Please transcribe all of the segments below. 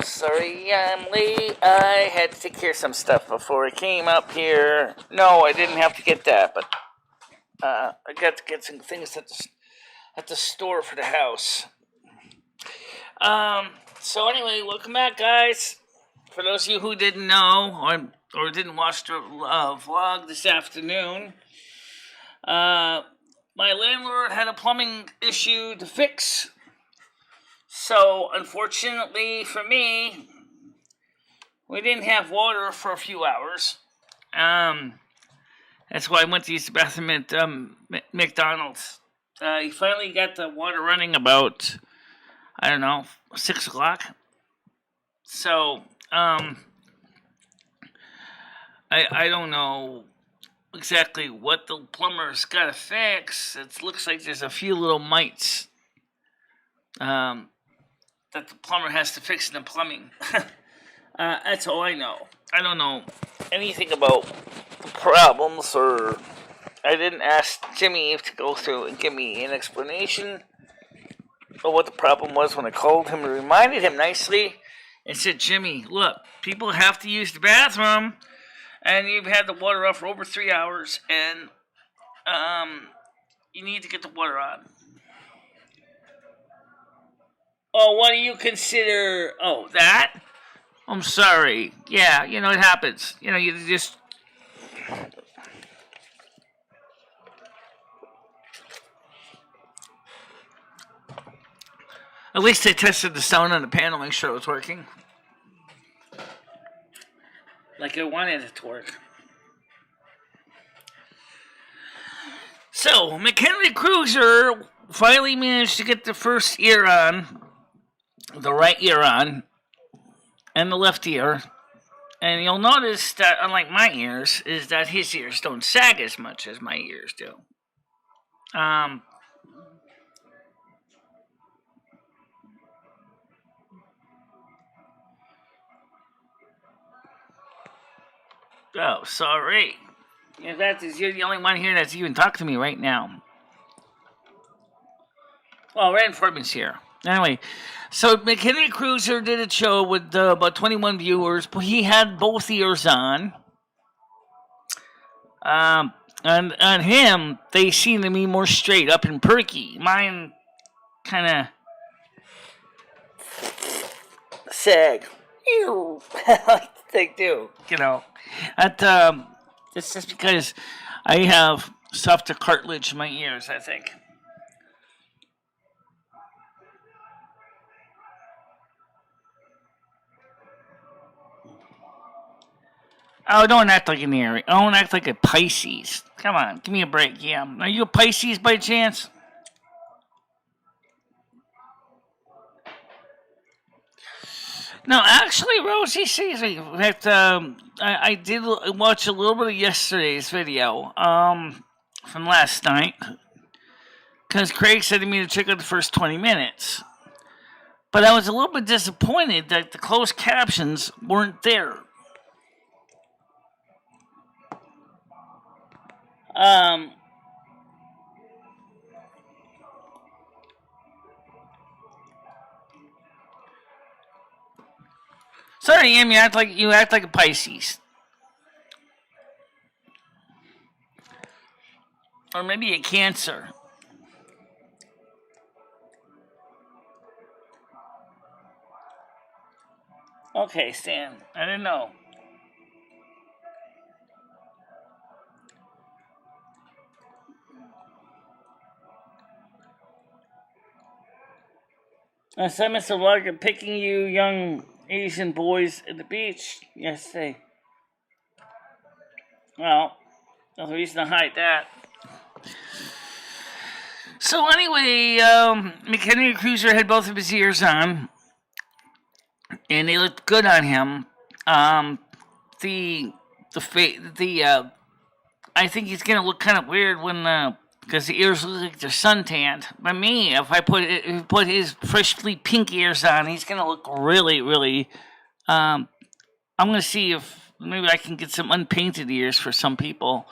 Sorry, I'm late. I had to take care of some stuff before I came up here. No, I didn't have to get that, but I got to get some things at the store for the house. So anyway, welcome back, guys. For those of you who didn't know or didn't watch the vlog this afternoon, my landlord had a plumbing issue to fix. So, unfortunately for me, we didn't have water for a few hours. That's why I went to use the bathroom at McDonald's. He finally got the water running about, 6 o'clock. So, I don't know exactly what the plumber's got to fix. It looks like there's a few little mites that the plumber has to fix in the plumbing. That's all I know. I don't know anything about the problems, or I didn't ask Jimmy to go through and give me an explanation of what the problem was when I called him and reminded him nicely and said, Jimmy, look, people have to use the bathroom, and you've had the water off for over 3 hours, and you need to get the water on. Oh, what do you consider? Oh, that? I'm sorry. Yeah, it happens. You just... At least I tested the sound on the panel, make sure it was working. Like I wanted it to work. So, McHenry Cruiser finally managed to get the first ear on. The right ear on, and the left ear, and you'll notice that unlike my ears, is that his ears don't sag as much as my ears do. Oh, sorry. In fact, you're the only one here that's even talking to me right now. Well, Rand Foreman's here. Anyway, so McHenry Cruiser did a show with about 21 viewers. But he had both ears on. And on him, they seem to be more straight up and perky. Mine kind of sag. They do, It's just because I have softer cartilage in my ears, I think. Oh, don't act like an Aries. Don't act like a Pisces. Come on, give me a break. Yeah. Are you a Pisces by chance? No, actually, Rosie sees me. In fact, I did watch a little bit of yesterday's video from last night. Because Craig said to me to check out the first 20 minutes. But I was a little bit disappointed that the closed captions weren't there. Sorry, Em, you act like a Pisces. Or maybe a Cancer. Okay, Stan. I didn't know. I saw Mr. Walker picking you young Asian boys at the beach yesterday. Well, there's a reason to hide that. So anyway, McHenry Cruiser had both of his ears on, and they looked good on him. I think he's gonna look kind of weird when because the ears look like they're suntanned. But me, if I put his freshly pink ears on, he's gonna look really, really. I'm gonna see if maybe I can get some unpainted ears for some people.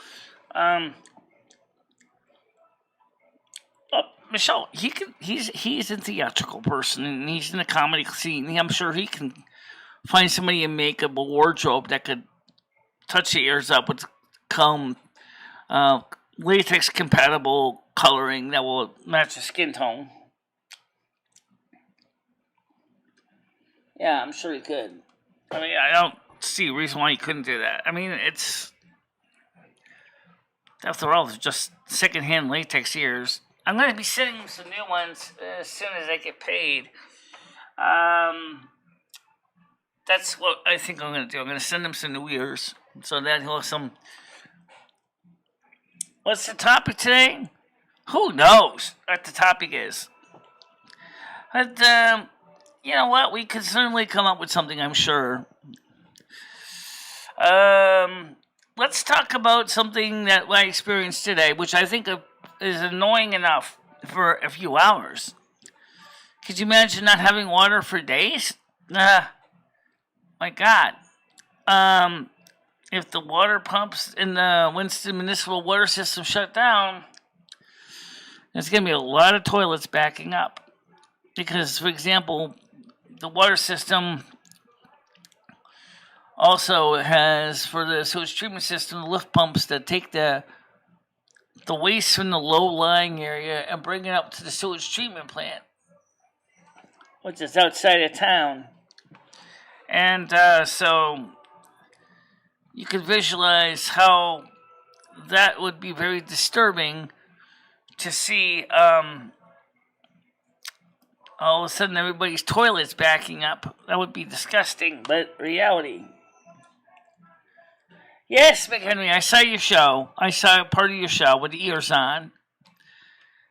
Michelle, he's a theatrical person, and he's in the comedy scene. I'm sure he can find somebody in makeup, a wardrobe that could touch the ears up with come latex compatible coloring that will match the skin tone. Yeah, I'm sure he could. I mean, I don't see a reason why he couldn't do that. I mean, it's after all, it's just secondhand latex ears. I'm going to be sending him some new ones as soon as I get paid. That's what I think I'm going to do. I'm going to send him some new ears so that he'll have some. What's the topic today? Who knows what the topic is? But, you know what? We could certainly come up with something, I'm sure. Let's talk about something that I experienced today, which I think is annoying enough for a few hours. Could you imagine not having water for days? My God. If the water pumps in the Winston Municipal Water System shut down, there's going to be a lot of toilets backing up. Because, for example, the water system also has, for the sewage treatment system, the lift pumps that take the waste from the low-lying area and bring it up to the sewage treatment plant, which is outside of town. And so you can visualize how that would be very disturbing to see all of a sudden everybody's toilet's backing up. That would be disgusting, but reality. Yes, McHenry, I saw your show. I saw part of your show with the ears on.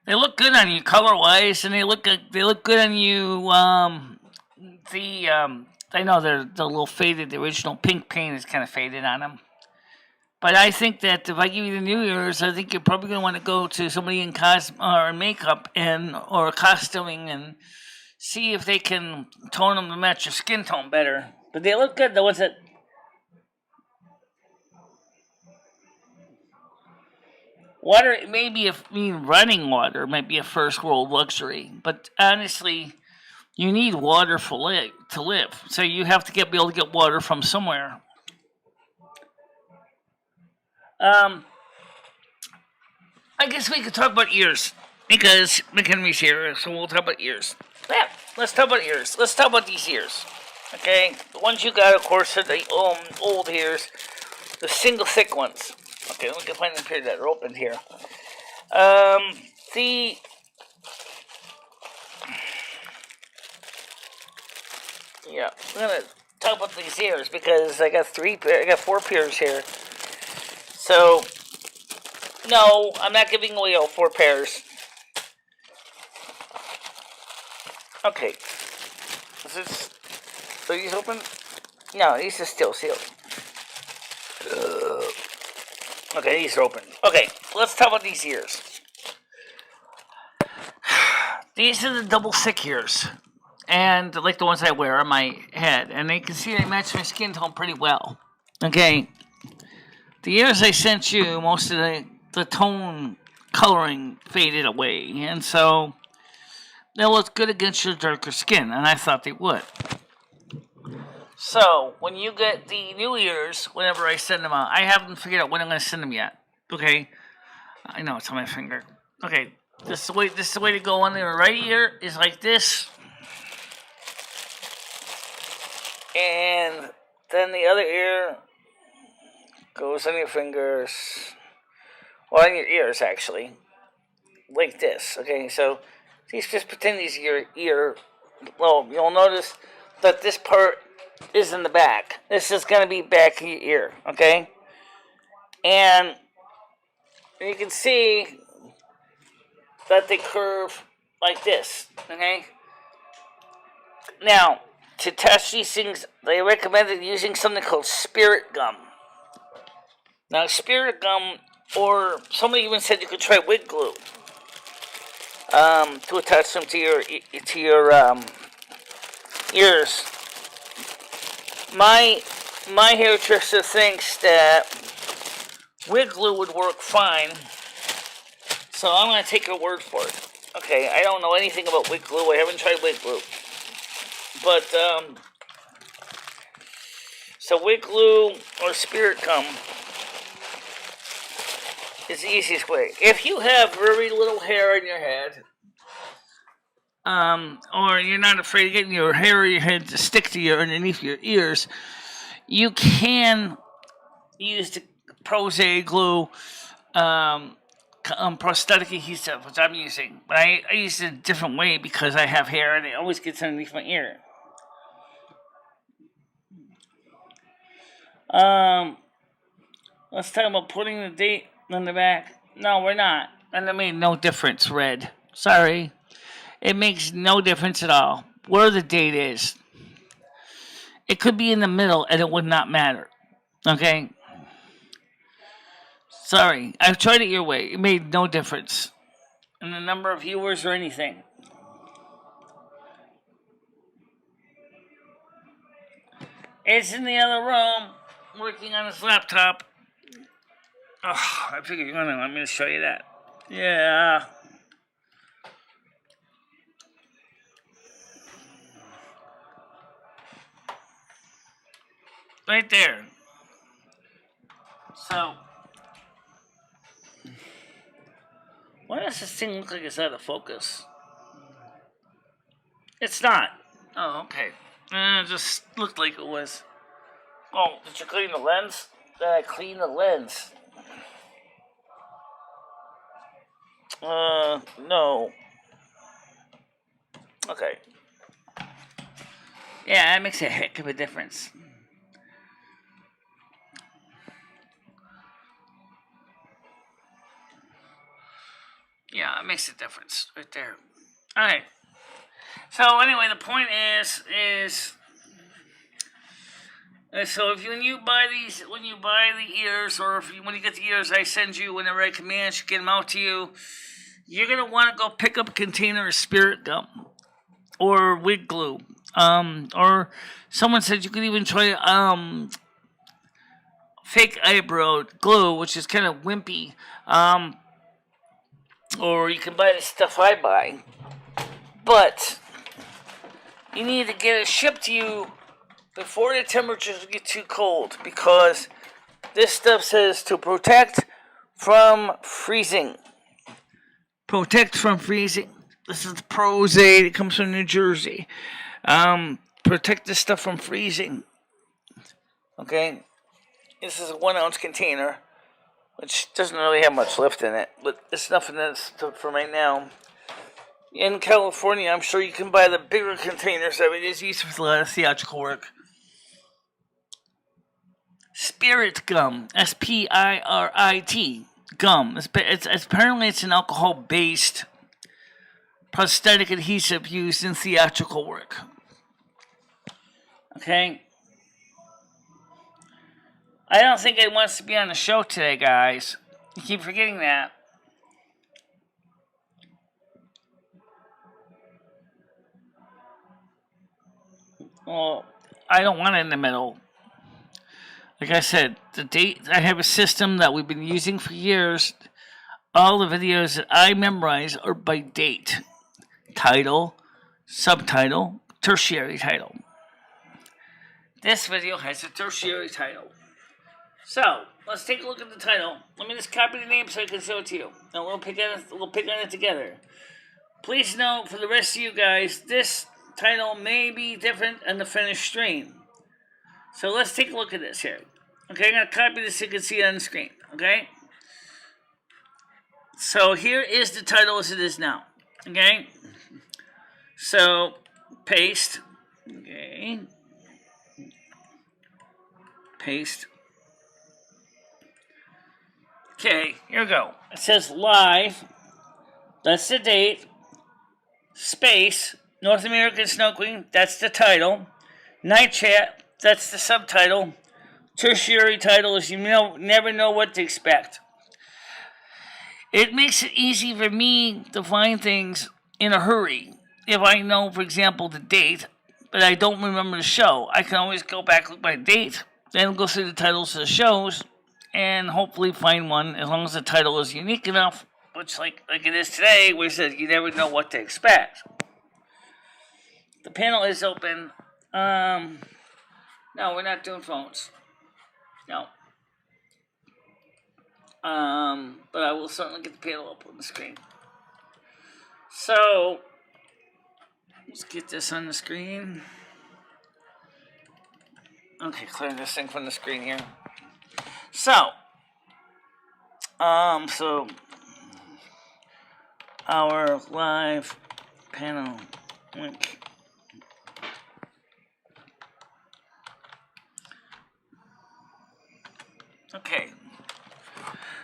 They look good on you color-wise, and they look good on you. I know they're a little faded. The original pink paint is kind of faded on them. But I think that if I give you the new ears, I think you're probably going to want to go to somebody in makeup or costuming and see if they can tone them to match your skin tone better. But they look good. The ones that water, running water might be a first world luxury, but honestly, you need water to live. So you have to be able to get water from somewhere. I guess we could talk about ears because McHenry's here, so we'll talk about ears. Yeah, let's talk about ears. Let's talk about these ears. Okay, the ones you got, of course, are the old ears, the single thick ones. Okay, let me find them here that are opened here. Yeah, I'm gonna talk about these ears because I got 4 pairs here. So, no, I'm not giving away all 4 pairs. Okay, are these open? No, these are still sealed. Okay, these are open. Okay, let's talk about these ears. These are the double thick ears. And like the ones I wear on my head. And you can see they match my skin tone pretty well. Okay. The ears I sent you, most of the tone coloring faded away. And so they look good against your darker skin. And I thought they would. So, when you get the new ears, whenever I send them out, I haven't figured out when I'm going to send them yet. Okay? I know, it's on my finger. Okay, this is the way to go on the right ear is like this. And then the other ear goes on your fingers. Well, on your ears, actually. Like this. Okay, so just pretend these are your ear. Well, you'll notice that this part is in the back. This is going to be back of your ear, okay? And you can see that they curve like this, okay? Now, to attach these things, they recommended using something called spirit gum. Now, spirit gum, or somebody even said you could try wig glue to attach them to your ears. My hairdresser thinks that wig glue would work fine, so I'm going to take her word for it. Okay, I don't know anything about wick glue. I haven't tried wick glue. But, so wick glue or spirit gum is the easiest way. If you have very little hair in your head, or you're not afraid of getting your hair or your head to stick to your underneath your ears, you can use the Prose glue prosthetic adhesive, which I'm using. But I use it a different way because I have hair and it always gets underneath my ear. Let's talk about putting the date on the back. No, we're not. And it made no difference, Red. Sorry. It makes no difference at all where the date is. It could be in the middle and it would not matter. Okay? Sorry. I've tried it your way. It made no difference in the number of viewers or anything. It's in the other room, working on his laptop. Oh, I figured you're gonna want me to show you that. Yeah. Right there. So, why does this thing look like it's out of focus? It's not. Oh, okay. It just looked like it was. Oh, did you clean the lens? Did I clean the lens? No. Okay. Yeah, that makes a heck of a difference. Yeah, it makes a difference right there. Alright. So anyway, the point is so if when you buy the ears, or when you get the ears I send you whenever I can manage to get them out to you, you're going to want to go pick up a container of spirit gum or wig glue. Or someone said you could even try fake eyebrow glue, which is kind of wimpy. Or you can buy the stuff I buy. But you need to get it shipped to you before the temperatures get too cold, because this stuff says to protect from freezing. Protect from freezing. This is the Prose. It comes from New Jersey. Protect this stuff from freezing. Okay? This is a 1 ounce container, which doesn't really have much left in it, but it's enough in this for right now. In California, I'm sure you can buy the bigger containers that it is used for a lot of theatrical work. Spirit gum, S-P-I-R-I-T, gum. Apparently it's an alcohol-based prosthetic adhesive used in theatrical work. Okay? I don't think it wants to be on the show today, guys. You keep forgetting that. Well, I don't want it in the middle. Like I said, the date, I have a system that we've been using for years. All the videos that I memorize are by date. Title, subtitle, tertiary title. This video has a tertiary title. So, let's take a look at the title. Let me just copy the name so I can show it to you. And we'll pick on it together. Please note, for the rest of you guys, this title may be different in the finished stream. So let's take a look at this here. Okay, I'm going to copy this so you can see it on the screen. Okay? So here is the title as it is now. Okay? So, paste. Okay. Paste. Okay, here we go. It says live. That's the date. Space. North American Snow Queen. That's the title. Night Chat. That's the subtitle. Tertiary title is you never know what to expect. It makes it easy for me to find things in a hurry. If I know, for example, the date, but I don't remember the show, I can always go back, look by date, then go through the titles of the shows, and hopefully find one, as long as the title is unique enough, Which, like it is today, where it says you never know what to expect. The panel is open. No, we're not doing phones. No. But I will certainly get the panel up on the screen. So, let's get this on the screen. Okay, clear this thing from the screen here. So our live panel link. Okay.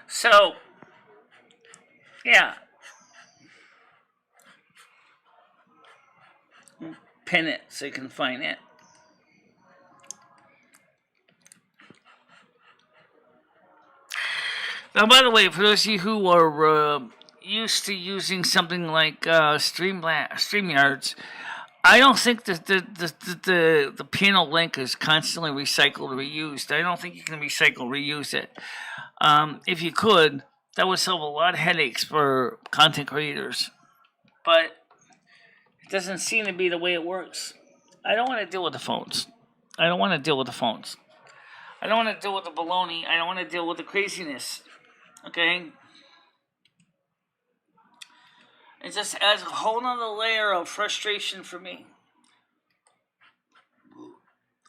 So, yeah. Pin it so you can find it. Now, by the way, for those of you who are used to using something like StreamYards, I don't think that the panel link is constantly recycled or reused. I don't think you can recycle or reuse it. If you could, that would solve a lot of headaches for content creators. But it doesn't seem to be the way it works. I don't want to deal with the phones. I don't want to deal with the baloney. I don't want to deal with the craziness. Okay? It just adds a whole nother layer of frustration for me.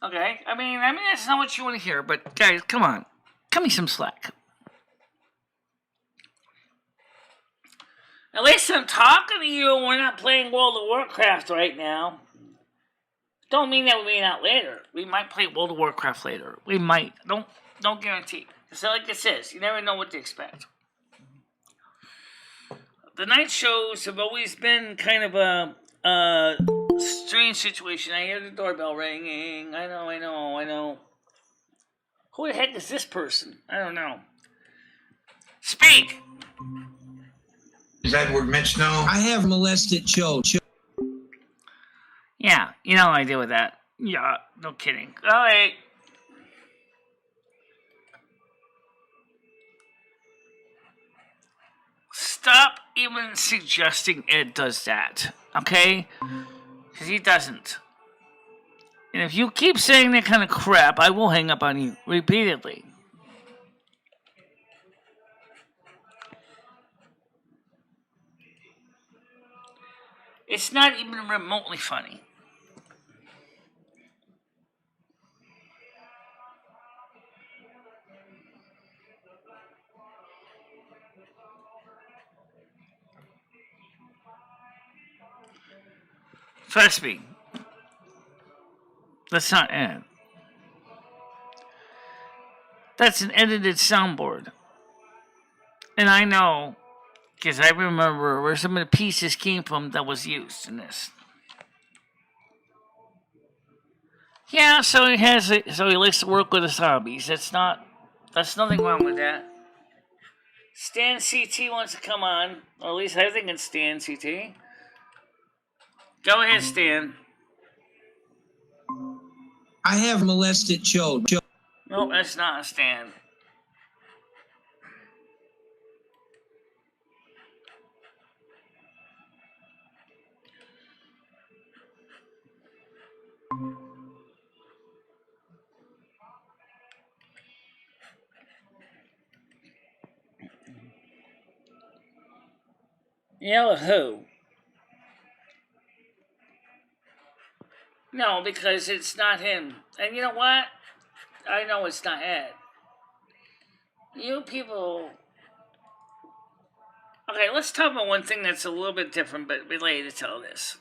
Okay? I mean, that's not what you want to hear, but guys, come on. Cut me some slack. At least I'm talking to you and we're not playing World of Warcraft right now. Don't mean that we may not later. We might play World of Warcraft later. We might. Don't guarantee. It's like it says. You never know what to expect. The night shows have always been kind of a strange situation. I hear the doorbell ringing. I know. Who the heck is this person? I don't know. Speak! Is that word Mitch know? I have molested Joe. Yeah, you know I deal with that. Yeah, no kidding. All right. Stop even suggesting Ed does that, okay? Because he doesn't. And if you keep saying that kind of crap, I will hang up on you repeatedly. It's not even remotely funny. Trust me. That's not Ed. That's an edited soundboard. And I know, because I remember where some of the pieces came from that was used in this. Yeah, so he likes to work with his hobbies. That's nothing wrong with that. Stan CT wants to come on. Or at least I think it's Stan CT. Go ahead, Stan. I have molested Joe. No, that's not a Stan. Yeah, who? No, because it's not him. And you know what? I know it's not Ed. You people... Okay, let's talk about one thing that's a little bit different, but related to all this.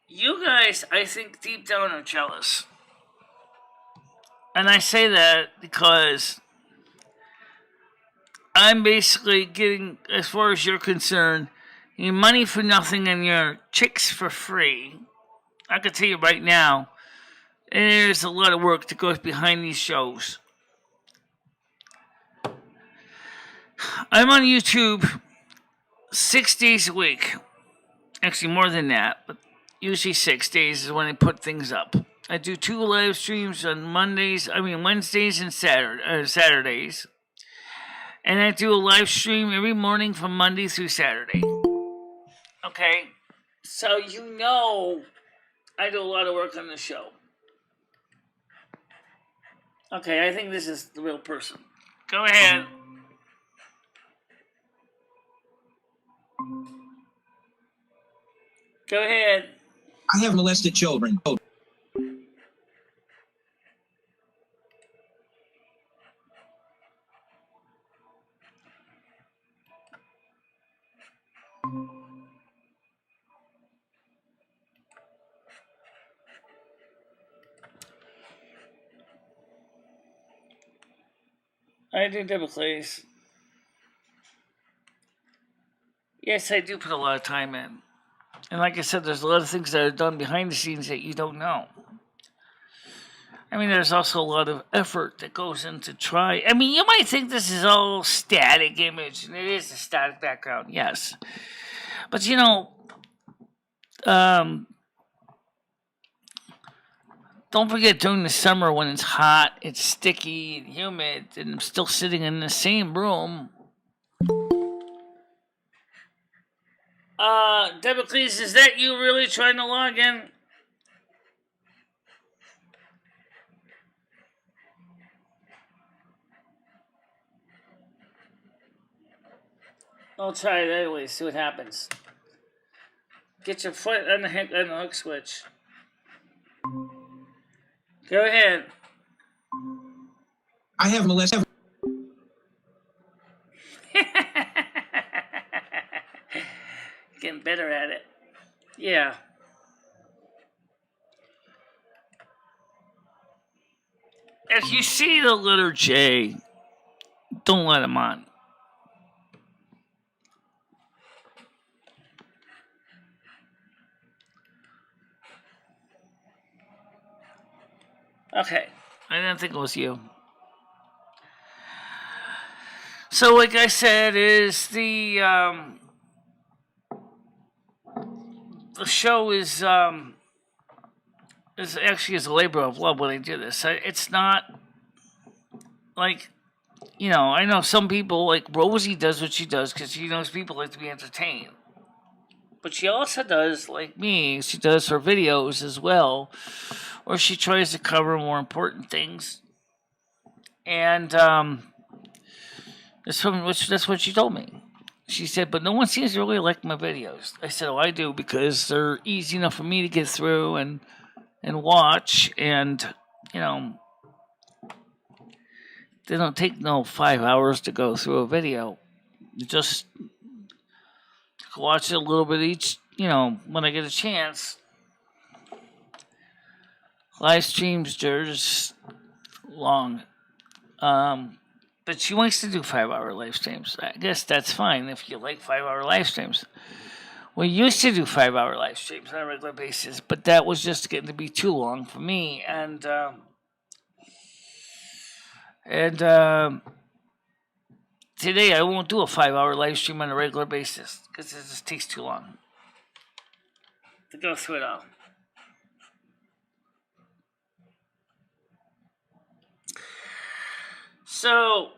You guys, I think, deep down are jealous. And I say that because I'm basically getting, as far as you're concerned, your money for nothing and your chicks for free. I can tell you right now, there's a lot of work that goes behind these shows. I'm on YouTube 6 days a week. Actually, more than that, but usually 6 days is when I put things up. I do 2 live streams on Wednesdays and Saturdays. And I do a live stream every morning from Monday through Saturday. Okay? So you know I do a lot of work on the show. Okay, I think this is the real person. Go ahead. Go ahead. I have molested children. I do double plays. Yes, I do put a lot of time in. And like I said, there's a lot of things that are done behind the scenes that you don't know. I mean, there's also a lot of effort that goes into try. I mean, you might think this is all static image, and it is a static background, yes. But you know, don't forget during the summer when it's hot, it's sticky and humid, and I'm still sitting in the same room. Democles, is that you really trying to log in? I'll try it anyway, see what happens. Get your foot on the hook switch. Go ahead. I have molested. Getting better at it. Yeah. If you see the letter J, don't let him on. Okay. I didn't think it was you. So, like I said, is the show is actually is a labor of love when I do this. It's not like, you know, I know some people, like Rosie does what she does because she knows people like to be entertained. But she also does, like me, she does her videos as well, or she tries to cover more important things. And that's what she told me. She said, but no one seems to really like my videos. I said, oh, I do, because they're easy enough for me to get through and watch, and, you know, they don't take no 5 hours to go through a video. You just watch it a little bit each, you know, when I get a chance. Live streams, they're just long. But she wants to do 5-hour live streams. I guess that's fine if you like 5-hour live streams. We used to do 5-hour live streams on a regular basis, but that was just getting to be too long for me. And today I won't do a 5-hour live stream on a regular basis because it just takes too long to go through it all. So,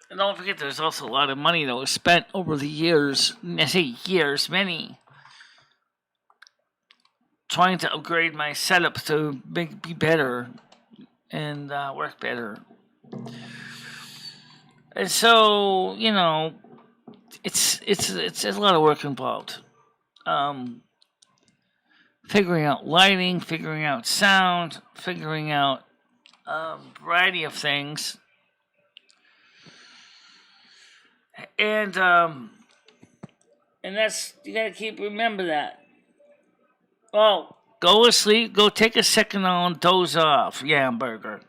and don't forget, there's also a lot of money that was spent over the years. I say years, many, trying to upgrade my setup to be better and work better. And so, you know, it's a lot of work involved. Figuring out lighting, figuring out sound, figuring out a variety of things. And that's, you gotta remember that. Well, go to sleep, go take a second now and doze off, Yamburger.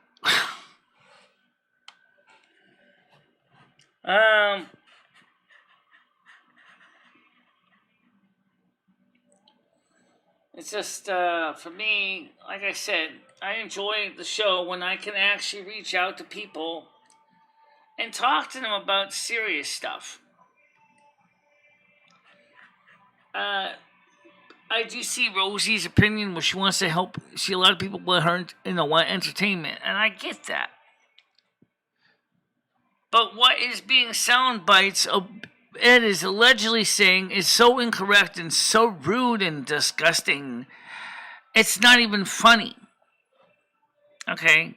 It's just, for me, like I said, I enjoy the show when I can actually reach out to people and talk to them about serious stuff. I do see Rosie's opinion where she wants to help. See a lot of people want her, want entertainment, and I get that. But what is being sound bites of Ed is allegedly saying is so incorrect and so rude and disgusting. It's not even funny. Okay,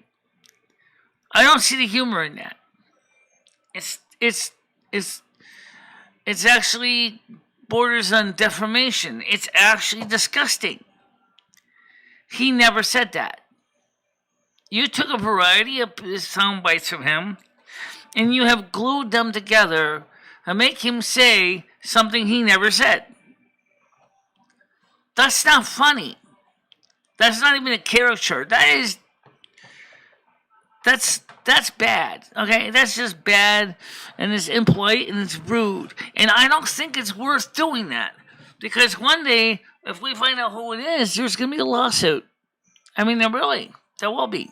I don't see the humor in that. It's actually borders on defamation. It's actually disgusting. He never said that. You took a variety of sound bites from him, and you have glued them together and make him say something he never said. That's not funny. That's not even a caricature. That's bad. Okay, that's just bad, and it's impolite and it's rude. And I don't think it's worth doing that, because one day, if we find out who it is, there's gonna be a lawsuit. I mean, there will be.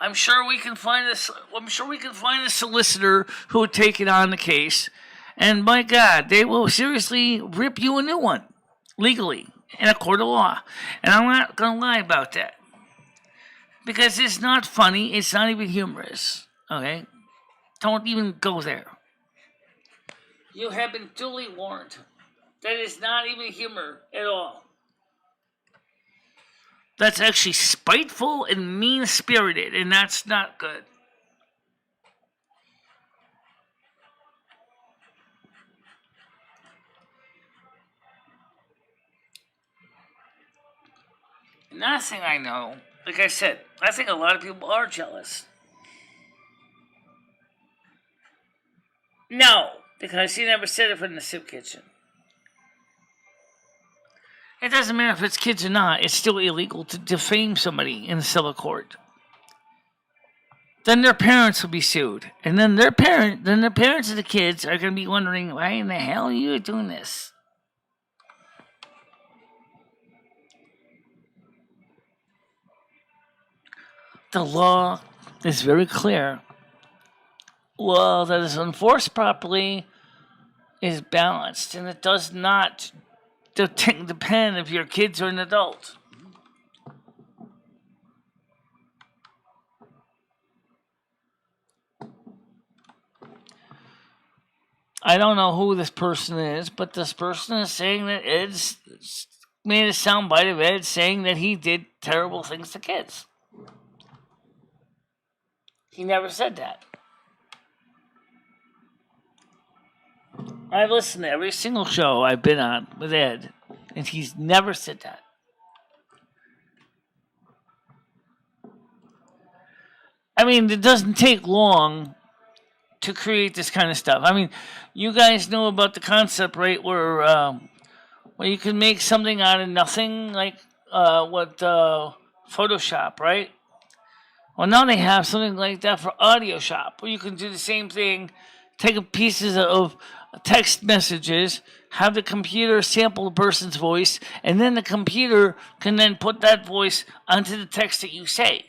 I'm sure we can find a solicitor who would take it on the case, and my God, they will seriously rip you a new one legally in a court of law. And I'm not gonna lie about that, because it's not funny. It's not even humorous. Okay, don't even go there. You have been duly warned. That is not even humor at all. That's actually spiteful and mean-spirited, and that's not good. Another thing I know, like I said, I think a lot of people are jealous. No, because he never said it from the soup kitchen. It doesn't matter if it's kids or not. It's still illegal to defame somebody in the civil court. Then their parents will be sued, and then the parents of the kids are going to be wondering, why in the hell are you doing this? The law is very clear. Law that is enforced properly is balanced, and it does not depend if your kids are an adult. I don't know who this person is, but this person is saying that Ed's made a soundbite of Ed saying that he did terrible things to kids. He never said that. I've listened to every single show I've been on with Ed, and he's never said that. I mean, it doesn't take long to create this kind of stuff. I mean, you guys know about the concept, right, where you can make something out of nothing, like Photoshop, right? Well, now they have something like that for Audio Shop, where you can do the same thing, take pieces of text messages, have the computer sample a person's voice, and then the computer can then put that voice onto the text that you say.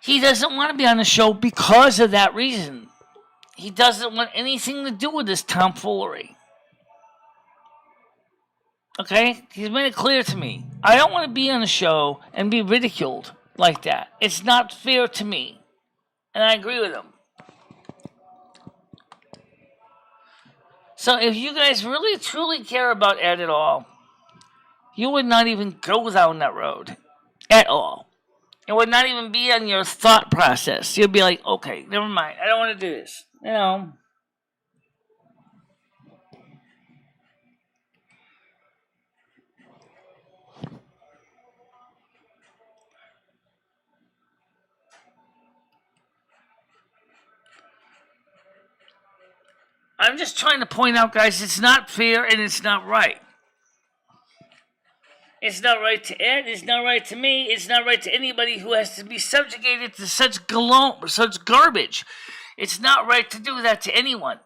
He doesn't want to be on the show because of that reason. He doesn't want anything to do with this tomfoolery. Okay? He's made it clear to me. I don't want to be on the show and be ridiculed like that. It's not fair to me. And I agree with him. So if you guys really truly care about Ed at all, you would not even go down that road at all. It would not even be on your thought process. You'd be like, okay, never mind. I don't want to do this. You know. I'm just trying to point out, guys, it's not fair and it's not right. It's not right to Ed, it's not right to me, it's not right to anybody who has to be subjugated to such garbage. It's not right to do that to anyone.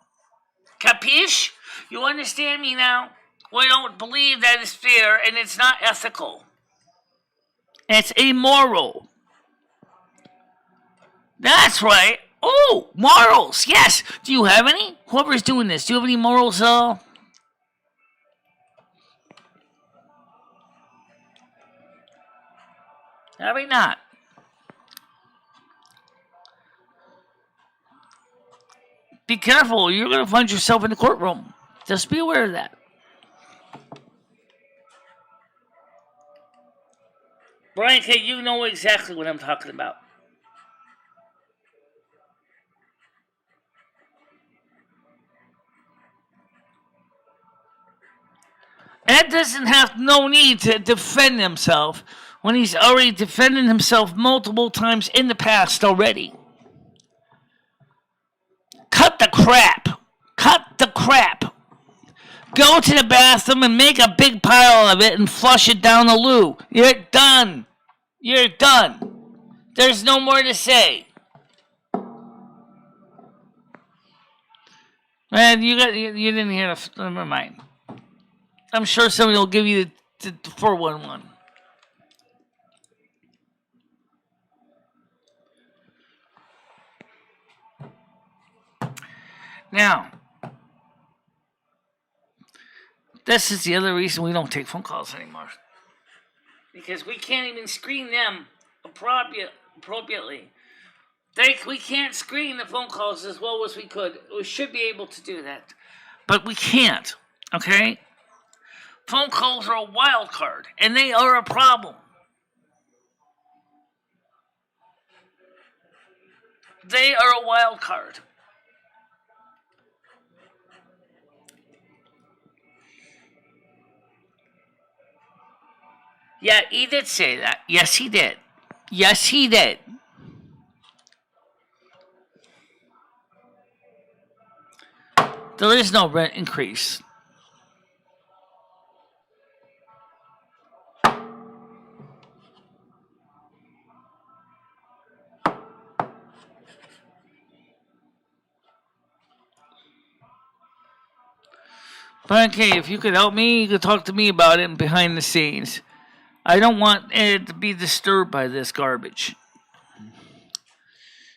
Capiche? You understand me now? We don't believe that is fair and it's not ethical. It's immoral. That's right. Oh, morals. Yes. Do you have any? Whoever's doing this, do you have any morals at all? Probably not. Be careful. You're going to find yourself in the courtroom. Just be aware of that. Brian K., you know exactly what I'm talking about. Ed doesn't have no need to defend himself when he's already defended himself multiple times in the past already. Cut the crap. Cut the crap. Go to the bathroom and make a big pile of it and flush it down the loo. You're done. You're done. There's no more to say. Man, you didn't hear the... Never mind. I'm sure somebody will give you the 411. Now, this is the other reason we don't take phone calls anymore. Because we can't even screen them appropriately. We can't screen the phone calls as well as we could. We should be able to do that. But we can't, okay? Phone calls are a wild card, and they are a problem. They are a wild card. Yeah, he did say that. Yes, he did. Yes, he did. There is no rent increase. But okay, if you could help me, you could talk to me about it behind the scenes. I don't want Ed to be disturbed by this garbage.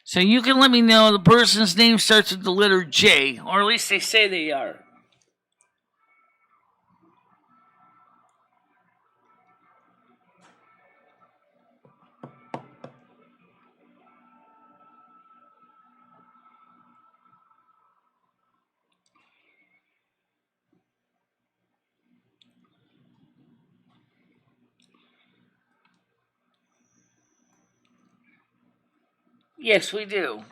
So you can let me know the person's name starts with the letter J, or at least they say they are. Yes, we do.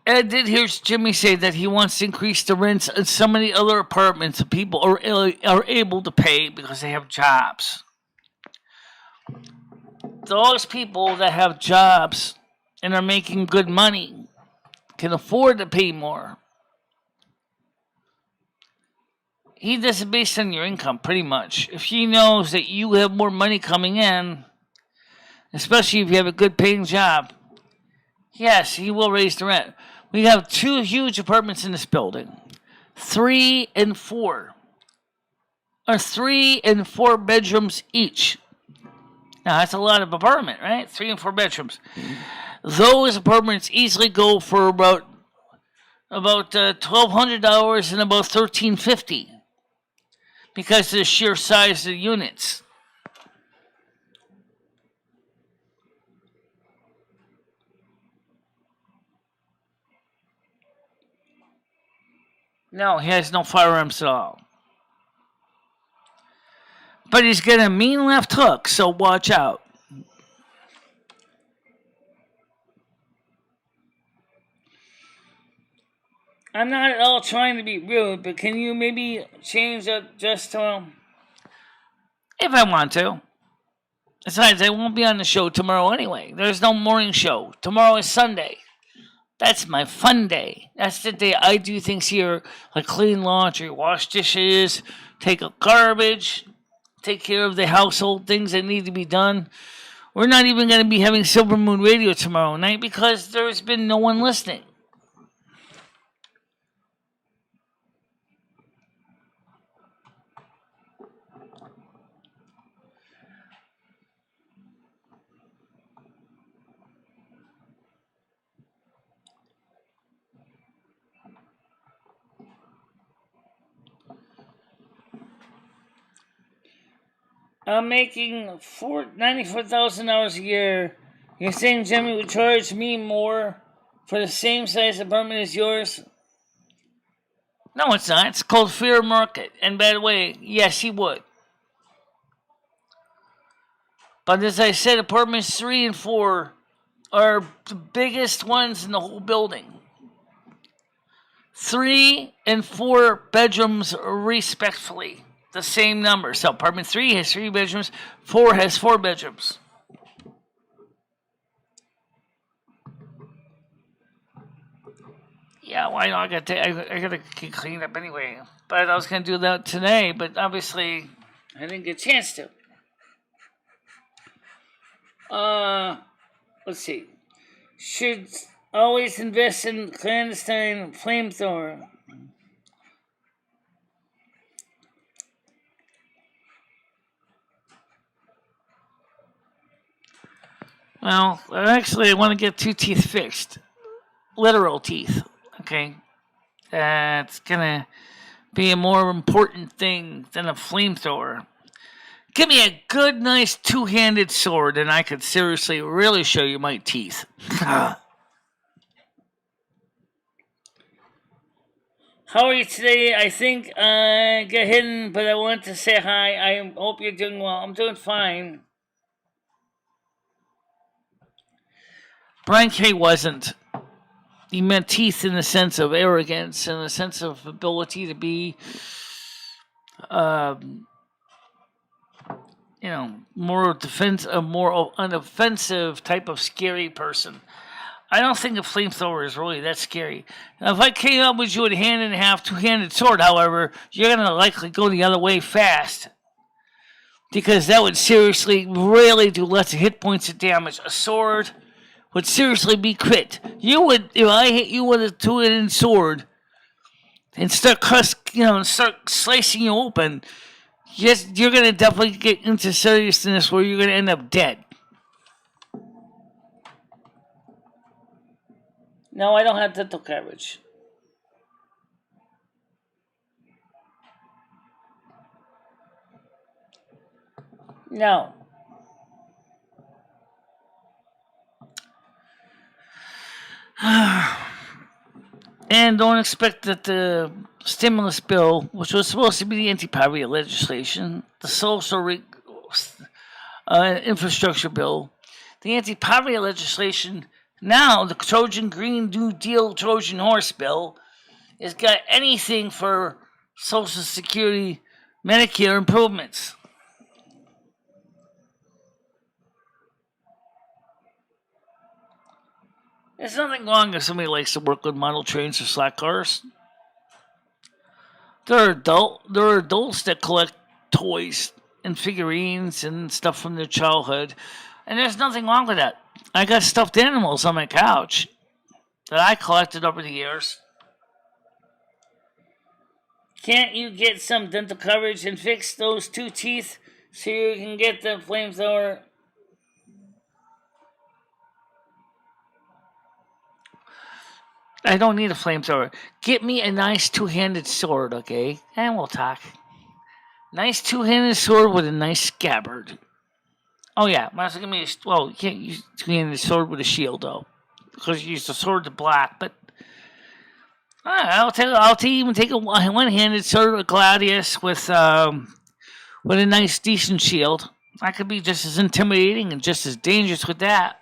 Ed did hear Jimmy say that he wants to increase the rents in some of the other apartments that people are able to pay because they have jobs. Those people that have jobs and are making good money can afford to pay more. He does it based on your income, pretty much. If he knows that you have more money coming in, especially if you have a good paying job, yes, he will raise the rent. We have 2 huge apartments in this building. 3 and 4. Or 3 and 4 bedrooms each. Now, that's a lot of apartment, right? 3 and 4 bedrooms. Those apartments easily go for about $1,200 and about $1,350 because of the sheer size of the units. No, he has no firearms at all. But he's got a mean left hook, so watch out. I'm not at all trying to be rude, but can you maybe change it just to... If I want to. Besides, I won't be on the show tomorrow anyway. There's no morning show. Tomorrow is Sunday. That's my fun day. That's the day I do things here, like clean laundry, wash dishes, take out garbage, take care of the household things that need to be done. We're not even going to be having Silvermoon Radio tomorrow night because there's been no one listening. I'm making $94,000 a year. You're saying Jimmy would charge me more for the same size apartment as yours? No, it's not. It's called fair market. And by the way, yes, he would. But as I said, apartments 3 and 4 are the biggest ones in the whole building. 3 and 4 bedrooms, respectfully. The same number. So apartment 3 has 3 bedrooms, 4 has 4 bedrooms. Yeah, why not? I gotta get cleaned up anyway. But I was gonna do that today, but obviously I didn't get a chance to. Let's see. Should always invest in clandestine flamethrower. Well, actually, I want to get 2 teeth fixed. Literal teeth. Okay? That's gonna be a more important thing than a flamethrower. Give me a good, nice 2-handed sword, and I could seriously really show you my teeth. How are you today? I think I got hidden, but I want to say hi. I hope you're doing well. I'm doing fine. Brian K. wasn't. He meant teeth in the sense of arrogance and the sense of ability to be, more a more unoffensive type of scary person. I don't think a flamethrower is really that scary. Now, if I came up with you with a hand and a half, 2-handed sword, however, you're going to likely go the other way fast. Because that would seriously really do lots of hit points of damage. A sword would seriously be crit. You would, if I hit you with a 2-handed sword and start slicing you open, yes, you're going to definitely get into seriousness where you're going to end up dead. No, I don't have dental coverage. No. And don't expect that the stimulus bill, which was supposed to be the anti-poverty legislation, the social infrastructure bill, the anti-poverty legislation, now the Trojan Green New Deal Trojan Horse bill, has got anything for Social Security, Medicare improvements. There's nothing wrong if somebody likes to work with model trains or slack cars. There are adults that collect toys and figurines and stuff from their childhood, and there's nothing wrong with that. I got stuffed animals on my couch that I collected over the years. Can't you get some dental coverage and fix those 2 teeth so you can get the flamethrower? I don't need a flamethrower. Get me a nice 2-handed sword, okay? And we'll talk. Nice 2-handed sword with a nice scabbard. Oh yeah, might as well give me you can't use 2-handed sword with a shield though, because you use the sword to block. But I'll even take a 1-handed sword with Gladius with a nice decent shield. I could be just as intimidating and just as dangerous with that.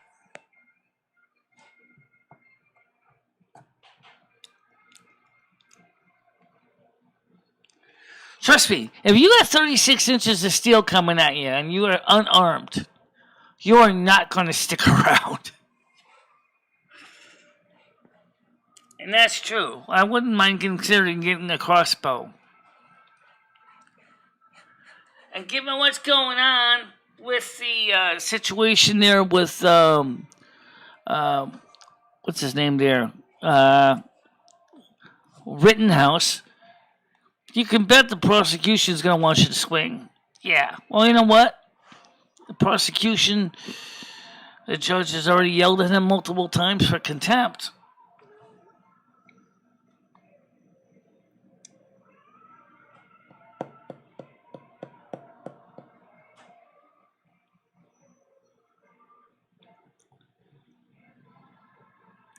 Trust me, if you got 36 inches of steel coming at you and you are unarmed, you are not going to stick around. And that's true. I wouldn't mind considering getting a crossbow. And given what's going on with the situation there with, what's his name there? Rittenhouse. You can bet the prosecution is going to want you to swing. Yeah. Well, you know what? The prosecution, the judge has already yelled at him multiple times for contempt.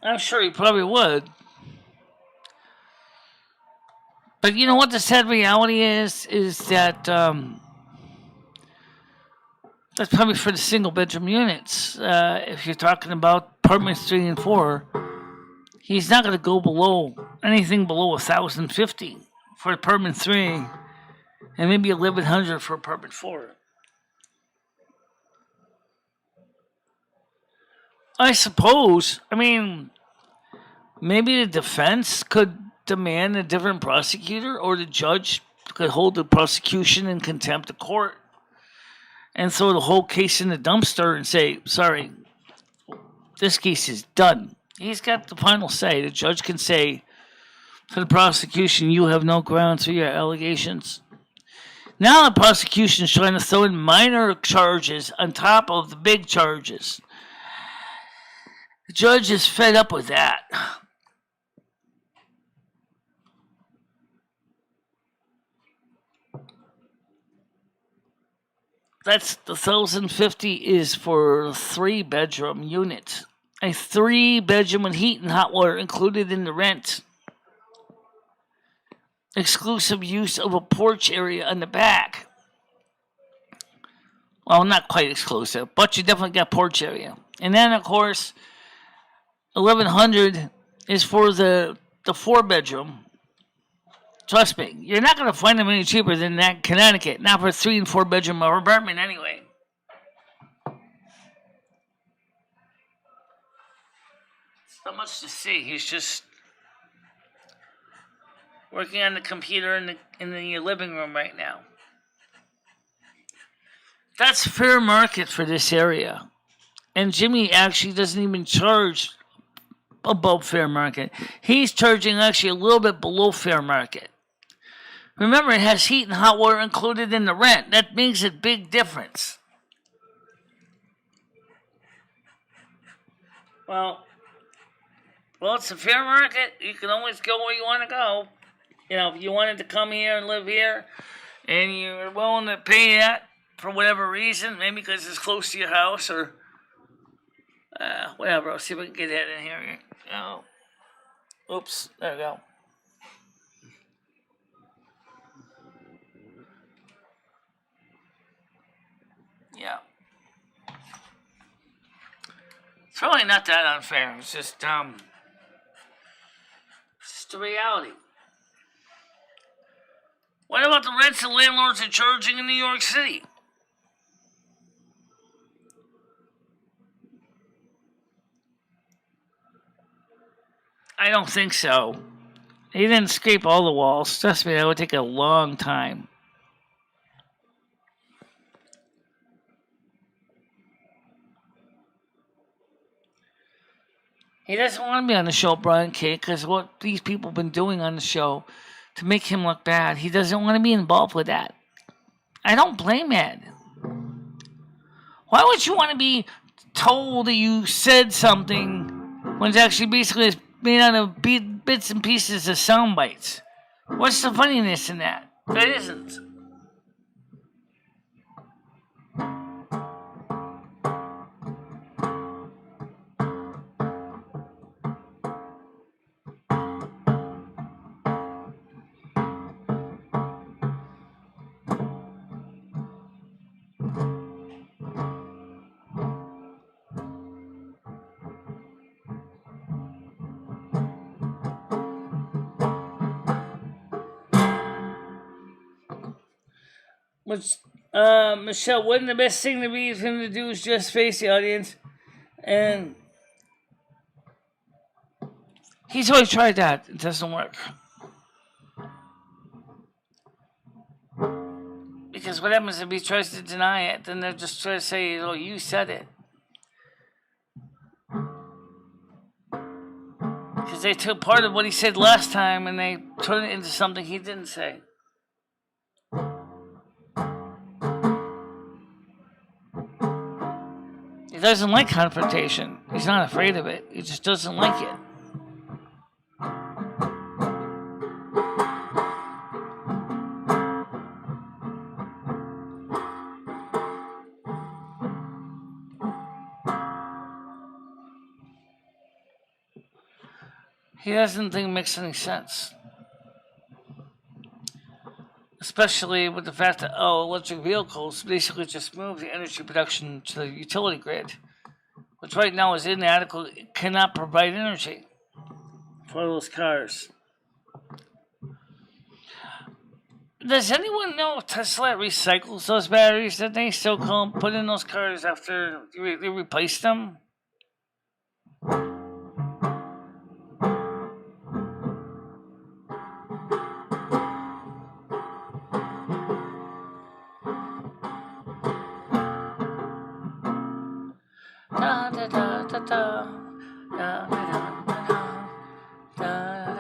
I'm sure he probably would. But you know what the sad reality is that that's probably for the single bedroom units. If you're talking about apartments 3 and 4, he's not going to go below anything below 1,050 for apartment 3, and maybe 1,100 for apartment 4. I suppose. I mean, maybe the defense could demand a different prosecutor, or the judge could hold the prosecution in contempt of court and throw the whole case in the dumpster and say, sorry, this case is done. He's got the final say. The judge can say to the prosecution, you have no grounds for your allegations. Now the prosecution is trying to throw in minor charges on top of the big charges. The judge is fed up with that. That's the 1,050 is for a 3-bedroom unit. A 3-bedroom with heat and hot water included in the rent. Exclusive use of a porch area on the back. Well, not quite exclusive, but you definitely got porch area. And then, of course, 1,100 is for the 4-bedroom. Trust me, you're not going to find them any cheaper than that in Connecticut. Not for a 3 and 4-bedroom apartment, anyway. It's not much to see. He's just working on the computer in the living room right now. That's fair market for this area. And Jimmy actually doesn't even charge above fair market. He's charging actually a little bit below fair market. Remember, it has heat and hot water included in the rent. That makes a big difference. Well, it's a fair market. You can always go where you want to go. You know, if you wanted to come here and live here, and you're willing to pay that for whatever reason, maybe because it's close to your house or whatever. I'll see if I can get that in here. Oh. Oops, there we go. Yeah. It's really not that unfair. It's just the reality. What about the rents the landlords are charging in New York City? I don't think so. He didn't scrape all the walls. Trust me, that would take a long time. He doesn't want to be on the show, Brian K., because what these people have been doing on the show to make him look bad, he doesn't want to be involved with that. I don't blame Ed. Why would you want to be told that you said something when it's actually basically made out of bits and pieces of sound bites? What's the funniness in that? There isn't. Michelle, wouldn't the best thing to be for him to do is just face the audience? And he's always tried that. It doesn't work. Because what happens if he tries to deny it? Then they'll just try to say, oh, you said it. Because they took part of what he said last time and they turned it into something he didn't say. He doesn't like confrontation. He's not afraid of it. He just doesn't like it. He doesn't think it makes any sense. Especially with the fact that, electric vehicles basically just move the energy production to the utility grid, which right now is inadequate, it cannot provide energy for those cars. Does anyone know if Tesla recycles those batteries that they still put in those cars after they replace them? Da da da da da da da da da.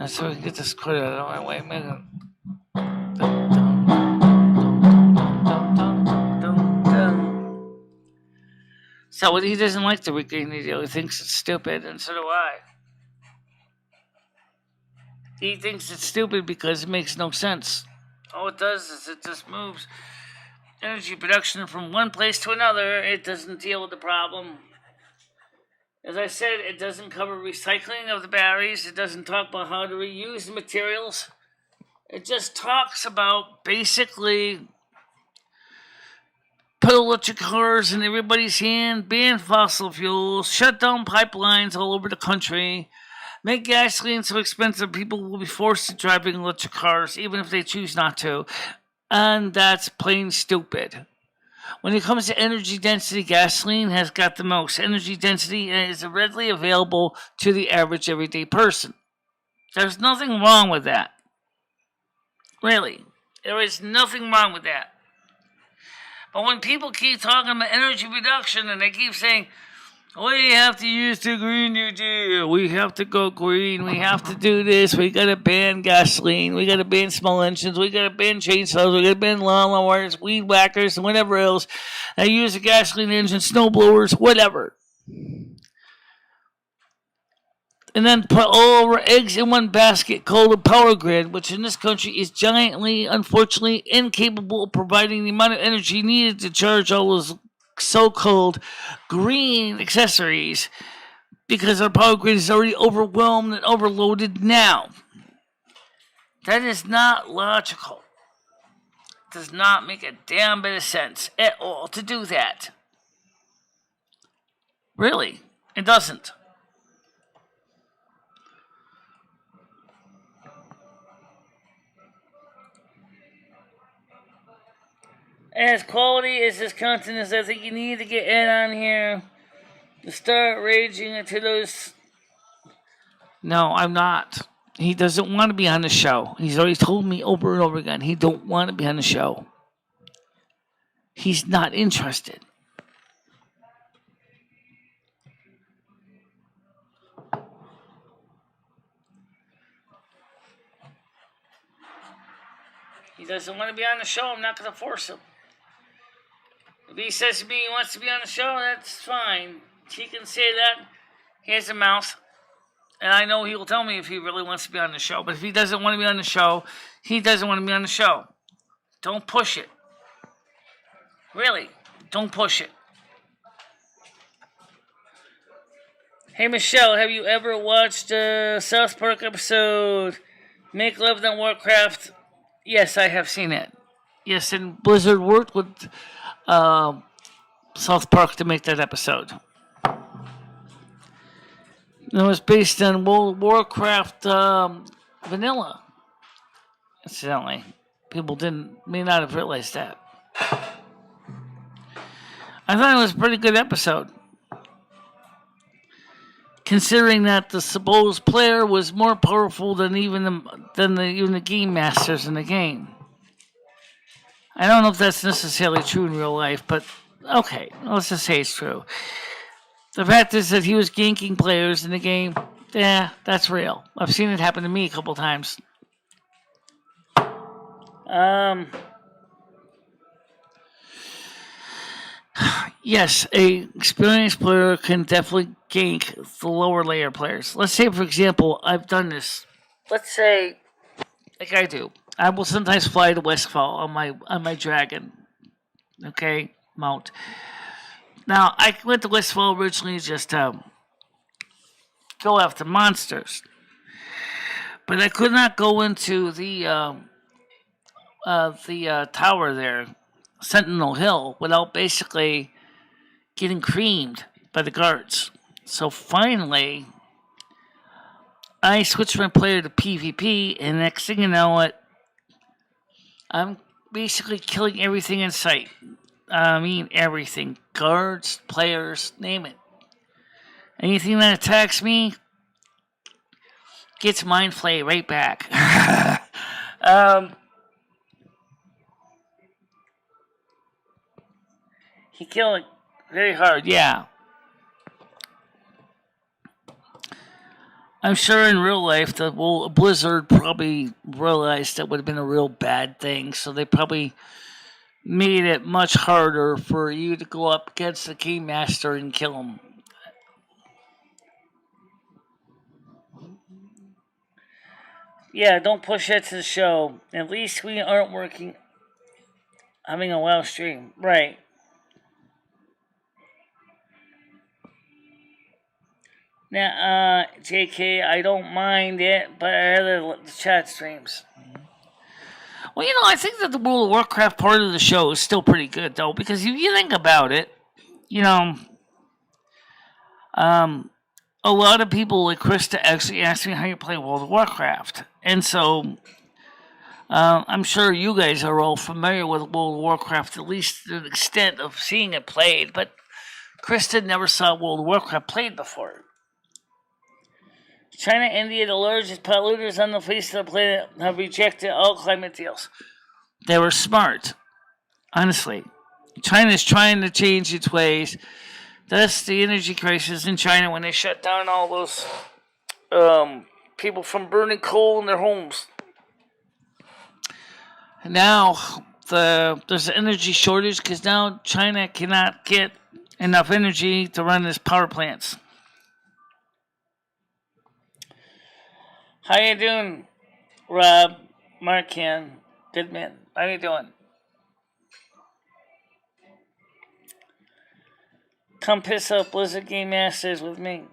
So we can get this quit out of my way. So he doesn't like the weekend deal. He thinks it's stupid, and so do I. He thinks it's stupid because it makes no sense. All it does is it just moves energy production from one place to another. It doesn't deal with the problem. As I said, it doesn't cover recycling of the batteries. It doesn't talk about how to reuse the materials. It just talks about basically put electric cars in everybody's hand, ban fossil fuels, shut down pipelines all over the country, make gasoline so expensive people will be forced to driving electric cars even if they choose not to. And that's plain stupid. When it comes to energy density, gasoline has got the most energy density and is readily available to the average everyday person. There's nothing wrong with that. Really. There is nothing wrong with that. But when people keep talking about energy reduction and they keep saying, we have to use the Green New Deal, we have to go green, we have to do this, we gotta ban gasoline, we gotta ban small engines, we gotta ban chainsaws, we gotta ban lawnmowers, weed whackers, and whatever else. I use a gasoline engine, snow blowers, whatever. And then put all our eggs in one basket called a power grid, which in this country is giantly, unfortunately, incapable of providing the amount of energy needed to charge all those so-called green accessories, because our power grid is already overwhelmed and overloaded now. That is not logical. It does not make a damn bit of sense at all to do that. Really, it doesn't. As quality as this content is, I think you need to get Ed on here to start raging into those. No, I'm not. He doesn't want to be on the show. He's already told me over and over again he don't want to be on the show. He's not interested. He doesn't want to be on the show. I'm not going to force him. If he says to me he wants to be on the show, that's fine. He can say that. He has a mouth. And I know he will tell me if he really wants to be on the show. But if he doesn't want to be on the show, he doesn't want to be on the show. Don't push it. Really, don't push it. Hey, Michelle, have you ever watched a South Park episode, Make Love Than Warcraft? Yes, I have seen it. Yes, and Blizzard worked with South Park to make that episode. It was based on World of Warcraft vanilla. Incidentally, people may not have realized that. I thought it was a pretty good episode, considering that the supposed player was more powerful than even the game masters in the game. I don't know if that's necessarily true in real life, but okay, let's just say it's true. The fact is that he was ganking players in the game. Yeah, that's real. I've seen it happen to me a couple times. Yes, a experienced player can definitely gank the lower layer players. Let's say, for example, I've done this. Let's say, like I do, I will sometimes fly to Westfall on my dragon. Okay, mount. Now I went to Westfall originally just to go after monsters, but I could not go into the tower there, Sentinel Hill, without basically getting creamed by the guards. So finally, I switched my player to PvP, and next thing you know it, I'm basically killing everything in sight. I mean everything. Guards, players, name it. Anything that attacks me gets mind flay right back. He killed it very hard, yeah. I'm sure in real life, Blizzard probably realized that would have been a real bad thing, so they probably made it much harder for you to go up against the Game Master and kill him. Yeah, don't push it to the show. At least we aren't having a WoW stream. Right. Now, JK, I don't mind it, but I rather the chat streams. Well, I think that the World of Warcraft part of the show is still pretty good, though, because if you think about it, a lot of people like Krista actually ask me how you play World of Warcraft. And so I'm sure you guys are all familiar with World of Warcraft, at least to the extent of seeing it played, but Krista never saw World of Warcraft played before. China, India, the largest polluters on the face of the planet, have rejected all climate deals. They were smart, honestly. China's trying to change its ways. That's the energy crisis in China when they shut down all those people from burning coal in their homes. Now there's an energy shortage because now China cannot get enough energy to run its power plants. How you doing, Rob? Marcan? Good man. How you doing? Come piss up Blizzard Game Masters with me.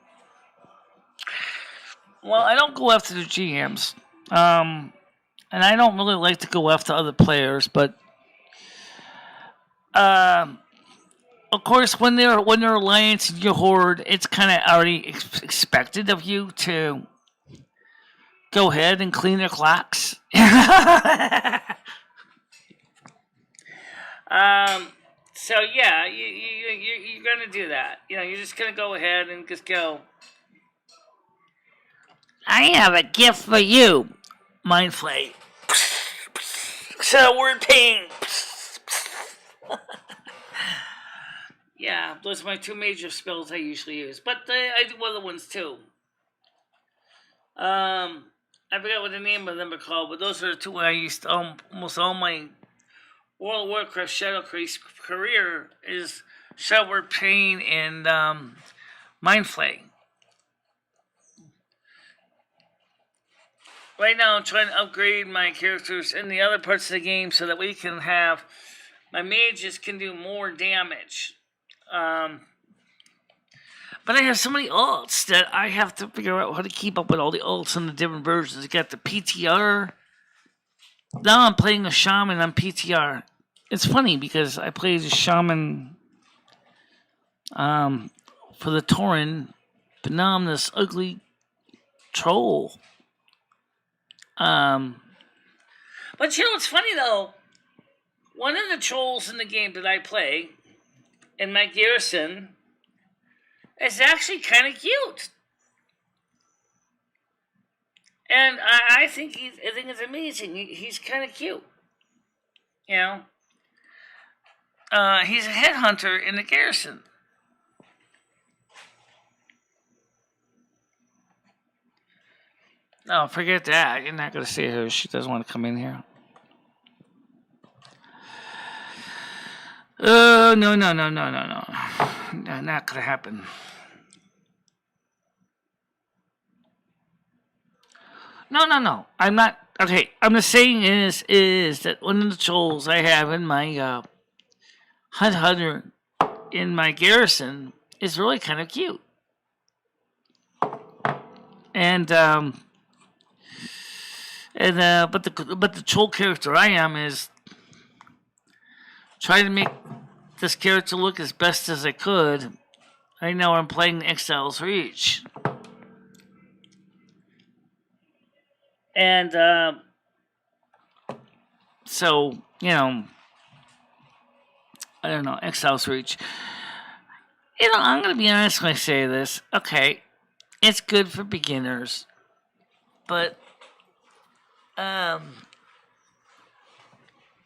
Well, I don't go after the GMs. And I don't really like to go after other players, but of course, when they're alliance and your horde, it's kind of already expected of you to go ahead and clean their clocks. So yeah, you're gonna do that. You're just gonna go ahead and just go. I have a gift for you, Mind Flay. So word pain. Yeah, those are my two major spells I usually use, but I do other ones too. I forgot what the name of them are called, but those are the two I used almost all my World of Warcraft Shadow career is Shellward Pain and Mind Flay. Right now, I'm trying to upgrade my characters in the other parts of the game so that we can have my mages can do more damage. But I have so many alts that I have to figure out how to keep up with all the alts in the different versions. I got the PTR. Now I'm playing a shaman on PTR. It's funny because I played a shaman for the Tauren, but now I'm this ugly troll. But it's funny though. One of the trolls in the game that I play in my garrison is actually kind of cute, and I think it's amazing. He's kind of cute, He's a headhunter in the garrison. No, forget that. You're not going to see her. She doesn't want to come in here. Oh, no. No, not going to happen. No. I'm not. Okay, I'm just saying is that one of the trolls I have in my hunter in my garrison is really kind of cute. And but the troll character I am is trying to make this character look as best as I could. Right now I'm playing Exile's Reach. And so, I don't know, Exile's Reach. I'm going to be honest when I say this. Okay, it's good for beginners. But, and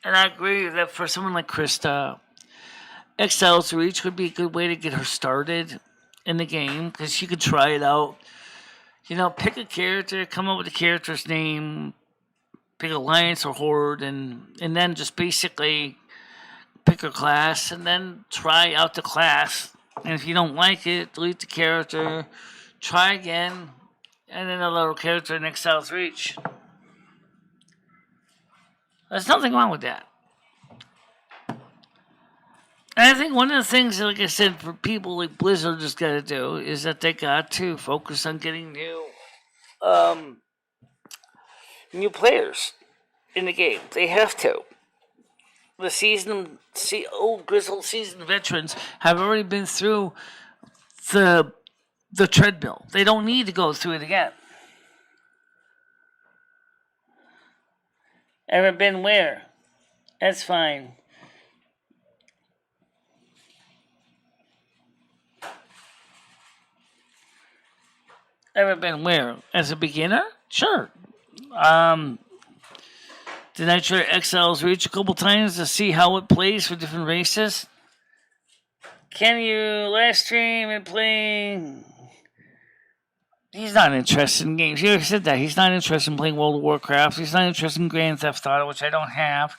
I agree that for someone like Krista, Exile's Reach would be a good way to get her started in the game, because she could try it out. Pick a character, come up with a character's name, pick Alliance or Horde, and then just basically pick her class, and then try out the class. And if you don't like it, delete the character, try again, and then a little character in Exile's Reach. There's nothing wrong with that. And I think one of the things, like I said, for people like Blizzard just got to do is that they got to focus on getting new players in the game. They have to. The old grizzled seasoned veterans have already been through the treadmill. They don't need to go through it again. Ever been where? That's fine. Ever been where? As a beginner? Sure. Did I try Exile's Reach a couple times to see how it plays for different races? Can you last stream and play? He's not interested in games. He already said that. He's not interested in playing World of Warcraft. He's not interested in Grand Theft Auto, which I don't have.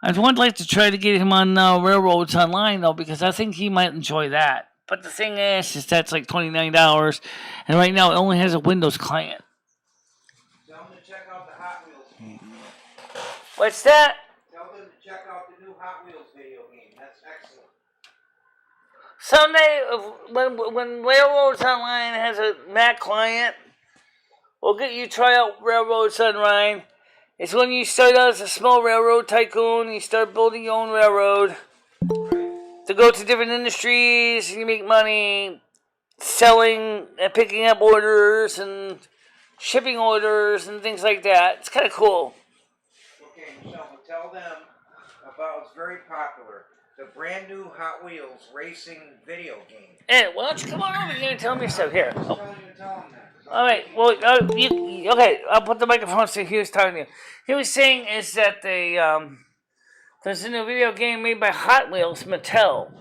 I would like to try to get him on Railroads Online, though, because I think he might enjoy that. But the thing is that's like $29, and right now it only has a Windows client. Tell them to check out the Hot Wheels game. What's that? Tell them to check out the new Hot Wheels video game. That's excellent. Someday, when Railroads Online has a Mac client, we'll get you try out Railroads Online. It's when you start out as a small railroad tycoon, you start building your own railroad to go to different industries, you make money selling and picking up orders and shipping orders and things like that. It's kind of cool. Okay, Michelle, but tell them about, it's very popular, the brand new Hot Wheels racing video game. Ed, why don't you come on over here and tell me stuff here? I was telling you to tell them that. All right, well, okay, I'll put the microphone so he was talking to you. He was saying is that there's a new video game made by Hot Wheels, Mattel.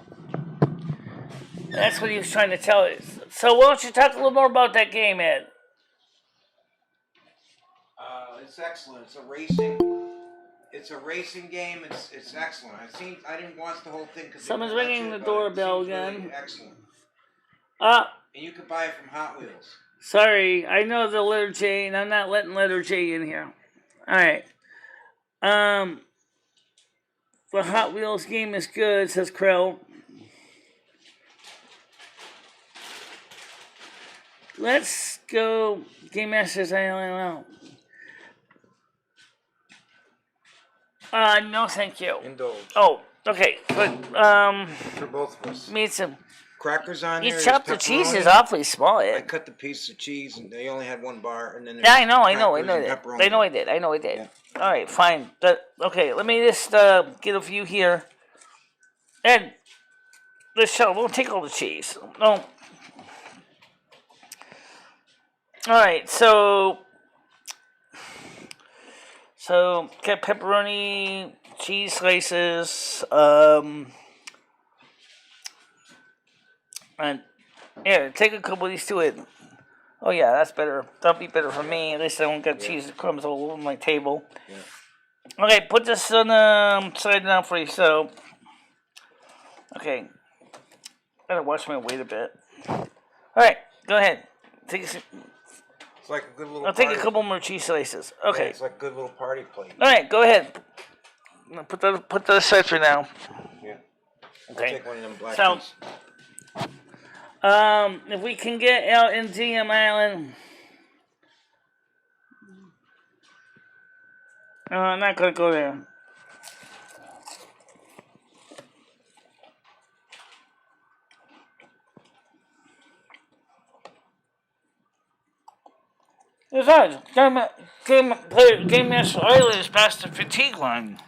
That's what he was trying to tell us. So why don't you talk a little more about that game, Ed? It's excellent. It's a racing game. It's excellent. I didn't watch the whole thing because Someone's ringing the doorbell again. Really excellent. And you can buy it from Hot Wheels. Sorry, I know the letter J, and I'm not letting letter J in here. All right. The Hot Wheels game is good, says Krell. Let's go. Game Masters, I don't know. No, thank you. Indulge. Oh, okay. But, for both of us. Need some Crackers on there. You chopped the cheese is awfully small, Ed. I cut the piece of cheese, and they only had one bar, and then yeah, I know that. I know I did. Yeah. All right, fine. Okay, let me just get a few here. Ed, this shell won't take all the cheese. No. All right, so get pepperoni, cheese slices, and here, take a couple of these to it. Oh yeah, that's better. That'll be better for me. At least I don't get cheese and crumbs all over my table. Yeah. Okay, put this on the side now for you. So, okay, gotta watch my weight a bit. All right, go ahead. It's like a good little. I'll take a couple more cheese slices. Okay. Yeah, it's like a good little party plate. All right, go ahead. Put that aside for now. Yeah. Okay. I'll take one of them black So, teas. if we can get out in DM Island, I'm not gonna go there. Besides, Game Master Island is past the fatigue line.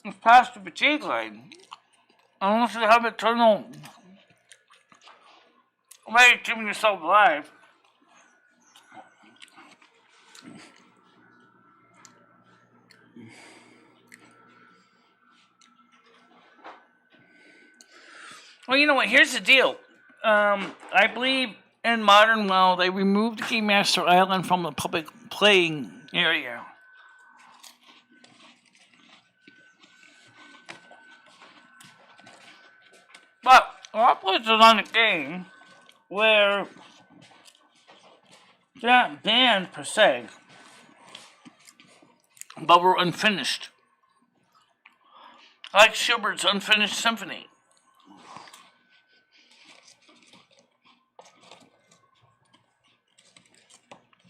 It's past the fatigue line. Unless you have eternal way of keeping yourself alive. Well, you know what? Here's the deal. I believe in modern law they removed Game Master Island from the public playing area. But a lot of places on the game where they're not banned per se, but were unfinished. Like Schubert's Unfinished Symphony.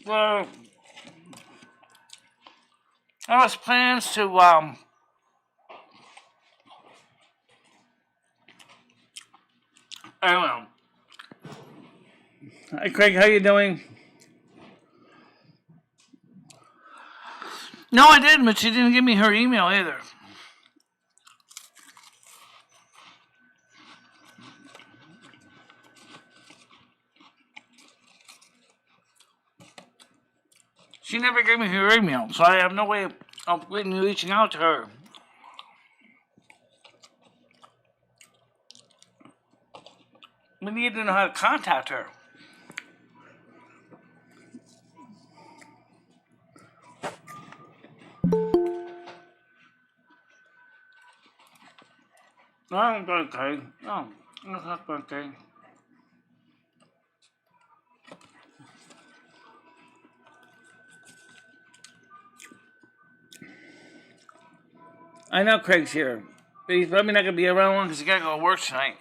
There was plans to I don't know. Hi Craig, how you doing? No, I didn't, but she didn't give me her email either. She never gave me her email, so I have no way of reaching out to her. We need to know how to contact her. Oh, okay. Oh, that's not okay. I know Craig's here, but he's probably not going to be around long because he got to go to work tonight.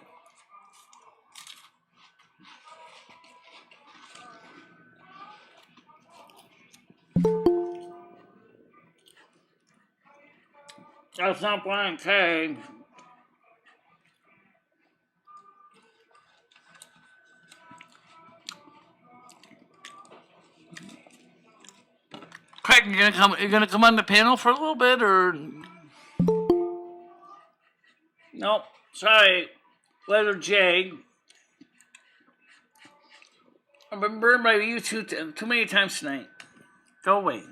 That's not Brian K. Craig, you gonna come on the panel for a little bit, or nope? Sorry, letter J. I've been burned by you too many times tonight. Go away.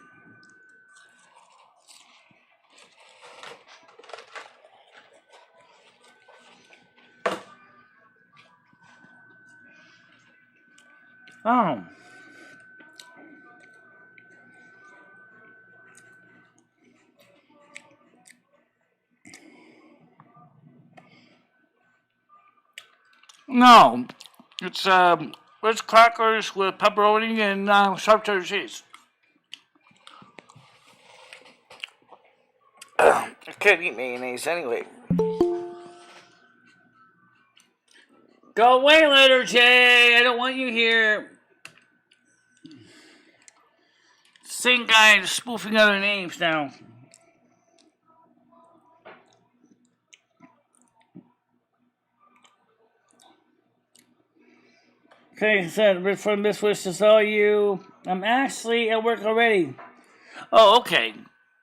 Oh. No. It's Ritz crackers with pepperoni and sharp cheddar cheese. I can't eat mayonnaise anyway. Go away later, Jay. I don't want you here. Same guy spoofing other names now. Okay, said from this wish to saw you. I'm actually at work already. Oh, okay.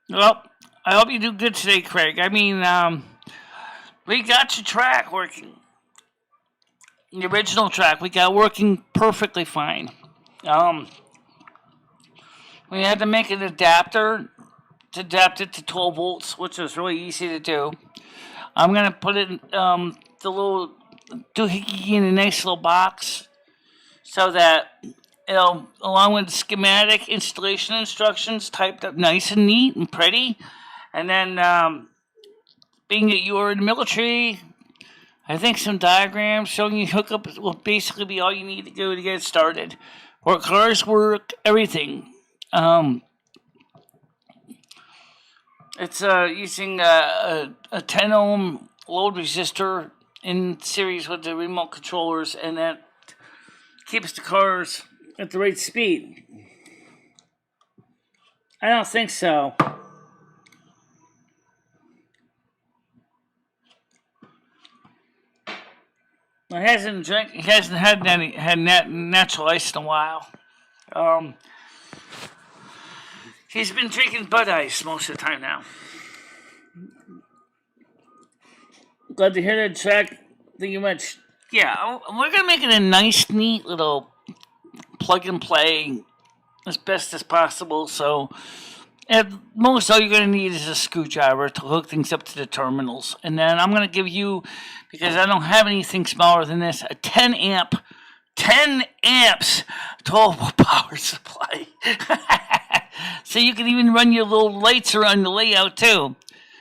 Well, I hope you do good today, Craig. I mean, we got your track working. The original track we got working perfectly fine. We had to make an adapter to adapt it to 12 volts, which was really easy to do. I'm going to put it in the little doohickey in a nice little box so that it'll, along with the schematic installation instructions, typed up nice and neat and pretty. And then, being that you are in the military, I think some diagrams showing you hookup will basically be all you need to do to get started. What cars work, everything. It's using a 10 ohm load resistor in series with the remote controllers, and that keeps the cars at the right speed. I don't think so. He hasn't had natural ice in a while. He's been drinking Bud Ice most of the time now. Glad to hear that, Jack. Thank you much. Yeah, we're gonna make it a nice, neat little plug and play as best as possible. So, at most, all you're gonna need is a screwdriver to hook things up to the terminals, and then I'm gonna give you, because I don't have anything smaller than this, a 10 amps 12 power supply. So you can even run your little lights around the layout too.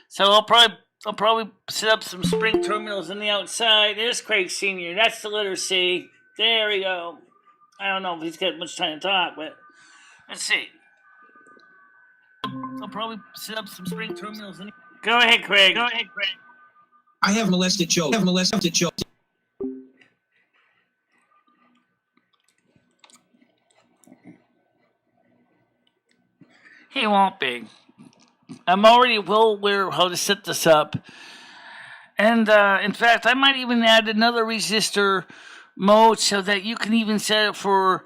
So I'll probably set up some spring terminals on the outside. There's Craig Sr. That's the letter C. There we go. I don't know if he's got much time to talk, but let's see. I'll probably set up some spring terminals. Go ahead, Craig. I have molested children. He won't be. I'm already well aware of how to set this up. And in fact, I might even add another resistor mode so that you can even set it for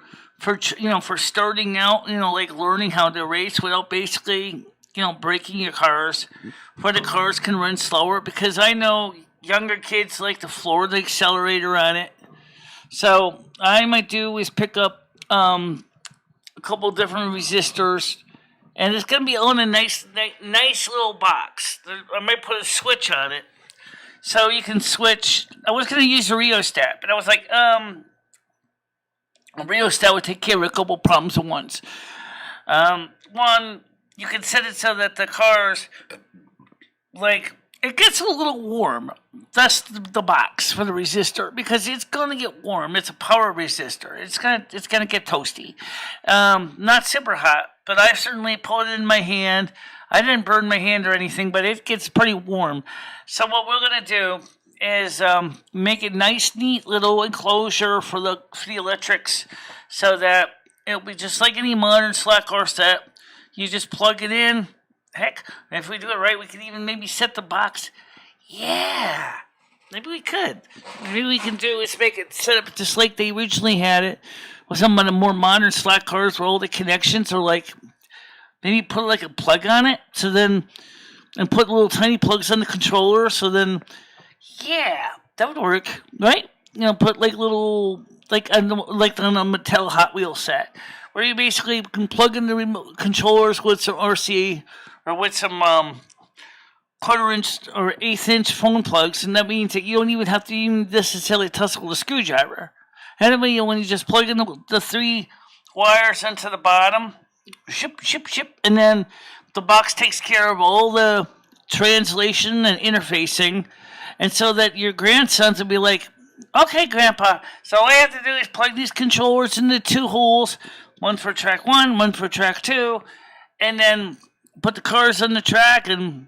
starting out, like learning how to race without basically, breaking your cars, where the cars can run slower, because I know younger kids like to floor the accelerator on it. So I might do is pick up a couple different resistors, and it's going to be on a nice little box. I might put a switch on it, so you can switch. I was going to use a rheostat, but I was like, a rheostat would take care of a couple problems at once. One, you can set it so that the cars, it gets a little warm. That's the box for the resistor, because it's going to get warm. It's a power resistor. It's gonna get toasty. Not super hot, but I certainly put it in my hand. I didn't burn my hand or anything, but it gets pretty warm. So what we're gonna do is make a nice, neat little enclosure for the electrics, so that it'll be just like any modern slack car set. You just plug it in. Heck, if we do it right, we could even maybe set the box. Yeah, maybe we could. Maybe we can do is make it set up just like they originally had it, with some of the more modern slack cars where all the connections are maybe put a plug on it, so then, and put little tiny plugs on the controller, so then, yeah, that would work, right? Put little, on a Mattel Hot Wheels set, where you basically can plug in the remote controllers with some RC, or with some 1/4-inch or 1/8-inch phone plugs, and that means that you don't even have to even necessarily tussle the screwdriver. And then when you just plug in the 3 wires into the bottom, ship, and then the box takes care of all the translation and interfacing, and so that your grandsons will be like, okay, Grandpa, so all I have to do is plug these controllers into 2 holes, one for track 1, one for track 2, and then put the cars on the track, and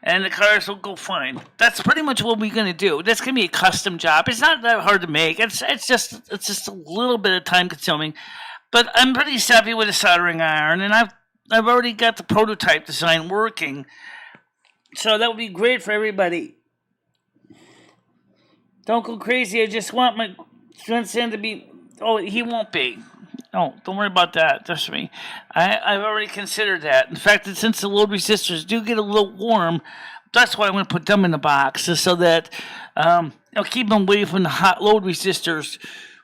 the cars will go fine. That's pretty much what we're going to do. That's going to be a custom job. It's not that hard to make. It's just a little bit of time consuming. But I'm pretty savvy with a soldering iron, and I've already got the prototype design working. So that would be great for everybody. Don't go crazy. I just want my grandson to be... Oh, he won't be. No, don't worry about that. Trust me. I've already considered that. In fact, since the load resistors do get a little warm, that's why I'm going to put them in the box, so that I'll keep them away from the hot load resistors,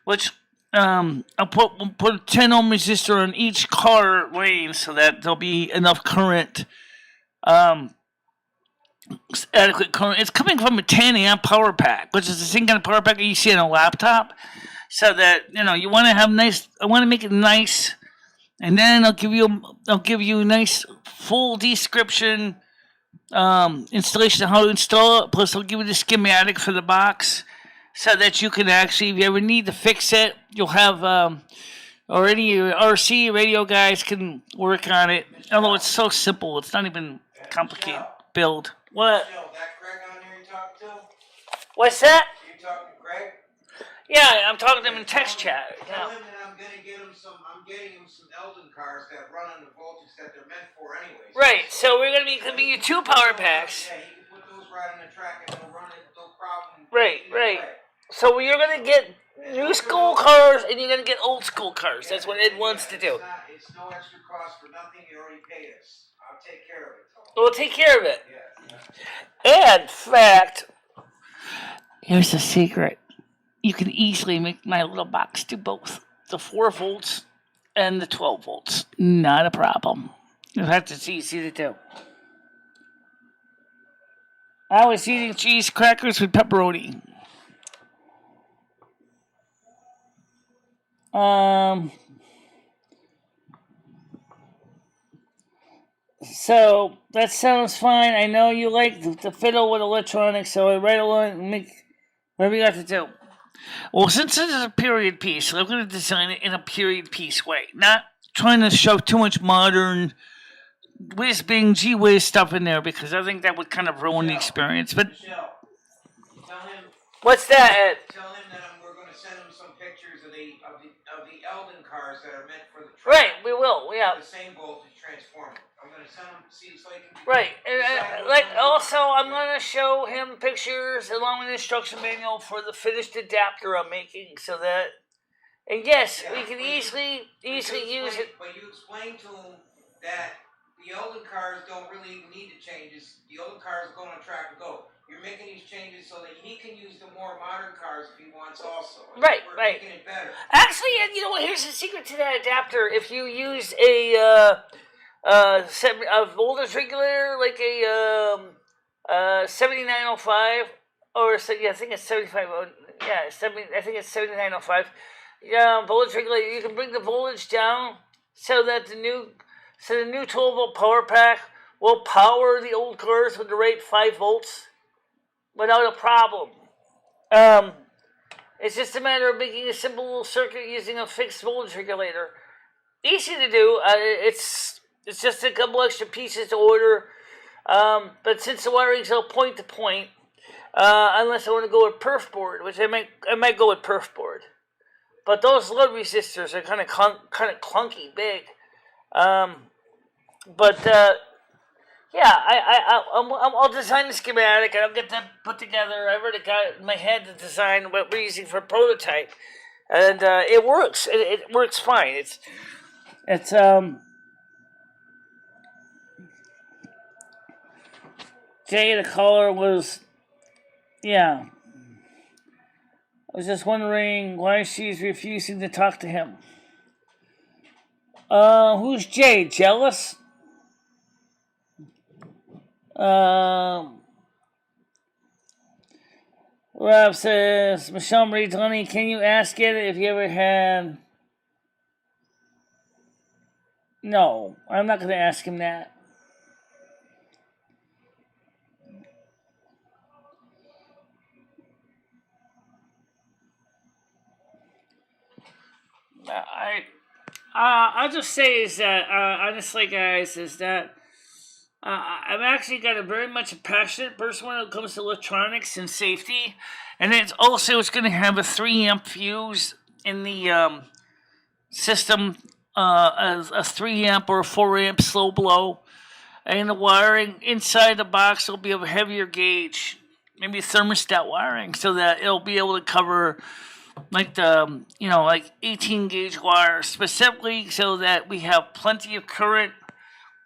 which I'll put a 10 ohm resistor on each car lane so that there'll be enough current, adequate current. It's coming from a 10 amp power pack, which is the same kind of power pack that you see on a laptop. So that you want to have nice. I want to make it nice, and then I'll give you a nice full description, installation of how to install it. Plus, I'll give you the schematic for the box, so that you can actually, if you ever need to fix it, you'll have, or any RC radio guys can work on it. Although it's so simple, it's not even complicated build. What? Michelle, that Greg on there you talking to? What's that? You talking to Greg? Yeah, I'm talking to him in text chat. Tell him that I'm getting him some Eldon cars that run on the voltage that they're meant for anyways. Right, so we're gonna be you 2 power packs. Yeah, he can put those right on the track and they'll run it, no problem. Right. So you're gonna get new school cars and you're gonna get old school cars. That's what Ed wants to do. It's no extra cost for nothing. You already paid us. I'll take care of it. We'll take care of it. Yeah. And, in fact, here's the secret. You can easily make my little box do both. The 4 volts and the 12 volts. Not a problem. In fact, it's easy to do. I was eating cheese crackers with pepperoni. So that sounds fine. I know you like to fiddle with electronics, so I right along and make whatever you got to do. Well, since this is a period piece, I'm going to design it in a period piece way, not trying to shove too much modern whiz-bang, gee-whiz stuff in there, because I think that would kind of ruin the experience. But Michelle, tell him. What's that, Ed? Tell him that we're going to send him some pictures of the Eldon cars that are meant for the track. Right, we will. Yeah. The same voltage transformer. I'm going to send him so he can. Right, and also I'm going to show him pictures along with the instruction manual for the finished adapter I'm making, so that, and yes, we can easily use it. But you explain to him that the Eldon cars don't really need the changes. The Eldon cars are going on track to go. You're making these changes so that he can use the more modern cars if he wants also. Right. Making it better. Actually, you know what? Here's the secret to that adapter. If you use a voltage regulator like a 7905 or I think it's 75. I think it's 7905. Yeah, voltage regulator. You can bring the voltage down so that the new 12 volt power pack will power the old cars with the rate 5 volts without a problem. It's just a matter of making a simple little circuit using a fixed voltage regulator. Easy to do. It's just a couple extra pieces to order. But since the wiring's all point to point, unless I want to go with perf board, which I might go with perf board. But those load resistors are kind of clunky big. I'll design the schematic and I'll get that put together. I've already got it in my head to design what we're using for a prototype, and it works. It works fine. It's Jay, the caller was, yeah. I was just wondering why she's refusing to talk to him. Who's Jay? Jealous? Rob says, MicheleMarieDalene, can you ask it if you ever had... No, I'm not going to ask him that. I'll just say is that, honestly, guys, is that I've actually got a very much a passionate person when it comes to electronics and safety. And it's going to have a 3 amp fuse in the system, a 3 amp or a 4 amp slow blow. And the wiring inside the box will be of a heavier gauge, maybe thermostat wiring, so that it'll be able to cover like 18 gauge wire, specifically so that we have plenty of current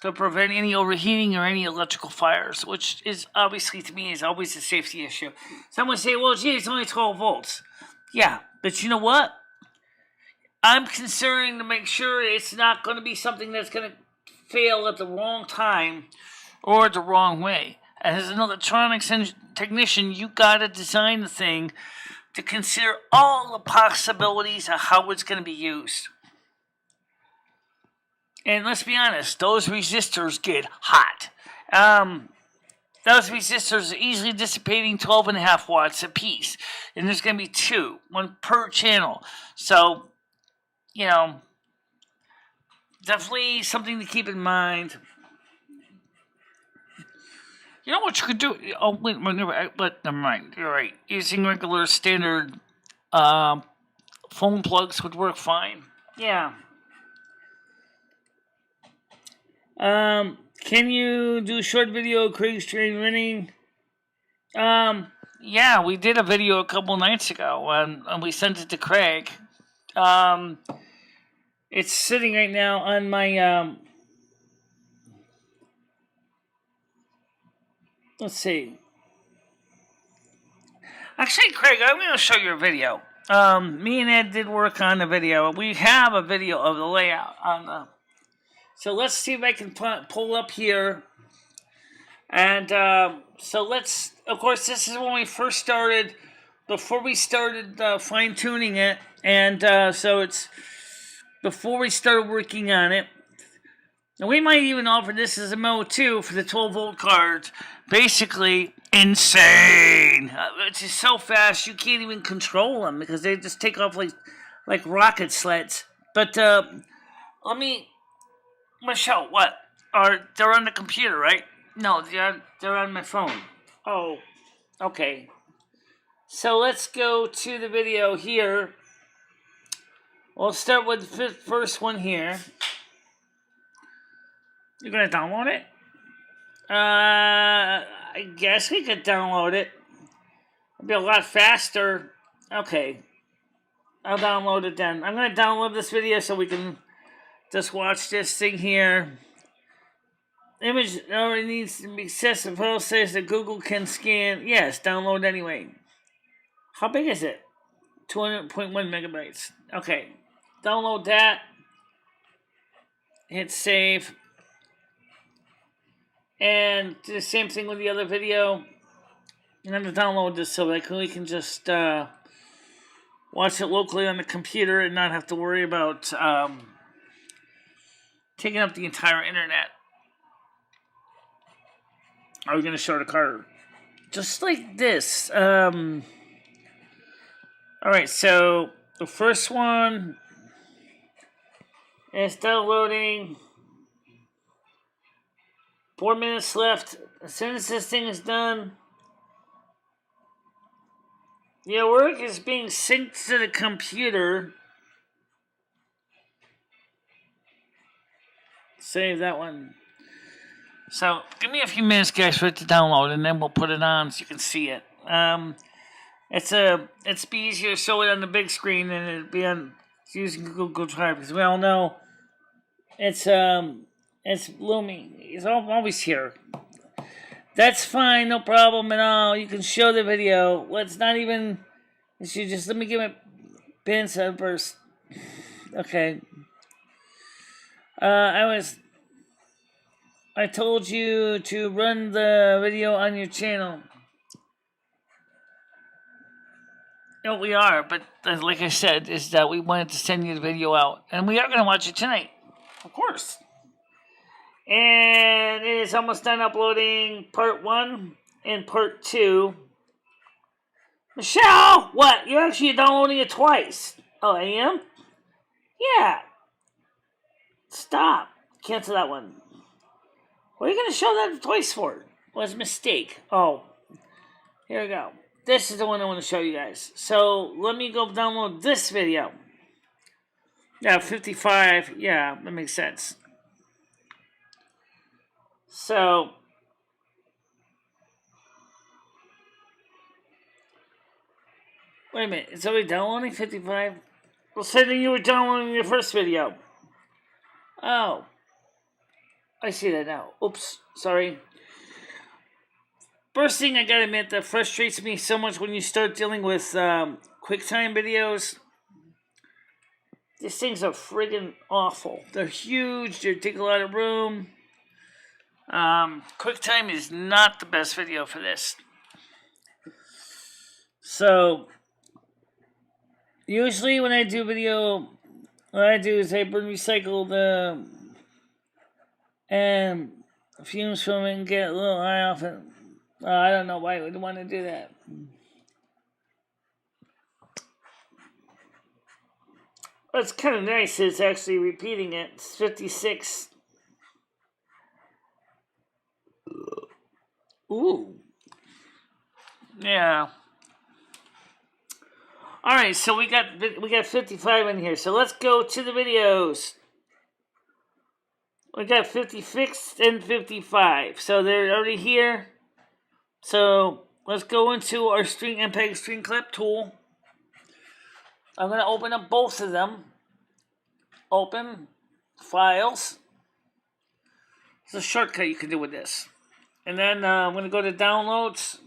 to prevent any overheating or any electrical fires, which is obviously, to me, is always a safety issue. Someone say, well, gee, it's only 12 volts. Yeah, but you know what? I'm concerned to make sure it's not going to be something that's going to fail at the wrong time or the wrong way. As an electronics technician, you got to design the thing to consider all the possibilities of how it's going to be used. And let's be honest, those resistors get hot. Those resistors are easily dissipating 12.5 watts apiece. And there's going to be two, one per channel. So, definitely something to keep in mind. You know what you could do? Oh, wait, never mind. You're right. Using regular standard phone plugs would work fine. Yeah. Can you do a short video of Craig's train running? Yeah, we did a video a couple nights ago, and we sent it to Craig. It's sitting right now on my, let's see. Actually, Craig, I'm going to show you a video. Me and Ed did work on the video. We have a video of the layout on the... So let's see if I can pull up here. And so let's... Of course, this is when we first started... Before we started fine-tuning it. And so it's... Before we started working on it. And we might even offer this as a Mo 2 for the 12-volt cards. Basically... insane. It's just so fast you can't even control them because they just take off like rocket sleds. But let me, Michelle, what? They're on the computer, right? No, they're on my phone. Oh, okay. So let's go to the video here. We'll start with the first one here. You're gonna download it? I guess we could download it. It'd be a lot faster. Okay. I'll download it then. I'm going to download this video so we can just watch this thing here. Image already needs to be accessible. Says that Google can scan. Yes, download anyway. How big is it? 200.1 megabytes. Okay. Download that. Hit save. And do the same thing with the other video. I'm going to download this so that we can just watch it locally on the computer and not have to worry about taking up the entire internet. Are we going to show the card? Just like this. Alright, so the first one is downloading. 4 minutes left. As soon as this thing is done, your work is being synced to the computer. Save that one. So, give me a few minutes, guys, for it to download, and then we'll put it on so you can see it. It's be easier to show it on the big screen than it'd be on using Google Drive, because we all know it's looming. It's always here. That's fine, no problem at all. You can show the video. Let's not even... let me give it pin first. Okay. I told you to run the video on your channel. No, we are, but like I said, is that we wanted to send you the video out. And we are going to watch it tonight. Of course. And it is almost done uploading part 1 and part 2. Michelle! What? You're actually downloading it twice. Oh, I am? Yeah. Stop. Cancel that one. What are you going to show that twice for? Was a mistake. Oh. Here we go. This is the one I want to show you guys. So, let me go download this video. Yeah, 55. Yeah, that makes sense. So, wait a minute. It's already downloading 55? Well, say that you were downloading your first video. Oh. I see that now. Oops. Sorry. First thing I gotta admit that frustrates me so much when you start dealing with QuickTime videos. These things are friggin' awful. They're huge. They take a lot of room. QuickTime is not the best video for this. So, usually when I do video, what I do is I burn recycled and fumes from it and get a little eye off it. I don't know why I would want to do that. What's kind of nice is actually repeating it. It's 56. Ooh. Yeah. All right, so we got 55 in here. So let's go to the videos. We got 56 and 55. So they're already here. So let's go into our string MPEG string clip tool. I'm going to open up both of them. Open files. It's a shortcut you can do with this. And then I'm going to go to downloads.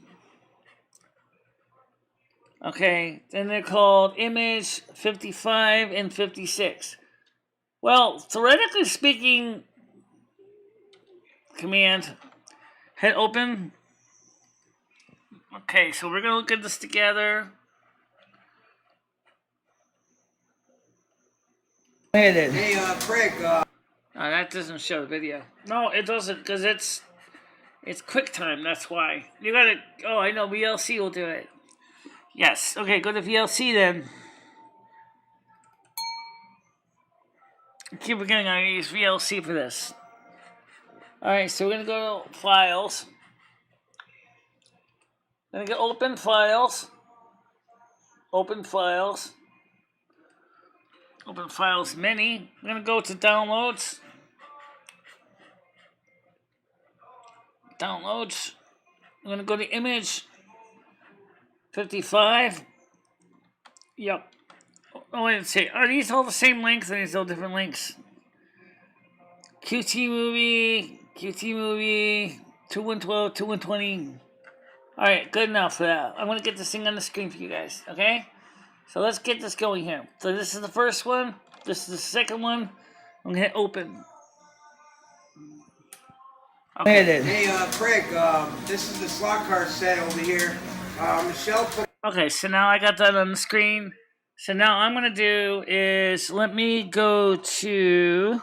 Okay, then they're called image 55 and 56. Well, theoretically speaking, command, hit open. Okay, so we're going to look at this together. Hey, Craig. That doesn't show the video. No, it doesn't, because it's QuickTime, that's why. You gotta, oh, I know, VLC will do it. Yes, okay, go to VLC then. I keep forgetting I'm gonna use VLC for this. Alright, so we're gonna go to Files. Gonna go Open Files. Open Files. Open Files Mini. I'm going to go to Downloads. Downloads. I'm going to go to Image 55. Yep. Oh, wait, let's see. Are these all the same links? Or are these all different links? QT Movie, 2112, 2120. Alright, good enough for that. I'm going to get this thing on the screen for you guys, okay? So let's get this going here. So this is the first one. This is the second one. I'm going to hit open. Okay. Hey, Craig, this is the slot car set over here. Michelle put... Okay, so now I got that on the screen. So now I'm going to do is let me go to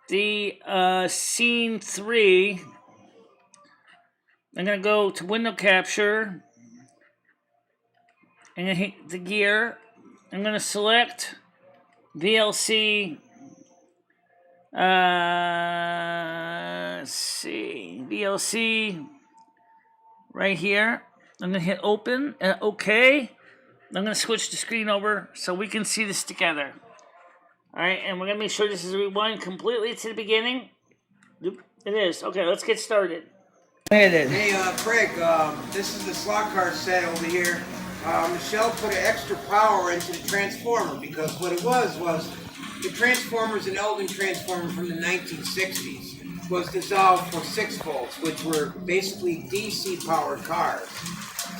the scene 3. I'm going to go to window capture. I'm going to hit the gear. I'm going to select VLC. Let's see. VLC right here. I'm going to hit open and OK. I'm going to switch the screen over so we can see this together. Alright, and we're going to make sure this is rewind completely to the beginning. It is. Okay, let's get started. Hey, Craig, this is the slot car set over here. Michelle put an extra power into the transformer because what it was the transformers, an Eldon transformer from the 1960s, was dissolved for 6 volts, which were basically DC powered cars.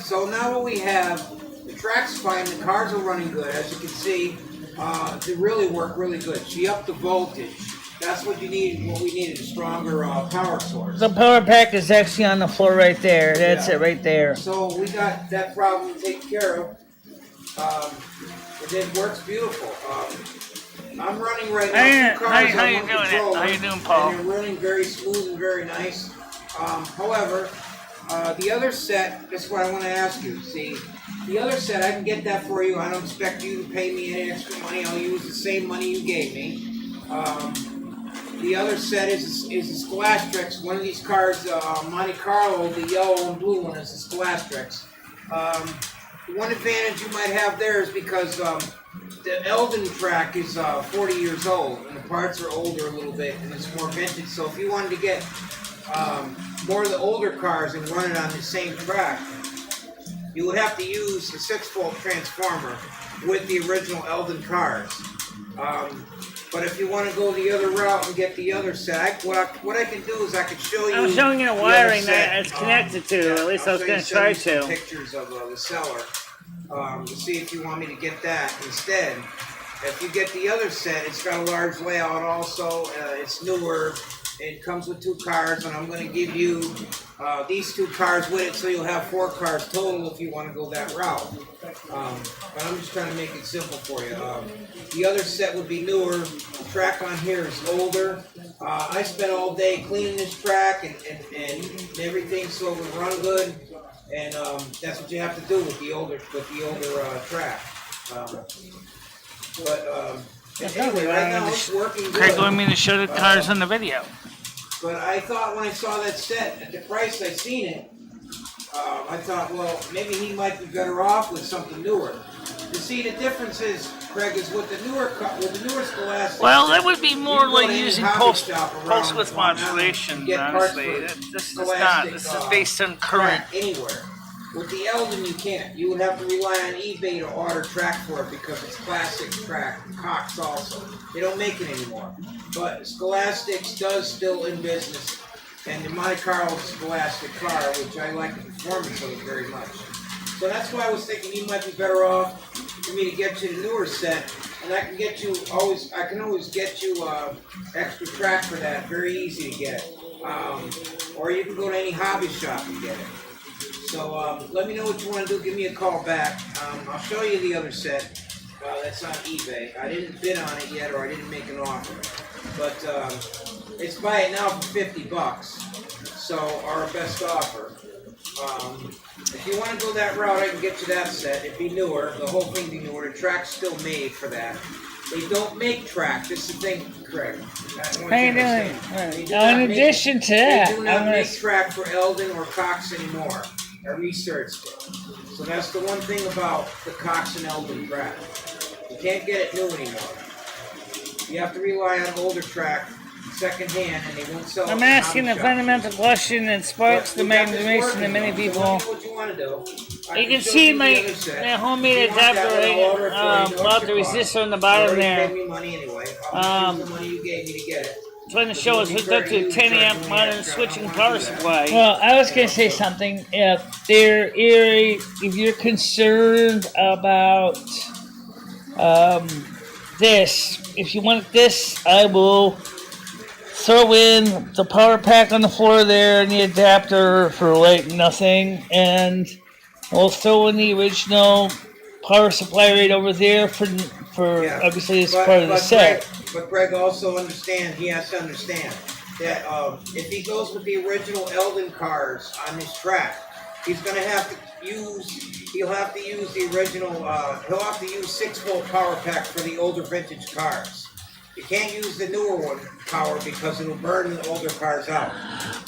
So now what we have, the track's fine, the cars are running good, as you can see. They really work really good. She upped the voltage. That's what you need. What we needed, a stronger power source. The power pack is actually on the floor right there. That's it right there. So we got that problem taken care of. It works beautiful. I'm running right now 2 cars how you doing? How you doing, Paul? And they're running very smooth and very nice. However, the other set, that's what I want to ask you. See, the other set, I can get that for you. I don't expect you to pay me any extra money. I'll use the same money you gave me. The other set is the Scholastrix. One of these cars, Monte Carlo, the yellow and blue one is the Scholastrix. The one advantage you might have there is because the Eldon track is 40 years old, and the parts are older a little bit, and it's more vintage. So if you wanted to get more of the older cars and run it on the same track, you would have to use the 6-volt transformer with the original Eldon cars. But if you want to go the other route and get the other set, what I can do is I can show you. I'm showing you the wiring that it's connected to. At least I was going to try to. Pictures of the seller to see if you want me to get that instead. If you get the other set, it's got a large layout also. It's newer. It comes with 2 cars, and I'm going to give you these 2 cars with it, so you'll have 4 cars total if you want to go that route. But I'm just trying to make it simple for you. The other set would be newer. The track on here is older. I spent all day cleaning this track and everything so it would run good. And that's what you have to do with the older track. Anyway, right now it's working good. Craig wanted me to show the cars on the video. But I thought when I saw that set at the price I seen it, I thought, well, maybe he might be better off with something newer. You see, the difference is, Craig, is with the newer Scholastic. Well, that would be more like using pulse width town modulation, get parts honestly. for This is not. This is based on current. Anywhere. With the Eldon, you can't. You would have to rely on eBay to order track for it because it's classic track. Cox also. They don't make it anymore. But Scholastics does still in business. And the Monte Carlo Scholastic car, which I like the performance of it very much. So that's why I was thinking you might be better off for me to get you the newer set. And I can get you I can always get you extra track for that. Very easy to get. Or you can go to any hobby shop and get it. So let me know what you want to do. Give me a call back. I'll show you the other set that's on eBay. I didn't bid on it yet, or I didn't make an offer. But it's buy it now for $50. So our best offer. If you want to go that route, I can get you that set. It'd be newer. The whole thing be newer. The track's still made for that. They don't make track. This is the thing, Craig. How you doing? Now, in addition to that, they do not make track for Eldon or Cox anymore. I researched it. So that's the one thing about the Cox and Eldon track. You can't get it new anymore. You have to rely on older track, second hand, and they won't sell it. I'm asking a fundamental question that sparks the imagination of many people. What you want to do. You can see my homemade adapter about the resistor on the bottom there. Trying to show us hooked up to a 10 amp modern switching power supply. Well, I was going to say something. If you're concerned about this, if you want this, I will throw in the power pack on the floor there and the adapter for like nothing, and we'll throw in the original power supply right over there for obviously it's part of the set. But Greg also he has to understand that if he goes with the original Eldon cars on his track, he's going to have to he'll have to use the original, he'll have to use 6-volt power pack for the older vintage cars. You can't use the newer one power because it'll burn the older cars out.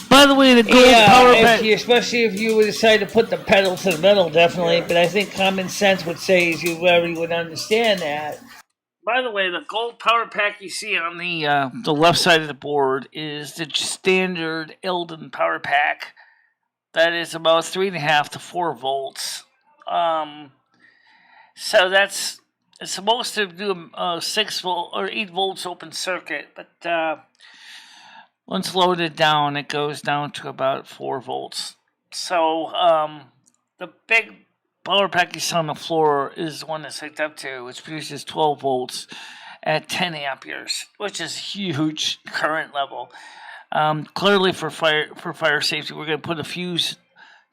By the way, the gold power pack, especially if you would decide to put the pedal to the metal, definitely. Yeah. But I think common sense would say you already would understand that. By the way, the gold power pack you see on the left side of the board is the standard Eldon power pack. That is about 3.5 to 4 volts. So it's supposed to do a 6 volt or 8 volts open circuit, but once loaded down, it goes down to about 4 volts. So the big power pack you saw on the floor is the one that's hooked up to, which produces 12 volts at 10 amperes, which is huge current level. Clearly, for fire safety, we're going to put a fuse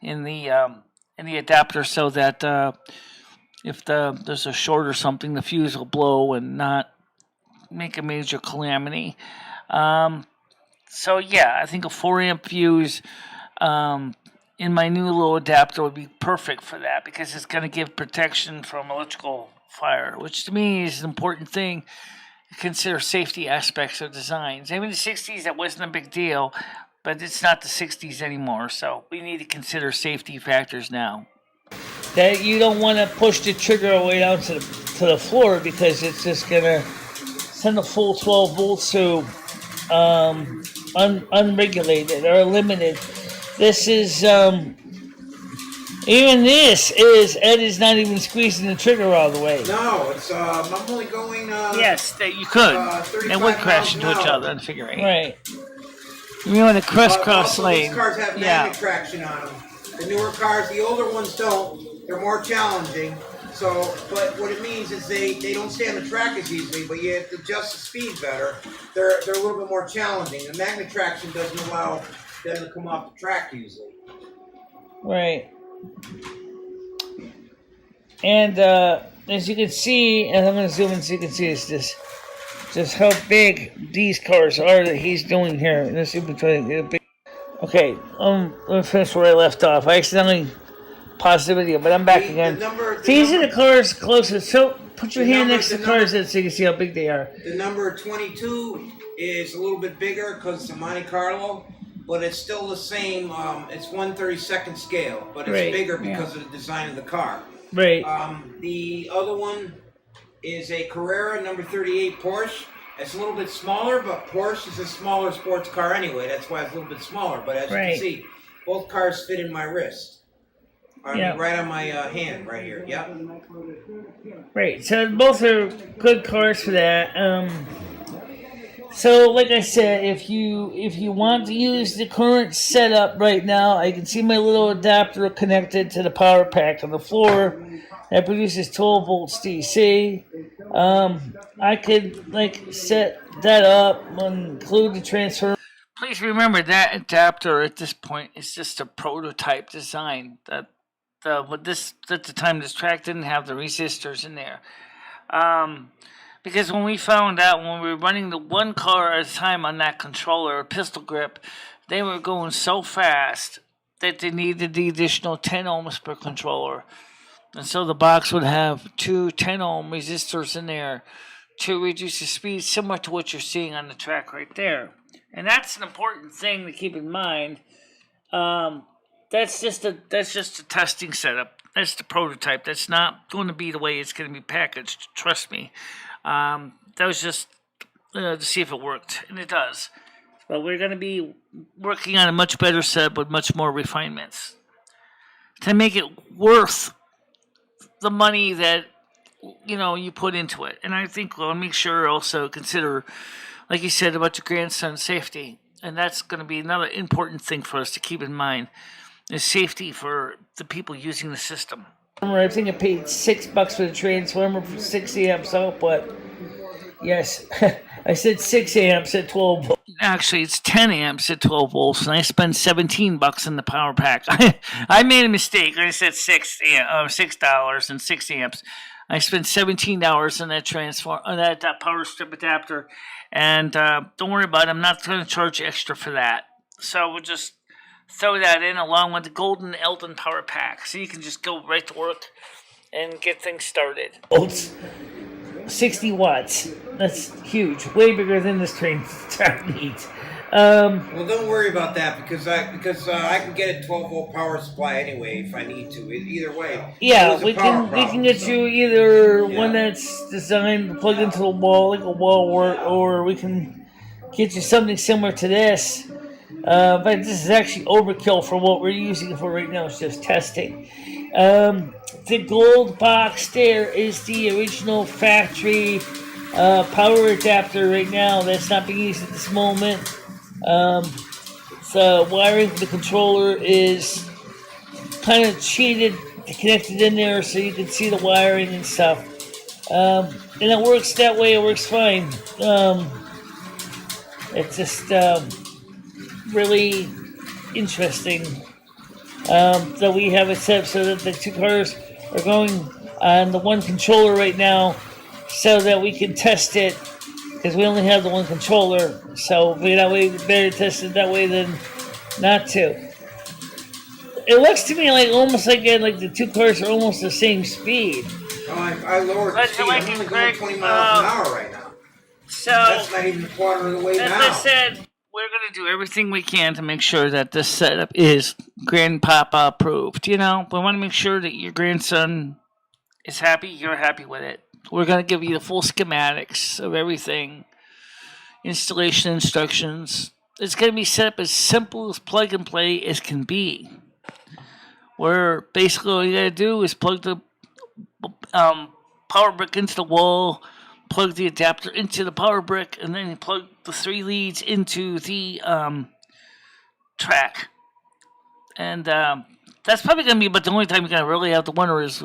in the adapter so that if there's a short or something, the fuse will blow and not make a major calamity. So yeah, I think a 4 amp fuse in my new little adapter would be perfect for that because it's going to give protection from electrical fire, which to me is an important thing to consider safety aspects of designs. Maybe in the 60s that wasn't a big deal, but it's not the 60s anymore, so we need to consider safety factors now. That you don't want to push the trigger all the way down to the floor because it's just going to send a full 12 volts to unregulated or limited. This is Ed is not even squeezing the trigger all the way. No, it's I'm only going. Yes, that you could. They would crash into each other in figure 8. Right. You're in a crisscross lane. These cars have magnet traction on them. The newer cars, the older ones don't. They're more challenging. So, but what it means is they don't stay on the track as easily, but you have to adjust the speed better. They're a little bit more challenging. The magnet traction doesn't allow them to come off the track usually. Right. And as you can see, and I'm going to zoom in so you can see this, just how big these cars are that he's doing here. Let's see if we try to get a big. Okay, let me finish where I left off. I accidentally paused the video, but I'm back again. These are the cars closest. So put your hand next to the cars so you can see how big they are. The number 22 is a little bit bigger because it's a Monte Carlo, but it's still the same. It's 1/32nd scale, but it's bigger because of the design of the car. Right. The other one is a Carrera number 38 Porsche. It's a little bit smaller, but Porsche is a smaller sports car anyway. That's why it's a little bit smaller. But as you can see, both cars fit in my wrist. I mean, right on my hand, right here. Yep. Right. So both are good cars for that. So, like I said, if you want to use the current setup right now, I can see my little adapter connected to the power pack on the floor. That produces 12 volts DC. I could set that up, include the transfer. Please remember that adapter at this point is just a prototype design. At the time this track didn't have the resistors in there. Because when we found out, when we were running the one car at a time on that controller, pistol grip, they were going so fast that they needed the additional 10 ohms per controller. And so the box would have two 10 ohm resistors in there to reduce the speed, similar to what you're seeing on the track right there. And that's an important thing to keep in mind. That's just a testing setup. That's the prototype. That's not going to be the way it's going to be packaged. Trust me. That was just to see if it worked, and it does. But we're going to be working on a much better setup with much more refinements to make it worth the money that you put into it. And I think we'll make sure also consider, like you said, about your grandson's safety, and that's going to be another important thing for us to keep in mind. Is safety for the people using the system. I think I paid $6 for the transformer for 6 amps output. Yes, I said 6 amps at 12 volts. Actually, it's 10 amps at 12 volts, and I spent $17 in the power pack. I made a mistake. I said $6 and 6 amps. I spent $17 on that power strip adapter, and don't worry about it. I'm not going to charge extra for that. So we'll just throw that in along with the golden Eldon power pack, so you can just go right to work and get things started. Volts, 60 watts. That's huge, way bigger than this train needs. Well, don't worry about that because I can get a 12 volt power supply anyway if I need to. Either way. Yeah, we can get you either one that's designed to plug into the wall like a wall wart, or we can get you something similar to this. But this is actually overkill for what we're using it for right now. It's just testing. The gold box there is the original factory power adapter right now that's not being used at this moment. The wiring for the controller is kind of cheated, connected in there so you can see the wiring and stuff. And it works that way. It works fine. It's just really interesting that we have it set up so that the two cars are going on the one controller right now so that we can test it, because we only have the one controller, so that way better to test it that way than not to. It looks to me like almost like the two cars are almost the same speed. I lowered the speed. I'm only going 20 miles an hour right now. So that's not even a quarter of the way now. As I said, we're going to do everything we can to make sure that this setup is grandpapa approved. We want to make sure that your grandson is happy, you're happy with it. We're going to give you the full schematics of everything, installation instructions. It's going to be set up as simple as plug and play as can be. Where basically all you got to do is plug the power brick into the wall, plug the adapter into the power brick, and then you plug the 3 leads into the track. And that's probably going to be about the only time you're going to really have to wonder is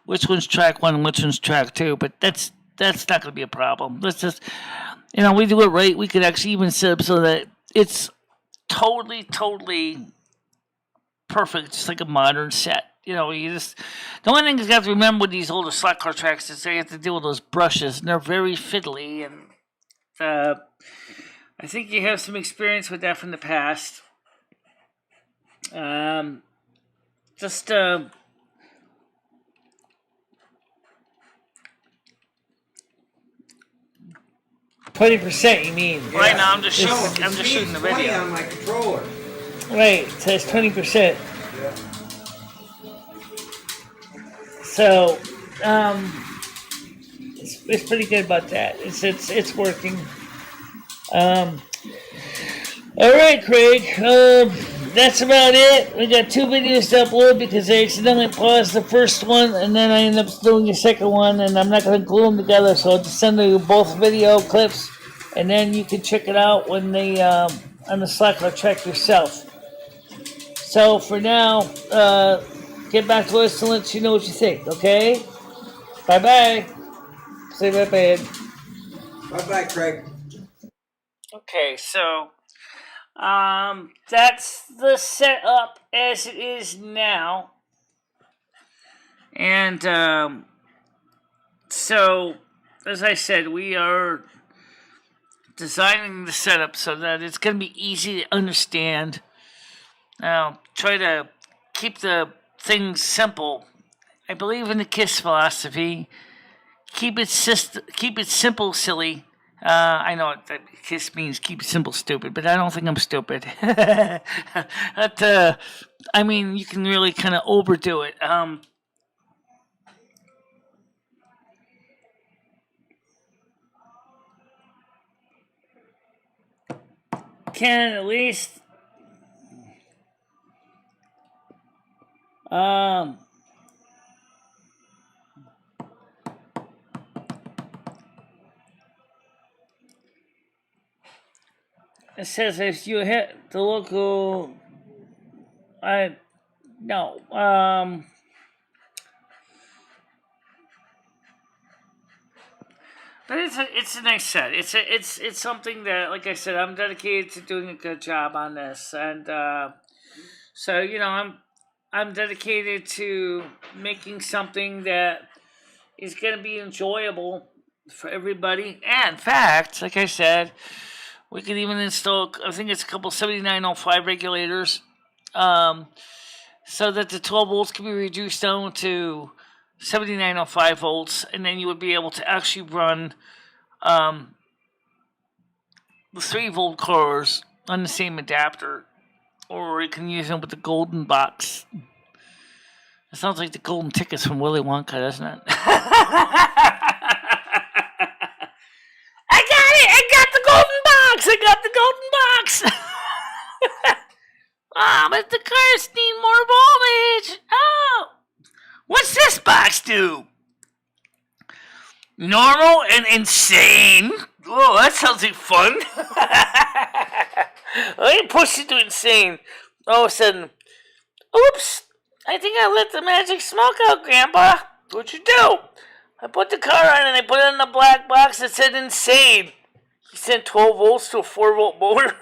which one's track 1 and which one's track 2. But that's not going to be a problem. Let's just, we do it right. We could actually even set up so that it's totally perfect, just like a modern set. The only thing you have to remember with these older slot car tracks is they have to deal with those brushes, and they're very fiddly. And I think you have some experience with that from the past. Just 20%, you mean? Yeah. Right now, I'm just shooting. No, I'm just shooting the video. on my controller. Right, it says 20%. Yeah. So, it's pretty good about that. It's working. All right, Craig. That's about it. We got 2 videos to upload because I accidentally paused the first one and then I ended up doing the second one, and I'm not going to glue them together, so I'll just send you both video clips, and then you can check it out when they on the Slacker track yourself. So for now, get back to us and let you know what you think. Okay? Bye bye. Say bye bye. Bye bye, Craig. Okay, so that's the setup as it is now. And so, as I said, we are designing the setup so that it's going to be easy to understand. Try to keep the things simple. I believe in the KISS philosophy. Keep it simple, silly. I know that KISS means keep it simple, stupid, but I don't think I'm stupid. But, you can really kind of overdo it. Can at least it says if you hit the local but it's a nice set. It's something that, like I said, I'm dedicated to doing a good job on this, and so I'm dedicated to making something that is going to be enjoyable for everybody. And in fact, like I said, we can even install, I think it's a couple 7905 regulators, so that the 12 volts can be reduced down to 7905 volts, and then you would be able to actually run the 3-volt cores on the same adapter, or you can use them with the golden box. It sounds like the golden tickets from Willy Wonka, doesn't it? I got it! I got the golden box! But the cars need more voltage! Oh! What's this box do? Normal and insane? Oh, that sounds like fun. I push it to insane. All of a sudden, oops! I think I let the magic smoke out, Grandpa. What'd you do? I put the car on and I put it in the black box that said insane. He sent 12 volts to a 4-volt motor.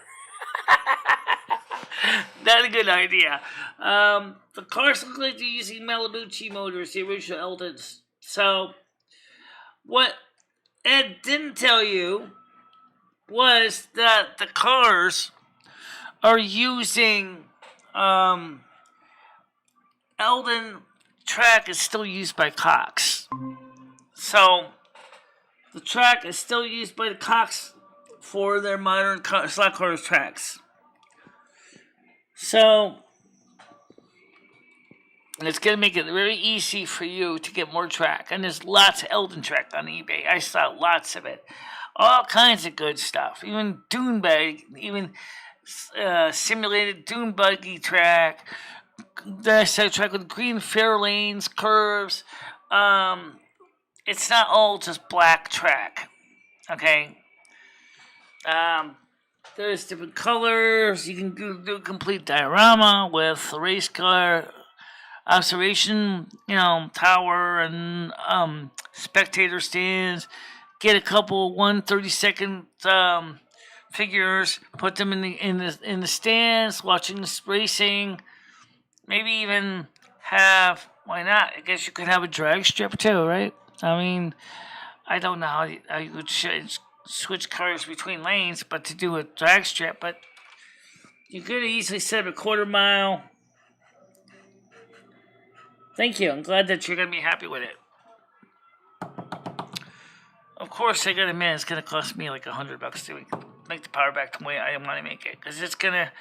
Not a good idea. The cars look like they're using Malibucci motors, the original Eldons. So, what Ed didn't tell you was that the cars are using Eldon track is still used by Cox. So, the track is still used by the Cox for their modern slot car tracks. So, it's going to make it very easy for you to get more track. And there's lots of Eldon track on eBay. I saw lots of it. All kinds of good stuff. Even dune buggy, simulated dune buggy track. Then I saw a track with green fair lanes, curves. It's not all just black track. Okay? There's different colors. You can do a complete diorama with a race car, observation, tower and spectator stands. Get a couple 1 30-second figures, put them in the stands, watching the racing. Maybe even have, why not? I guess you could have a drag strip too, right? I mean, I don't know how you would switch cars between lanes, but to do a drag strip, but you could easily set up a quarter mile. Thank you. I'm glad that you're going to be happy with it. Of course, I got to admit, it's going to cost me like $100 to make the power back the way I want to make it, because it's going to,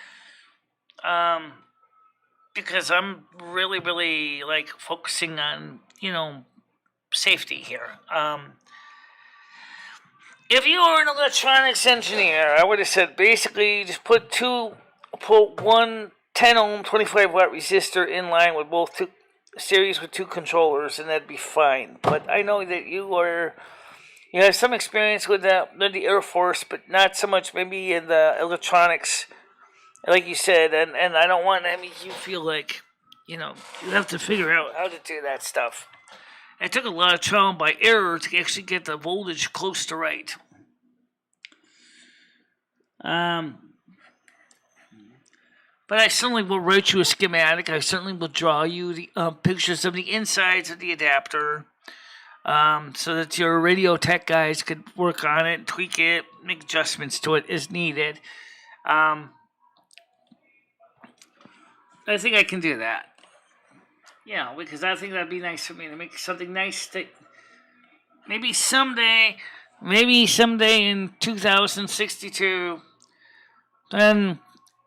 because I'm really, really like focusing on, safety here. If you were an electronics engineer, I would have said basically just put one 10 ohm 25 watt resistor in line with both two series with two controllers, and that'd be fine. But I know that you have some experience with the Air Force, but not so much maybe in the electronics, like you said, and I don't want to make you feel like, you have to figure out how to do that stuff. It took a lot of trial by error to actually get the voltage close to right. But I certainly will write you a schematic. I certainly will draw you the pictures of the insides of the adapter, so that your radio tech guys could work on it, tweak it, make adjustments to it as needed. I think I can do that. Because I think that'd be nice for me to make something nice that maybe someday in 2062, then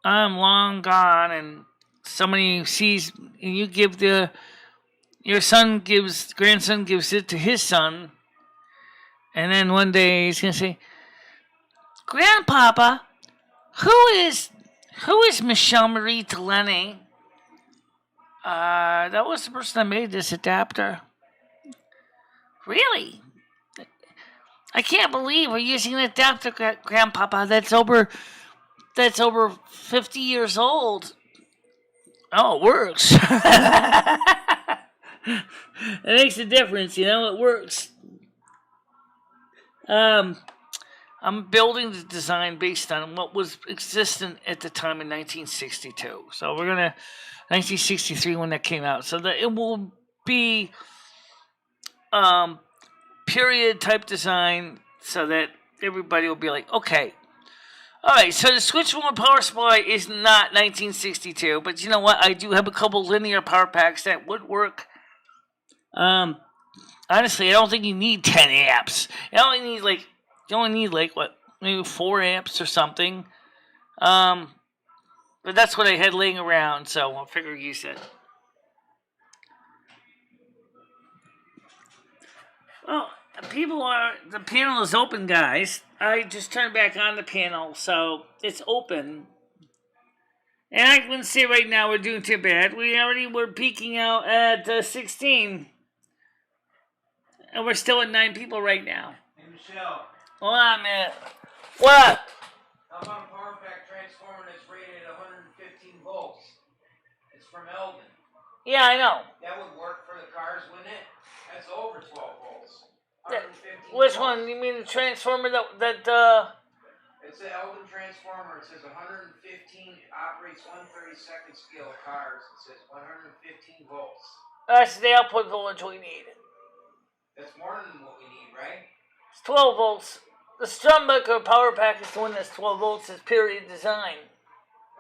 I'm long gone and somebody sees and you give your grandson gives it to his son, and then one day he's gonna say, "Grandpapa, who is MicheleMarieDalene? That was the person that made this adapter." Really? I can't believe we're using an adapter, Grandpapa. That's over 50 years old. Oh, it works. It makes a difference, it works. I'm building the design based on what was existent at the time in 1962. So we're gonna 1963 when that came out. So that it will be period type design, so that everybody will be like, okay. Alright, so the switch-mode power supply is not 1962, but you know what? I do have a couple linear power packs that would work. Honestly, I don't think you need 10 amps. You only need what? Maybe 4 amps or something. But that's what I had laying around, so I'll figure use it. Well, the panel is open, guys. I just turned back on the panel, so it's open. And I can see right now we're doing too bad. We're peaking out at 16. And we're still at 9 people right now. Hey, Michelle. Hold on a minute. What? How about a power pack transformer that's rated at 115 volts? It's from Eldon. Yeah, I know. That would work for the cars, wouldn't it? That's over 12 volts. 115 Which volts. one? You mean the transformer that It's an Eldon transformer. It says 115. It operates 1/32 scale of cars. It says 115 volts. That's the output voltage we need. That's more than what we need, right? It's 12 volts. The Strumbucker power pack is the one that's 12 volts. It's period design.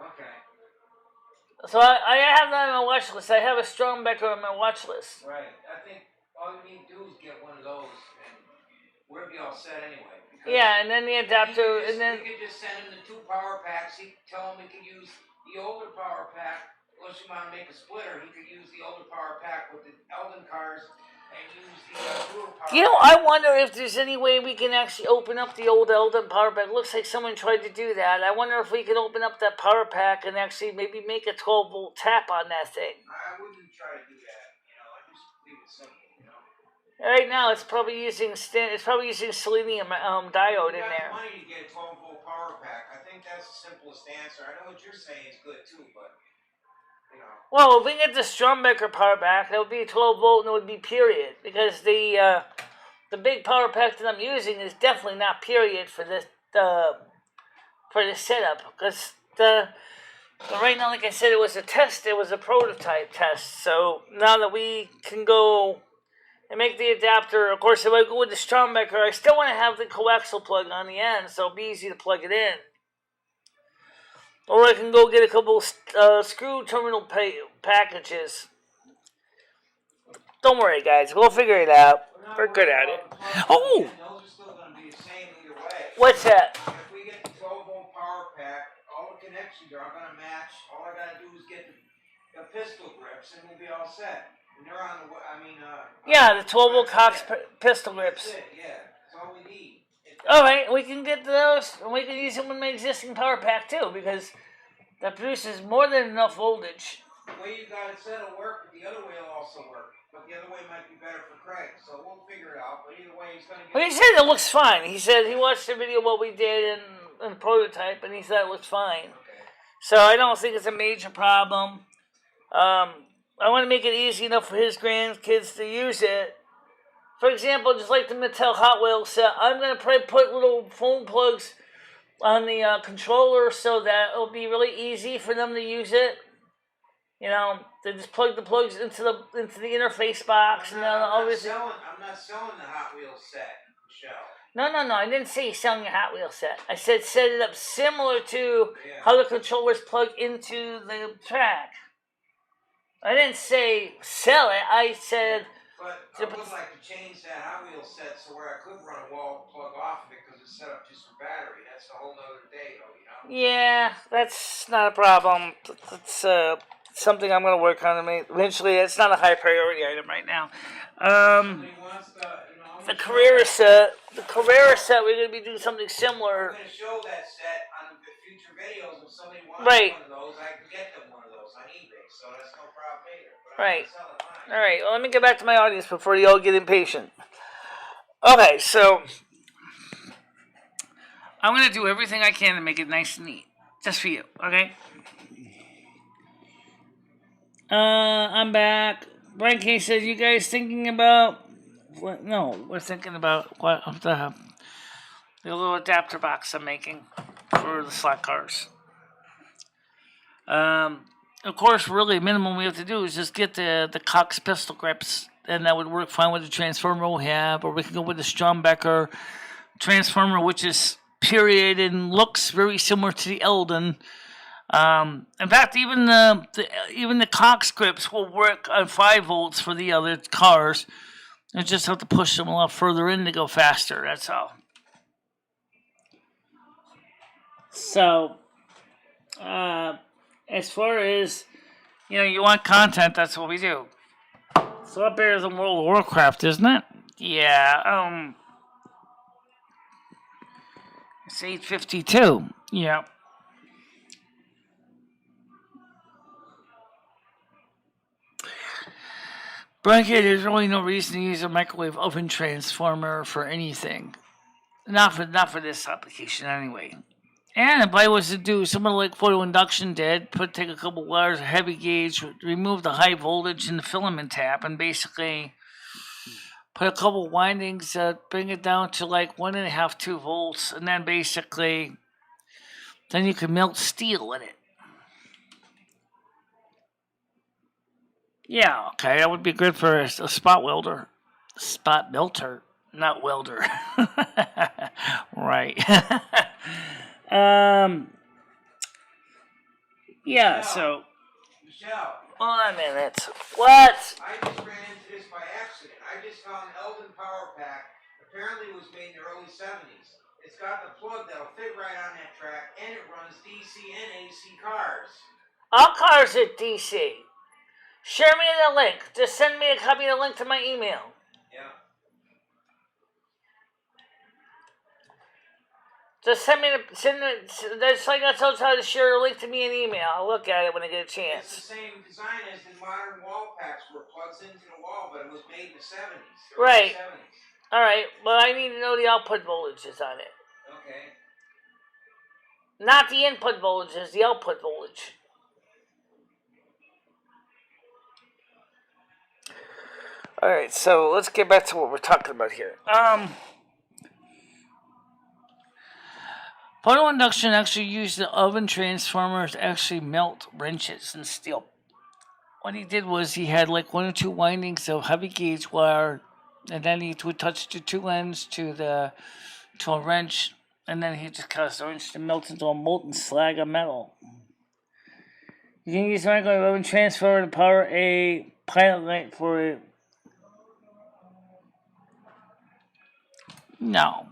Okay. So I have that on my watch list. I have a Strumbucker on my watch list. Right. I think all you need to do is get one of those, and we'll be all set anyway. Yeah, and then the adapter, we could just send him the 2 power packs. He could tell him he could use the older power pack. Unless you want to make a splitter, he could use the older power pack with the Eldon cars. And use the newer power I wonder if there's any way we can actually open up the old Eldon power pack. It looks like someone tried to do that. I wonder if we could open up that power pack and actually maybe make a 12 volt tap on that thing. I wouldn't try to do that. I just leave it simple. Right now, it's probably using selenium diode in there. You got the money to get a 12 volt power pack. I think that's the simplest answer. I know what you're saying is good too, but Well, if we get the Strumbecker power pack, it would be 12 volt and it would be period. Because the big power pack that I'm using is definitely not period for this setup. Because right now, like I said, it was a test. It was a prototype test. So now that we can go and make the adapter, of course, if I go with the Strumbecker, I still want to have the coaxial plug on the end, so it'll be easy to plug it in. Or I can go get a couple screw terminal packages. Don't worry, guys. We'll figure it out. We're good at it. Oh! Those are still going to be the same either way. What's that? If we get the 12 volt power pack, all the connections are going to match. All I got to do is get the pistol grips and we'll be all set. And they're on the, yeah, the 12 volt Cox pistol grips. That's it, yeah. That's all we need. Alright, we can get those, and we can use them in my existing power pack too, because that produces more than enough voltage. The way you got it set will work, but the other way will also work. But the other way might be better for Craig, so we'll figure it out. But either way, he's going to get... Well, he said it looks fine. He said he watched the video of what we did in the prototype, and he said it looks fine. Okay. So I don't think it's a major problem. I want to make it easy enough for his grandkids to use it. For example, just like the Mattel Hot Wheels set, I'm going to probably put little phone plugs on the controller so that it'll be really easy for them to use it. You know, they just plug the plugs into the interface box, and then I'm not selling the Hot Wheels set, Michelle. No. I didn't say selling a Hot Wheels set. I said set it up similar to how the controllers plug into the track. I didn't say sell it. I said... But I would like to change that Hot Wheels set so where I could run a wall plug off of it because it's set up just for battery. That's a whole nother day, though, you know? Yeah, that's not a problem. That's something I'm going to work on. Eventually, it's not a high priority item right now. Somebody wants the Carrera set, we're going to be doing something similar. I'm going to show that set on the future videos. If somebody wants Right. one of those, I can get them one of those on eBay, so that's no problem either. But Right. I'm not selling mine. All right, well, let me get back to my audience before you all get impatient. Okay, so I'm going to do everything I can to make it nice and neat. Just for you, okay? I'm back. Brian K says, you guys thinking about... What? No, we're thinking about what the little adapter box I'm making for the slot cars. Of course, really, minimum we have to do is just get the Cox pistol grips, and that would work fine with the transformer we have, or we can go with the Strumbecker transformer, which is period and looks very similar to the Eldon. In fact, even the Cox grips will work on 5 volts for the other cars. You just have to push them a lot further in to go faster. That's all. So, as far as, you want content, that's what we do. It's a lot better than World of Warcraft, isn't it? Yeah, it's 8:52. Yeah. Brian, there's really no reason to use a microwave oven transformer for anything. Not for this application, anyway. And if I was to do something like photo induction did, take a couple wires of heavy gauge, remove the high voltage in the filament tap, and basically put a couple windings, bring it down to like 1.5, 2 volts, and then basically, then you can melt steel in it. Yeah, okay, that would be good for a spot welder. Spot melter, not welder. Right. Yeah, so... Michelle. Hold on a minute. What? I just ran into this by accident. I just found an Eldon power pack. Apparently it was made in the early 70s. It's got the plug that'll fit right on that track, and it runs DC and AC cars. All cars are DC. Share me the link. Just send me a copy of the link to my email. Yeah. Just send that's like I told you to share a link to me in email. I'll look at it when I get a chance. It's the same design as the modern wall packs where it plugs into the wall, but it was made in the 70s. Right. 70s. Alright, well I need to know the output voltages on it. Okay. Not the input voltages, the output voltage. Alright, so let's get back to what we're talking about here. Photo induction actually used the oven transformer to actually melt wrenches and steel. What he did was he had like 1 or 2 windings of heavy gauge wire, and then he would touch the 2 ends to a wrench, and then he just caused the wrench to melt into a molten slag of metal. You can use regular oven transformer to power a pilot light for it. No.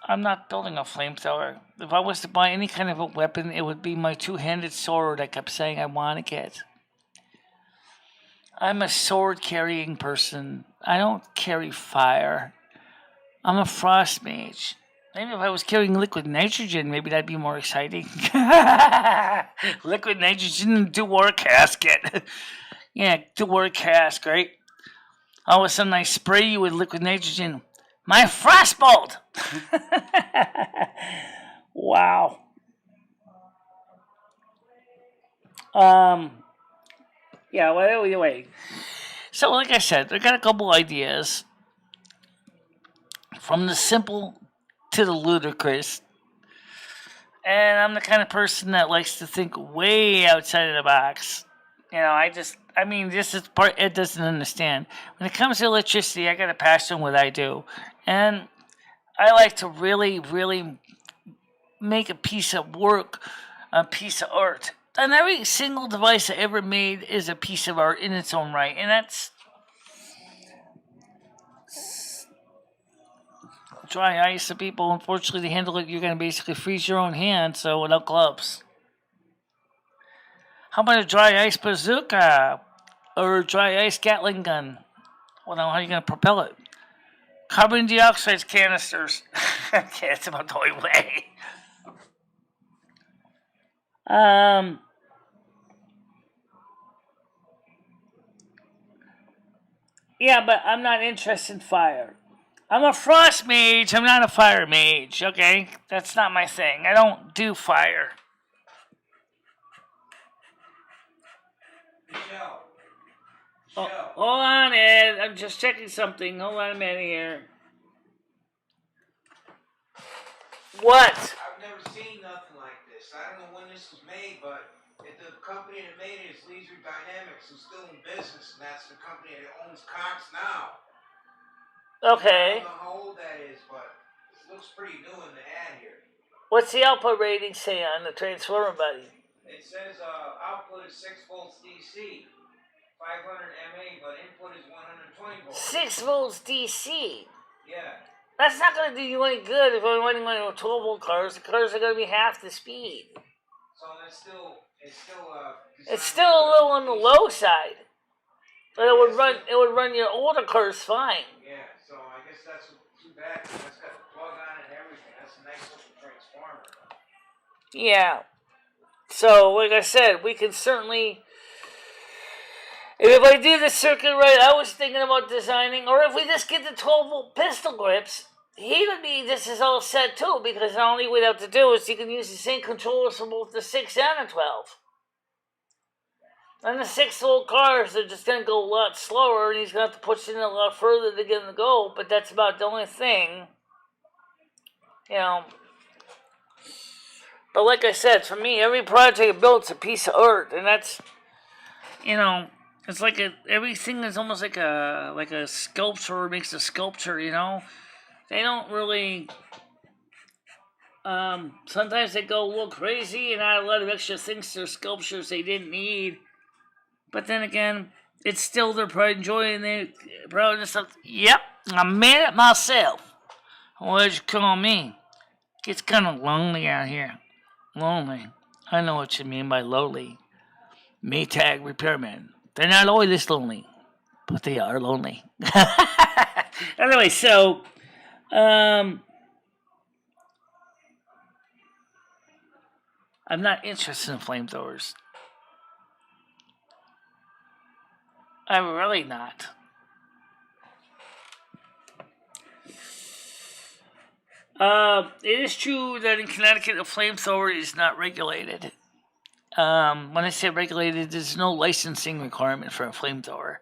I'm not building a flamethrower. If I was to buy any kind of a weapon, it would be my 2-handed sword I kept saying I want to get. I'm a sword-carrying person. I don't carry fire. I'm a frost mage. Maybe if I was carrying liquid nitrogen, maybe that'd be more exciting. Liquid nitrogen, do-war casket. Yeah, do-war cask, right? All of a sudden I spray you with liquid nitrogen. My frostbolt! Wow. Yeah, well, either way. So, like I said, I got a couple ideas. From the simple to the ludicrous. And I'm the kind of person that likes to think way outside of the box. You know, this is part Ed doesn't understand. When it comes to electricity, I got a passion what I do. And I like to really, really make a piece of work, a piece of art. And every single device I ever made is a piece of art in its own right. And that's dry ice to people. Unfortunately, to handle it, you're going to basically freeze your own hand, so without gloves. How about a dry ice bazooka? Or a dry ice Gatling gun? Well, now how are you going to propel it? Carbon dioxide canisters. Okay, that's about the only way. Yeah, but I'm not interested in fire. I'm a frost mage. I'm not a fire mage, okay? That's not my thing. I don't do fire. Michelle. Oh, hold on, Ed. I'm just checking something. Hold on a minute here. What? I've never seen nothing like this. I don't know when this was made, but if the company that made it is Leisure Dynamics, who's still in business, and that's the company that owns Cox now. Okay. I don't know how old that is, but it looks pretty new in the ad here. What's the output rating say on the transformer, buddy? It says output is 6 volts DC, 500 mA, but input is 120 volts. 6 volts DC. Yeah. That's not going to do you any good if I'm running one of 12 volt cars. The cars are going to be half the speed. So it's still It's still a little on the low side. But it would run your older cars fine. Yeah, so I guess that's too bad. That's got the plug on it and everything. That's a nice looking transformer. Yeah. So, like I said, we can certainly... If I do the circuit right, I was thinking about designing, or if we just get the 12 volt pistol grips, this is all set too, because the only way to do is you can use the same controllers for both the 6 and the 12. And the 6 volt cars are just going to go a lot slower, and he's going to have to push it in a lot further to get them to go, but that's about the only thing. You know. But like I said, for me, every project I build is a piece of art, and that's, you know, it's like everything is almost like a sculptor makes a sculpture, you know. They don't really. Sometimes they go a little crazy and add a lot of extra things to their sculptures they didn't need. But then again, it's still their pride and joy, and they proud of stuff. Yep, I made it myself. What'd you call me? It's kind of lonely out here. Lonely. I know what you mean by lonely. Maytag repairman. They're not always this lonely, but they are lonely. Anyway, so, I'm not interested in flamethrowers. I'm really not. It is true that in Connecticut, a flamethrower is not regulated. When I say regulated, there's no licensing requirement for a flamethrower.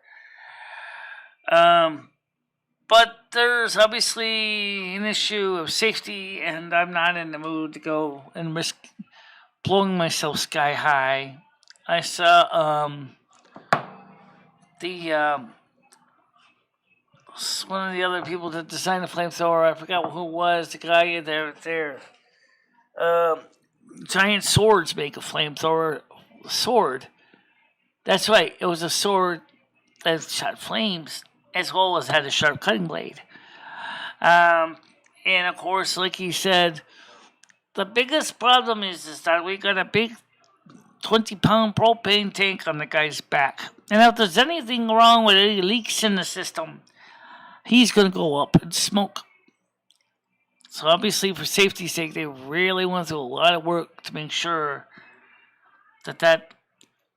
But there's obviously an issue of safety, and I'm not in the mood to go and risk blowing myself sky high. I saw the one of the other people that designed the flamethrower. I forgot who it was. The guy there. Giant swords make a flamethrower sword. That's right. It was a sword that shot flames as well as had a sharp cutting blade. And of course, like he said, the biggest problem is that we got a big 20-pound propane tank on the guy's back. And if there's anything wrong with any leaks in the system, he's going to go up in smoke. So obviously, for safety's sake, they really went through a lot of work to make sure that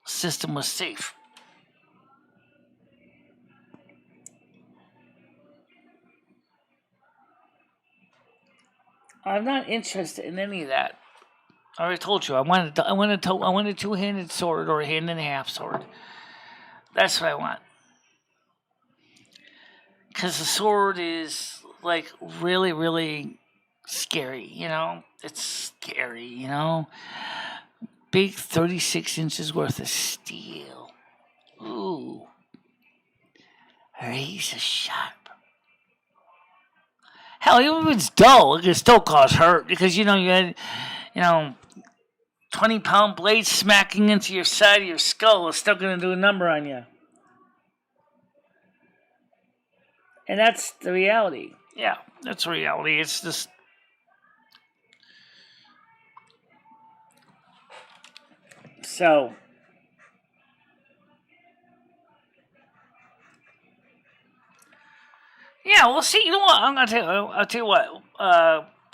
system was safe. I'm not interested in any of that. I already told you. I want a two-handed sword or a hand-and-a-half sword. That's what I want. Because the sword is, like, really, really scary, you know? It's scary, you know? Big 36 inches worth of steel. Ooh. Razor sharp. Hell, even if it's dull, it can still cause hurt because, you had, 20-pound blade smacking into your side of your skull is still going to do a number on you. And that's the reality. Yeah, that's reality. It's just... So... Yeah, we'll see. You know what? I'll tell you what.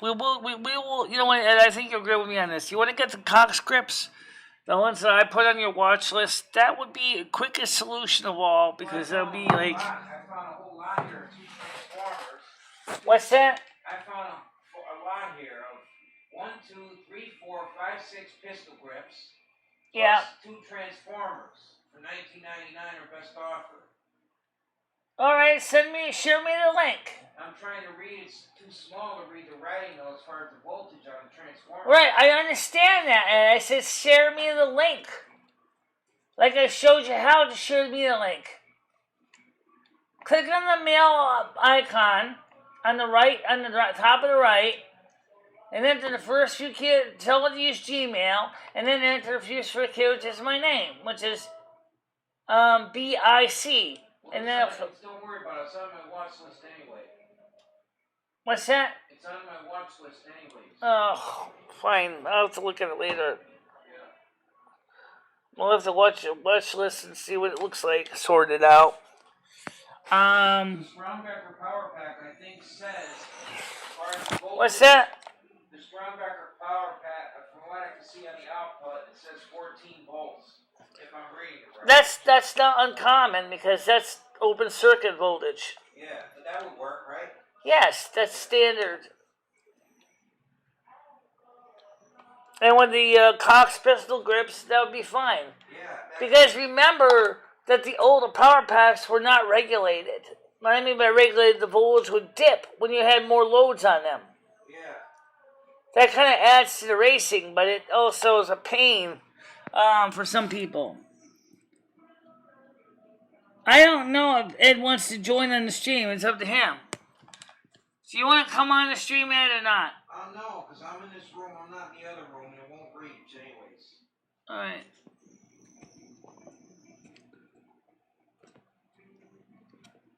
We will. You know what? And I think you'll agree with me on this. You want to get the cock scripts, the ones that I put on your watch list. That would be the quickest solution of all because they'll be like. I found a whole lot here of 2 transformers. What's that? I found a lot here of 1, 2, 3, 4, 5, 6 pistol grips. Yeah. Plus 2 transformers for $19.99 or best offer. All right, show me the link. I'm trying to read. It's too small to read the writing, though, as far as the voltage on the transformer. Right, I understand that, and I said share me the link. Like I showed you how to share me the link. Click on the mail icon on the right, on the top of the right, and enter the first few keywords. Tell it to use Gmail, and then enter the first few keywords as my name, which is BIC. And then don't worry about it. It's on my watch list anyway. What's that? It's on my watch list anyways. Oh, fine. I'll have to look at it later. Yeah. We'll have to watch the watch list and see what it looks like. Sort it out. The Strombacker Power Pack, I think, says. As far as the voltage, What's that? The Strombacker Power Pack, from what I can see on the output, it says 14 volts. If I'm reading it right. That's not uncommon because that's open circuit voltage. Yeah, but that would work, right? Yes, that's standard. And with the Cox pistol grips, that would be fine. Yeah. Because remember that the older power packs were not regulated. What I mean by regulated, the voltage would dip when you had more loads on them. Yeah. That kind of adds to the racing, but it also is a pain for some people. I don't know if Ed wants to join on the stream. It's up to him. So you want to come on the stream, Ed, or not? No, because I'm in this room. I'm not in the other room, and it won't reach anyways. All right.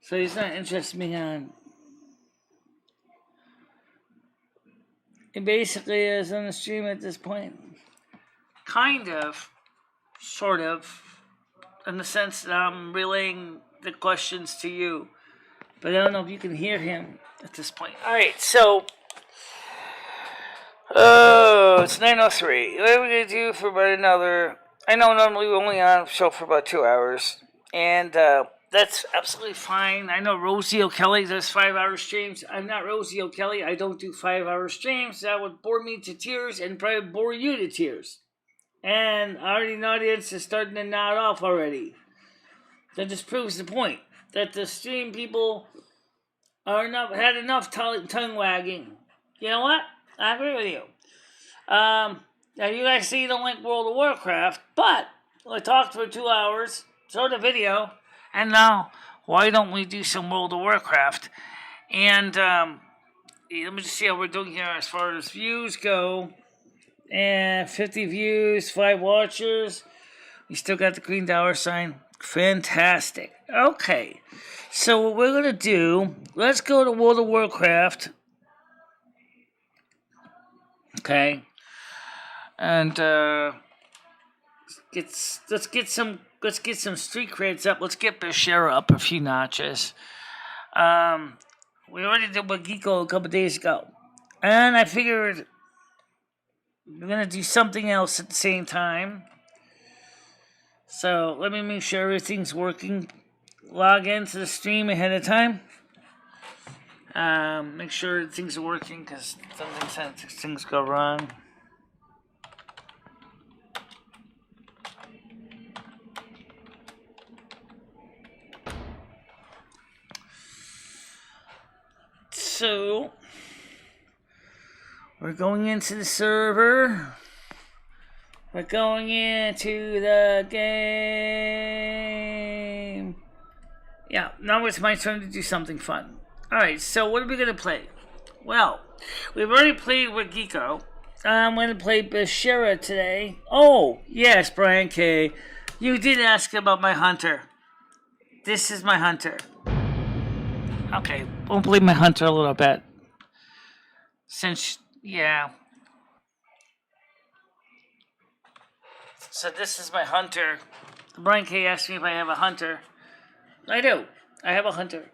So he's not interested in me on. He basically is on the stream at this point. Kind of. Sort of. In the sense that I'm relaying the questions to you. But I don't know if you can hear him at this point. Alright, so... Oh, it's 9:03. What are we going to do for about another... I know normally we're only on the show for about 2 hours. And that's absolutely fine. I know Rosie O'Kelly does 5-hour streams. I'm not Rosie O'Kelly. I don't do 5-hour streams. That would bore me to tears and probably bore you to tears. And I already know the audience is starting to nod off already. That just proves the point that the stream people are had enough tongue wagging. You know what? I agree with you. Now you guys see you don't like World of Warcraft, but I talked for 2 hours, showed the video, and now why don't we do some World of Warcraft? And let me just see how we're doing here as far as views go. And 50 views, 5 watchers. We still got the green dollar sign. Fantastic. Okay. So what we're going to do, let's go to World of Warcraft. Okay. And let's get some street creds up. Let's get Bashara up a few notches. We already did Wagiko a couple days ago. And I figured we're going to do something else at the same time. So let me make sure everything's working. Log into the stream ahead of time. Make sure things are working because sometimes things go wrong. So we're going into the server. We're going into the game. Yeah, now it's my turn to do something fun. Alright, so what are we going to play? Well, we've already played with Geeko. I'm going to play Bashira today. Oh, yes, Brian K. You did ask about my hunter. This is my hunter. Okay, won't believe my hunter a little bit. Since, yeah. So this is my hunter. Brian K asked me if I have a hunter. I do. I have a hunter.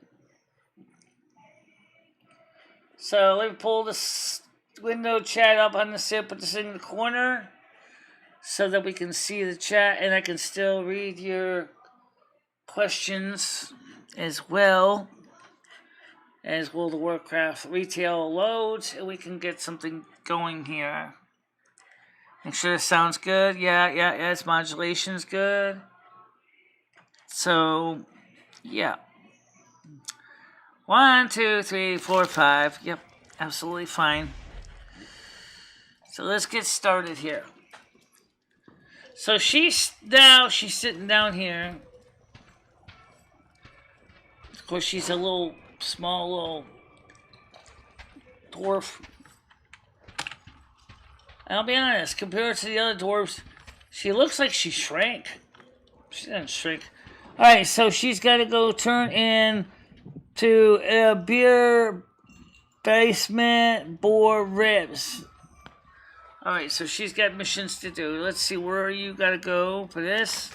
So let me pull this window chat up on the sip, put this in the corner so that we can see the chat and I can still read your questions as well as World of Warcraft retail loads, and we can get something going here. Make sure it sounds good. Yeah, its modulation's good. So, yeah. 1, 2, 3, 4, 5. Yep, absolutely fine. So let's get started here. So she's sitting down here. Of course, she's a small little dwarf. And I'll be honest, compared to the other dwarves, she looks like she shrank. She didn't shrink. Alright, so she's got to go turn in to a beer basement boar ribs. Alright, so she's got missions to do. Let's see, where you got to go for this?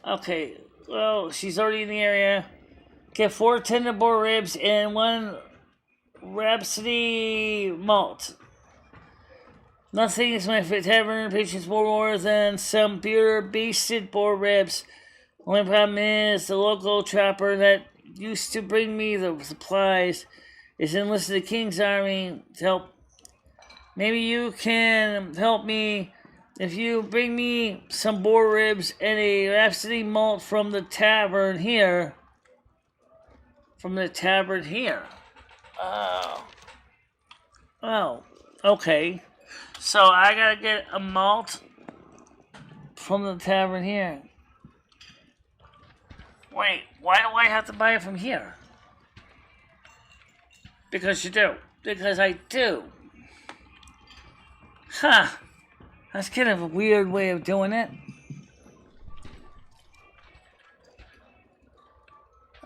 Okay, well, she's already in the area. Get 4 tender boar ribs and 1 Rhapsody malt. Nothing is my tavern patience more than some beer-basted boar ribs. Only problem is the local trapper that used to bring me the supplies is enlisted the King's army to help. Maybe you can help me if you bring me some boar ribs and a Rhapsody malt from the tavern here. Oh, okay. So I gotta get a malt from the tavern here. Wait, why do I have to buy it from here? Because you do. Because I do. Huh. That's kind of a weird way of doing it.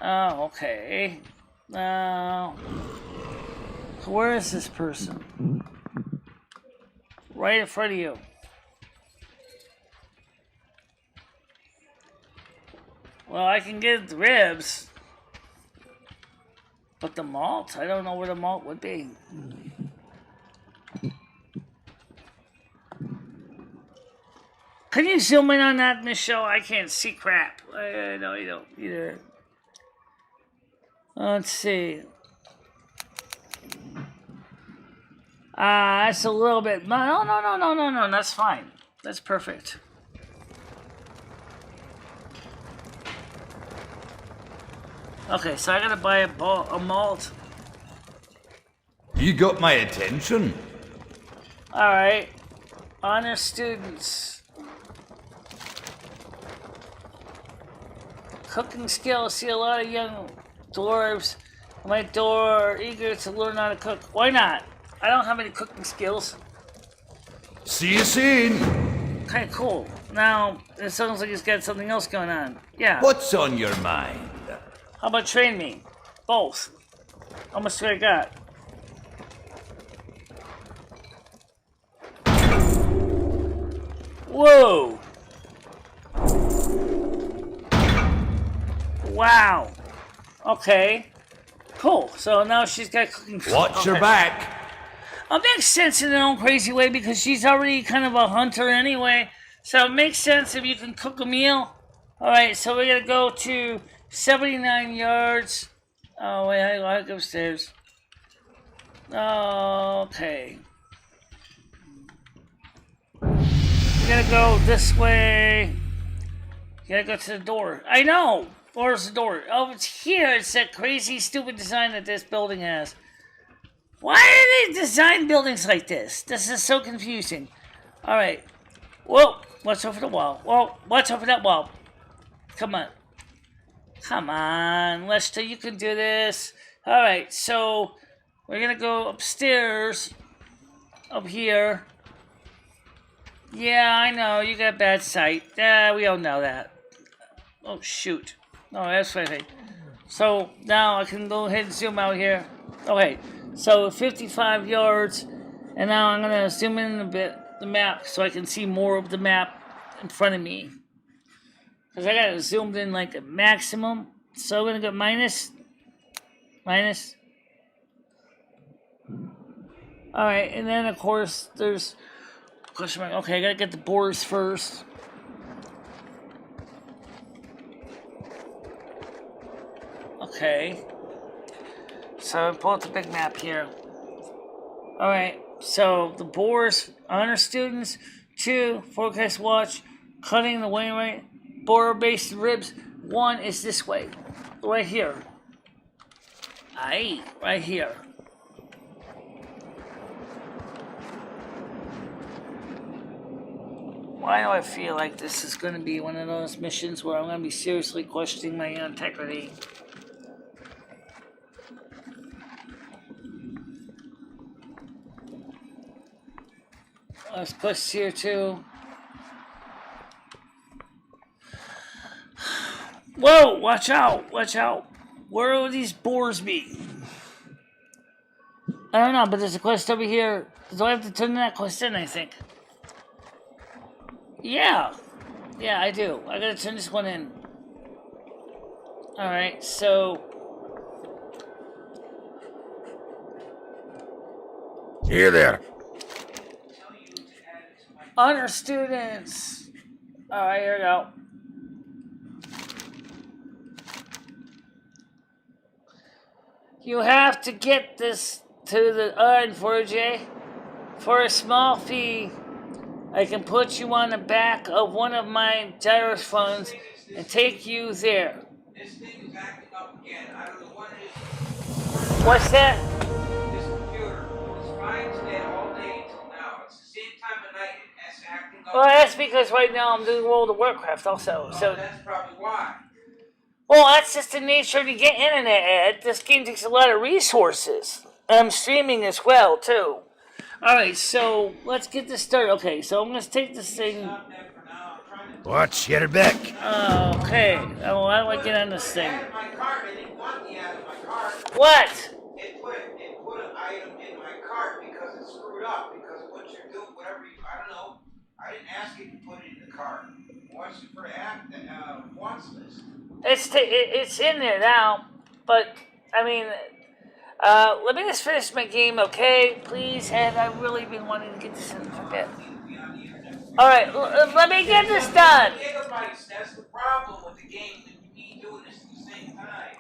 Oh, okay. Where is this person? Right in front of you. Well, I can get the ribs. But the malt? I don't know where the malt would be. Can you zoom in on that, Michelle? I can't see crap. No, you don't either. Let's see. That's a little bit. No. That's fine. That's perfect. Okay, so I gotta buy a malt. You got my attention. Alright. Honor students. Cooking skills. See a lot of young dwarves at my door are eager to learn how to cook. Why not? I don't have any cooking skills. See you soon. Okay, cool. Now, it sounds like he's got something else going on. Yeah. What's on your mind? How about train me? Both. How much do I got? Whoa! Wow. Okay. Cool. So now she's got cooking. Watch your back. It makes sense in her own crazy way because she's already kind of a hunter anyway. So it makes sense if you can cook a meal. Alright, so we're going to go to 79 yards. Oh, wait, I go upstairs. Okay. We gotta go this way. You gotta go to the door. I know! Where's the door? Oh, it's here. It's that crazy, stupid design that this building has. Why do they design buildings like this? This is so confusing. Alright. Whoa! Watch over the wall. Whoa! Watch over that wall. Come on. Come on, Lester, you can do this. Alright, so we're gonna go upstairs. Up here. Yeah, I know, you got bad sight. Yeah, we all know that. Oh, shoot. No, that's what I think. So, now I can go ahead and zoom out here. Okay, so 55 yards. And now I'm going to zoom in a bit, the map, so I can see more of the map in front of me. Because I got it zoomed in like a maximum. So I'm going to go minus. Alright, and then of course there's question mark. Okay, I gotta get the boars first. Okay. So I pull out the big map here. Alright, so the boars, honor students, 2, forecast watch, cutting the wainwright, boar based ribs, 1 is this way. Right here. Aye, right here. Why do I feel like this is going to be one of those missions where I'm going to be seriously questioning my integrity? Let's push here too. Whoa! Watch out! Watch out! Where will these boars be? I don't know, but there's a quest over here. Do I have to turn that quest in, I think? Yeah. Yeah, I do. I gotta turn this one in. Alright, so... Here there. Honor students! Alright, here we go. You have to get this to the urn for Jay. For a small fee, I can put you on the back of one of my gyrophones and take you there. This thing is acting up again. I don't know what it is. What's that? This computer was fine today all day until now. It's the same time of night. It's acting up. Well, that's because right now I'm doing World of Warcraft also. So That's probably why. well, that's just the nature of the internet, Ed. This game takes a lot of resources. I'm streaming as well, too. Alright, so let's get this started. Okay, so I'm going to take this thing. Stop that for now. I'm trying to. Watch your back. Okay. Oh, how do I get on this thing? Add my cart. I didn't want the add in my cart. What? It put an item in my cart because it's screwed up. Because what you're doing, whatever you, I don't know. I didn't ask you to put it in the cart. I want you for wants list. It's in there now, but I mean, let me just finish my game, okay? Please, Ed. I've really been wanting to get this in for a bit. All right, let me get this done. Gigabytes. That's the problem with the game. That you need doing this at the same time.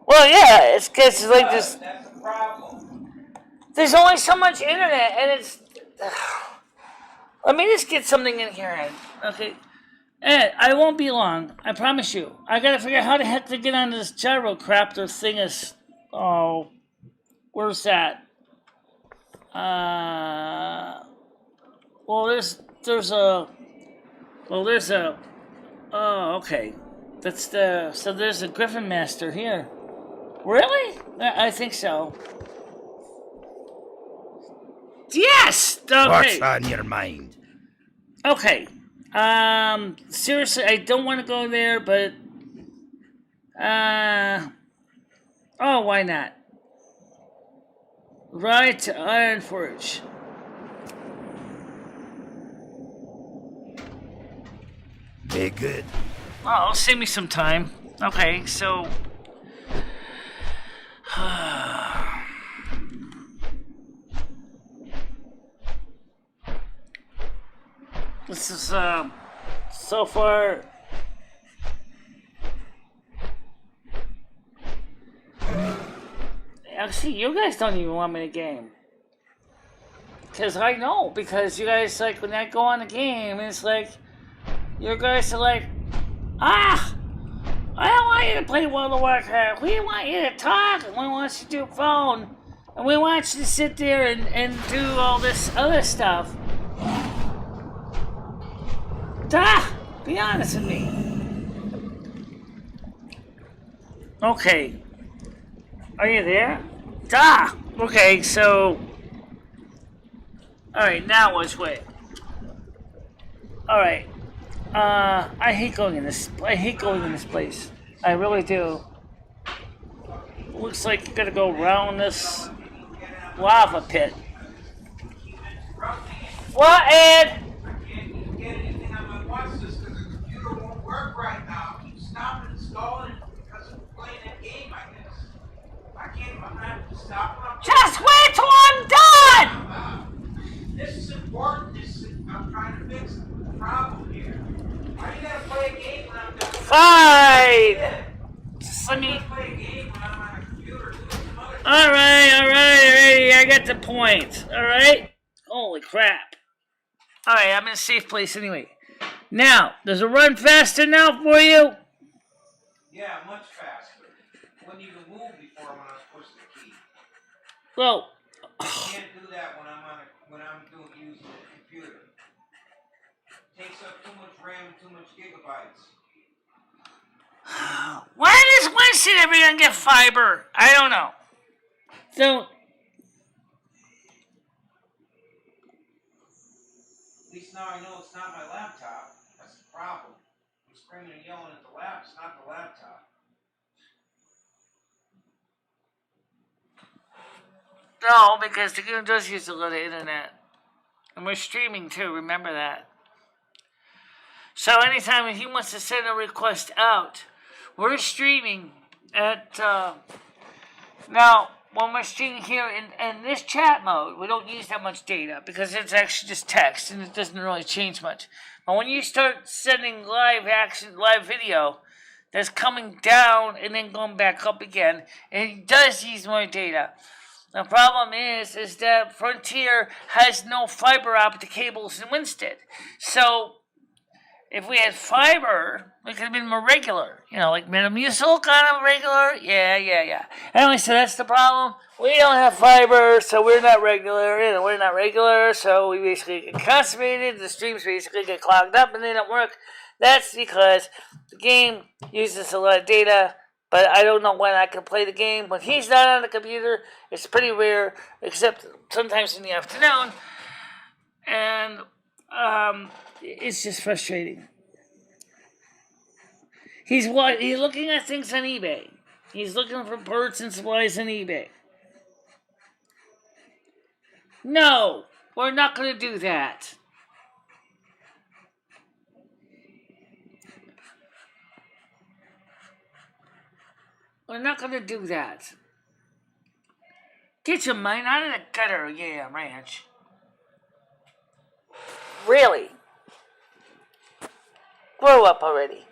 Well, yeah, it's because like this. That's the problem. There's only so much internet, and it's. Let me just get something in here, Ed. Okay. Ed, I won't be long. I promise you. I gotta figure out how the heck to get onto this gyrocopter thing is. Oh, where's that? Well, there's a. Well, there's a. Oh, okay. So there's a Griffin Master here. Really? I think so. Yes! What's Okay. on your mind? Okay. Seriously, I don't want to go there, but oh, why not? Ride to Iron Forge. Be good. Oh, it'll save me some time. Okay, so this is so far. Actually, you guys don't even want me to game. Because I know. Because you guys, like, when I go on the game, it's like, you guys are like, I don't want you to play World of Warcraft. We want you to talk, and we want you to do phone. And we want you to sit there and do all this other stuff. Be honest with me. Okay. Are you there? Okay, so. Alright, now which way? Alright. I hate going in this place. I really do. Looks like you gotta go around this lava pit. What, Ed? Get anything on my watch list because the computer won't work right now. Keep stopping and stalling it because of playing that game, I guess. I can't even stop when I'm Just wait till I'm done! This is important. I'm trying to fix the problem here. Why you gotta play a game when I'm done? Fine! Just let me. Play a game when I'm on a computer. Alright, I got the point. Alright? Holy crap. Alright, I'm in a safe place anyway. Now, does it run faster now for you? Yeah, much faster. Wouldn't even move before when I was pushing the key. Well, I can't do that when I'm using the computer. It takes up too much RAM and too much gigabytes. why does Winston everyone get fiber? I don't know. So, At least now I know it's not my laptop. That's the problem. I'm screaming and yelling at the lap. It's not the laptop. no, because the game does use a lot of internet. And we're streaming too, remember that. So anytime he wants to send a request out, we're streaming at, now, when we're streaming here in this chat mode, we don't use that much data because it's actually just text and it doesn't really change much. But when you start sending live video, that's coming down and then going back up again, it does use more data. The problem is that Frontier has no fiber optic cables in Winston. So, if we had fiber, it could have been more regular. You know, like Metamucil kind of regular. Yeah. Anyway, so that's the problem. We don't have fiber, so we're not regular. You know, we're not regular, so we basically get constipated. The streams basically get clogged up and they don't work. That's because the game uses a lot of data, but I don't know when I can play the game. When he's not on the computer, it's pretty rare, except sometimes in the afternoon. And, it's just frustrating. He's looking at things on eBay. He's looking for parts and supplies on eBay. No, we're not going to do that. We're not going to do that. Get your mind out of the gutter, yeah, ranch. Really? Grow up already.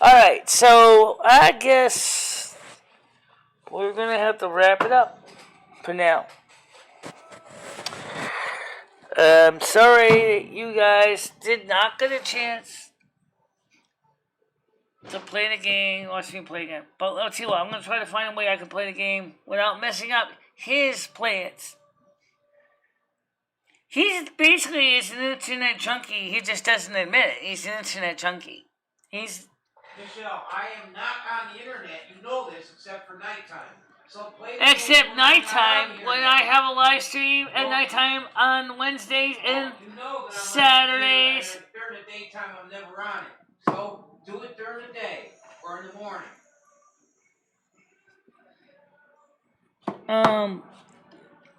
Alright, so I guess we're going to have to wrap it up for now. Sorry you guys did not get a chance to play the game, watch me play again. But let's see what, I'm going to try to find a way I can play the game without messing up his plans. He's basically an internet junkie. He just doesn't admit it. He's an internet junkie. Michelle, I am not on the internet. You know this, except for nighttime. So play the Except game when I'm not on nighttime, the when internet. I have a live stream at nighttime on Wednesdays and You know that I'm Saturdays. on the computer, and during the daytime, I'm never on it. So do it during the day or in the morning.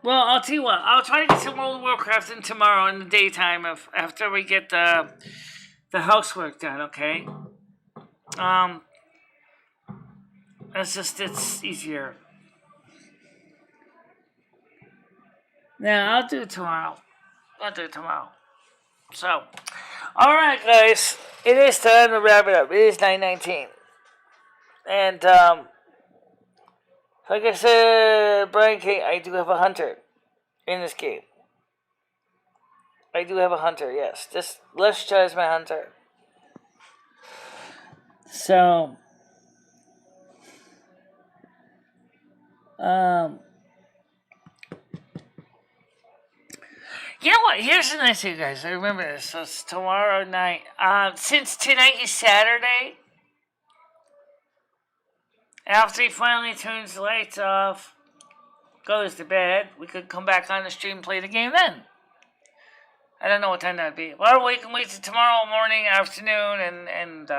Well, I'll tell you what. I'll try to get some World of Warcraft in tomorrow in the daytime after we get the housework done. Okay. It's easier. Yeah, I'll do it tomorrow. So, all right, guys. It is time to wrap it up. It is 9:19, and like I said, Brian King, I do have a hunter in this game. I do have a hunter, yes. Just let's choose my hunter. So, you know what? Here's the nice thing, guys. I remember this. So it's tomorrow night. Since tonight is Saturday, after he finally turns the lights off, goes to bed, we could come back on the stream and play the game then. I don't know what time that would be. Well, we can wait till tomorrow morning, afternoon, and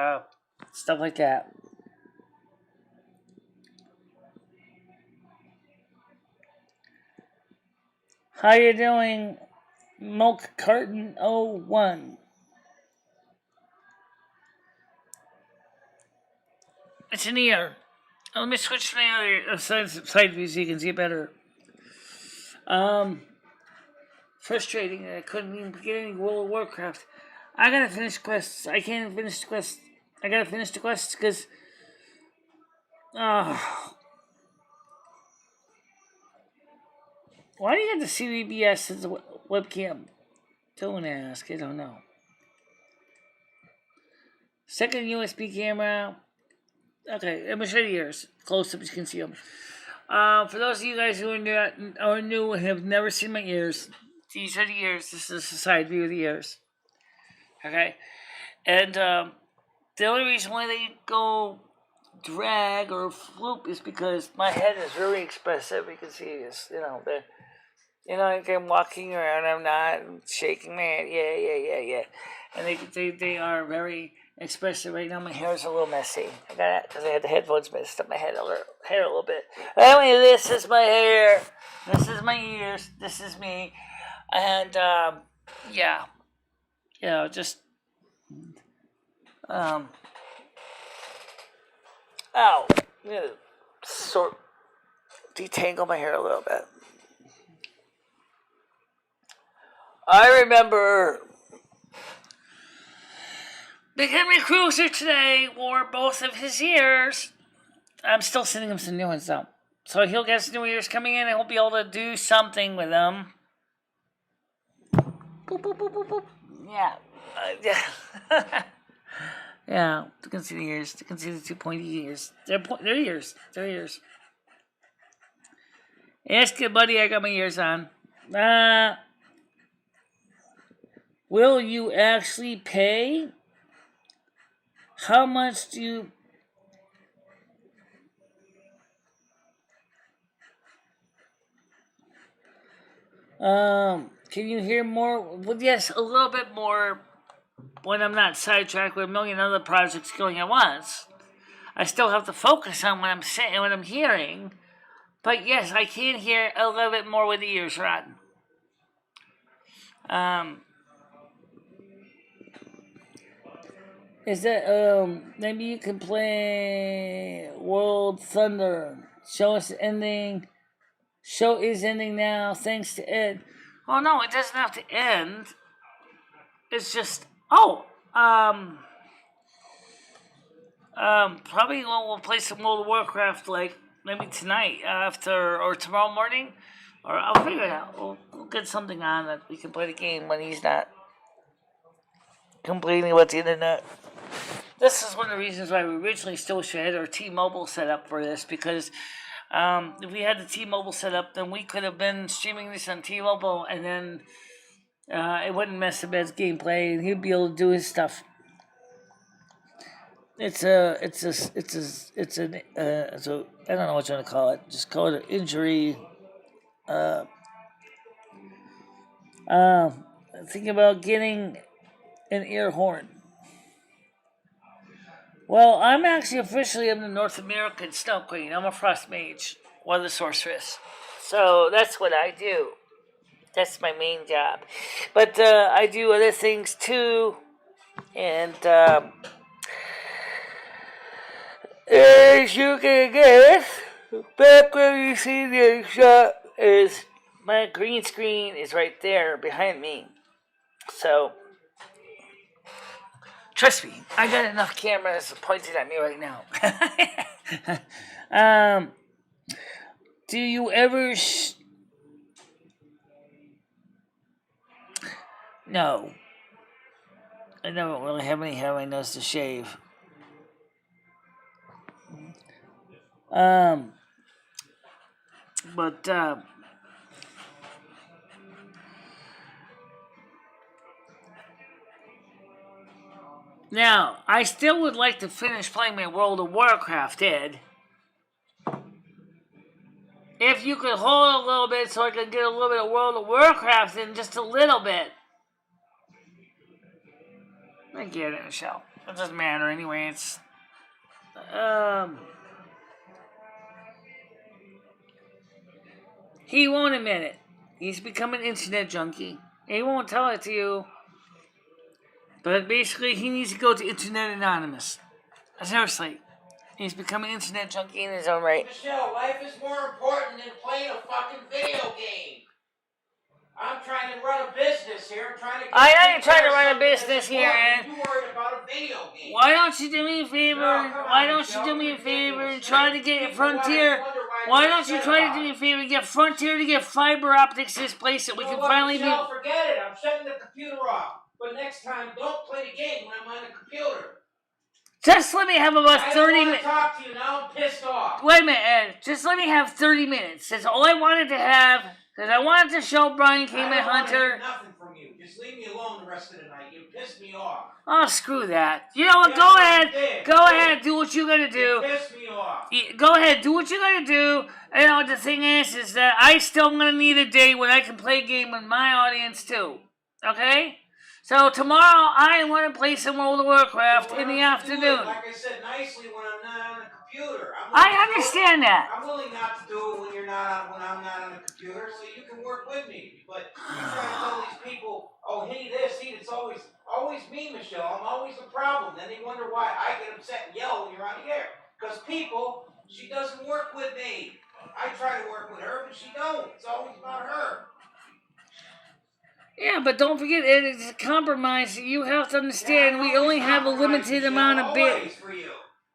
stuff like that. How you doing, Milk Carton 01? It's an ear. Let me switch to my other side view so you can see it better. Frustrating that I couldn't even get any World of Warcraft. I gotta finish quests. I can't finish the quests. I gotta finish the quests because... why do you have the CVBS as a webcam? Don't ask. I don't know. Second USB camera. Okay, I'm going to show you yours. Close up, you can see them. For those of you guys who are new and have never seen my ears, these are the ears. This is the side view of the ears. Okay? And the only reason why they go drag or floop is because my head is very expressive. You can see this, like I'm walking around, I'm not shaking my head, yeah. And they are very expressive. Right now my hair is a little messy. I got it because I had the headphones messed up my hair a little bit. Anyway, this is my hair. This is my ears. This is me. And, just... ow. I'm going to detangle my hair a little bit. I remember Big Henry Cruiser today wore both of his ears. I'm still sending him some new ones though. So he'll get some new ears coming in and he'll be able to do something with them. Boop, boop, boop, boop, boop. Yeah. Yeah. You can see the ears. You can see the 2 pointy ears. They're ears. They're ears. Ask it, buddy. I got my ears on. Will you actually pay? How much do you... can you hear more? Well, yes, a little bit more when I'm not sidetracked with a million other projects going at once. I still have to focus on what I'm saying, what I'm hearing. But yes, I can hear a little bit more with the ears on. Is that, maybe you can play World Thunder. Show is ending now, thanks to Ed. Oh, no, it doesn't have to end. It's just, probably we'll play some World of Warcraft, like, maybe tonight, or tomorrow morning. Or I'll figure it out. We'll get something on that we can play the game when he's not complaining about the internet. this is one of the reasons why we originally still should have our T-Mobile set up for this, because if we had the T-Mobile set up, then we could have been streaming this on T-Mobile, and then it wouldn't mess up his gameplay, and he'd be able to do his stuff. It's I don't know what you want to call it. Just call it an injury. Thinking about getting an ear horn. Well, I'm actually officially in the North American Snow Queen. I'm a frost mage, weather sorceress. So that's what I do. That's my main job. But I do other things too. And as you can guess, back where you see the shot is my green screen is right there behind me. So trust me, I got enough cameras pointed at me right now. Do you ever... No. I don't really have any hair on my nose to shave. But now, I still would like to finish playing my World of Warcraft, Ed. If you could hold a little bit so I could get a little bit of World of Warcraft in, just a little bit. I get it, Michelle. It doesn't matter anyway. It's he won't admit it. He's become an internet junkie. He won't tell it to you. But basically, he needs to go to Internet Anonymous. Seriously. He's become an internet junkie in his own right. Michelle, life is more important than playing a fucking video game. I'm trying to run a business here. I'm trying to. I know you're trying to run a business here, Ed. You worried about a video game. Why don't you do me a favor? Why don't you do me a favor and try to get Frontier? Why don't you try to do me a favor and get Frontier to get fiber optics this place that we can finally be. Michelle, forget it. I'm shutting the computer off. But next time, don't play the game when I'm on the computer. Just let me have about 30 minutes. I don't want to talk to you now. I'm pissed off. Wait a minute, Ed. Just let me have 30 minutes. That's all I wanted to have. Because I wanted to show Brian K. My Hunter. I don't want nothing from you. Just leave me alone the rest of the night. You pissed me off. Oh, screw that. You know what? Go ahead. Go ahead. Do what you gotta do. You pissed me off. Go ahead. Do what you gotta do. You know, the thing is that I still gonna need a day when I can play a game with my audience, too. Okay? So tomorrow I want to play some World of Warcraft in the afternoon. Like I said nicely, when I'm not on the computer. I understand that. I'm willing not to do it when I'm not on the computer, so you can work with me. But you try to tell these people, oh, he this, he, it's always me, Michelle. I'm always the problem. Then they wonder why I get upset and yell when you're on the air. Because people, she doesn't work with me. I try to work with her, but she don't. It's always about her. Yeah, but don't forget, it's a compromise. You have to understand, we only have a limited amount of bit.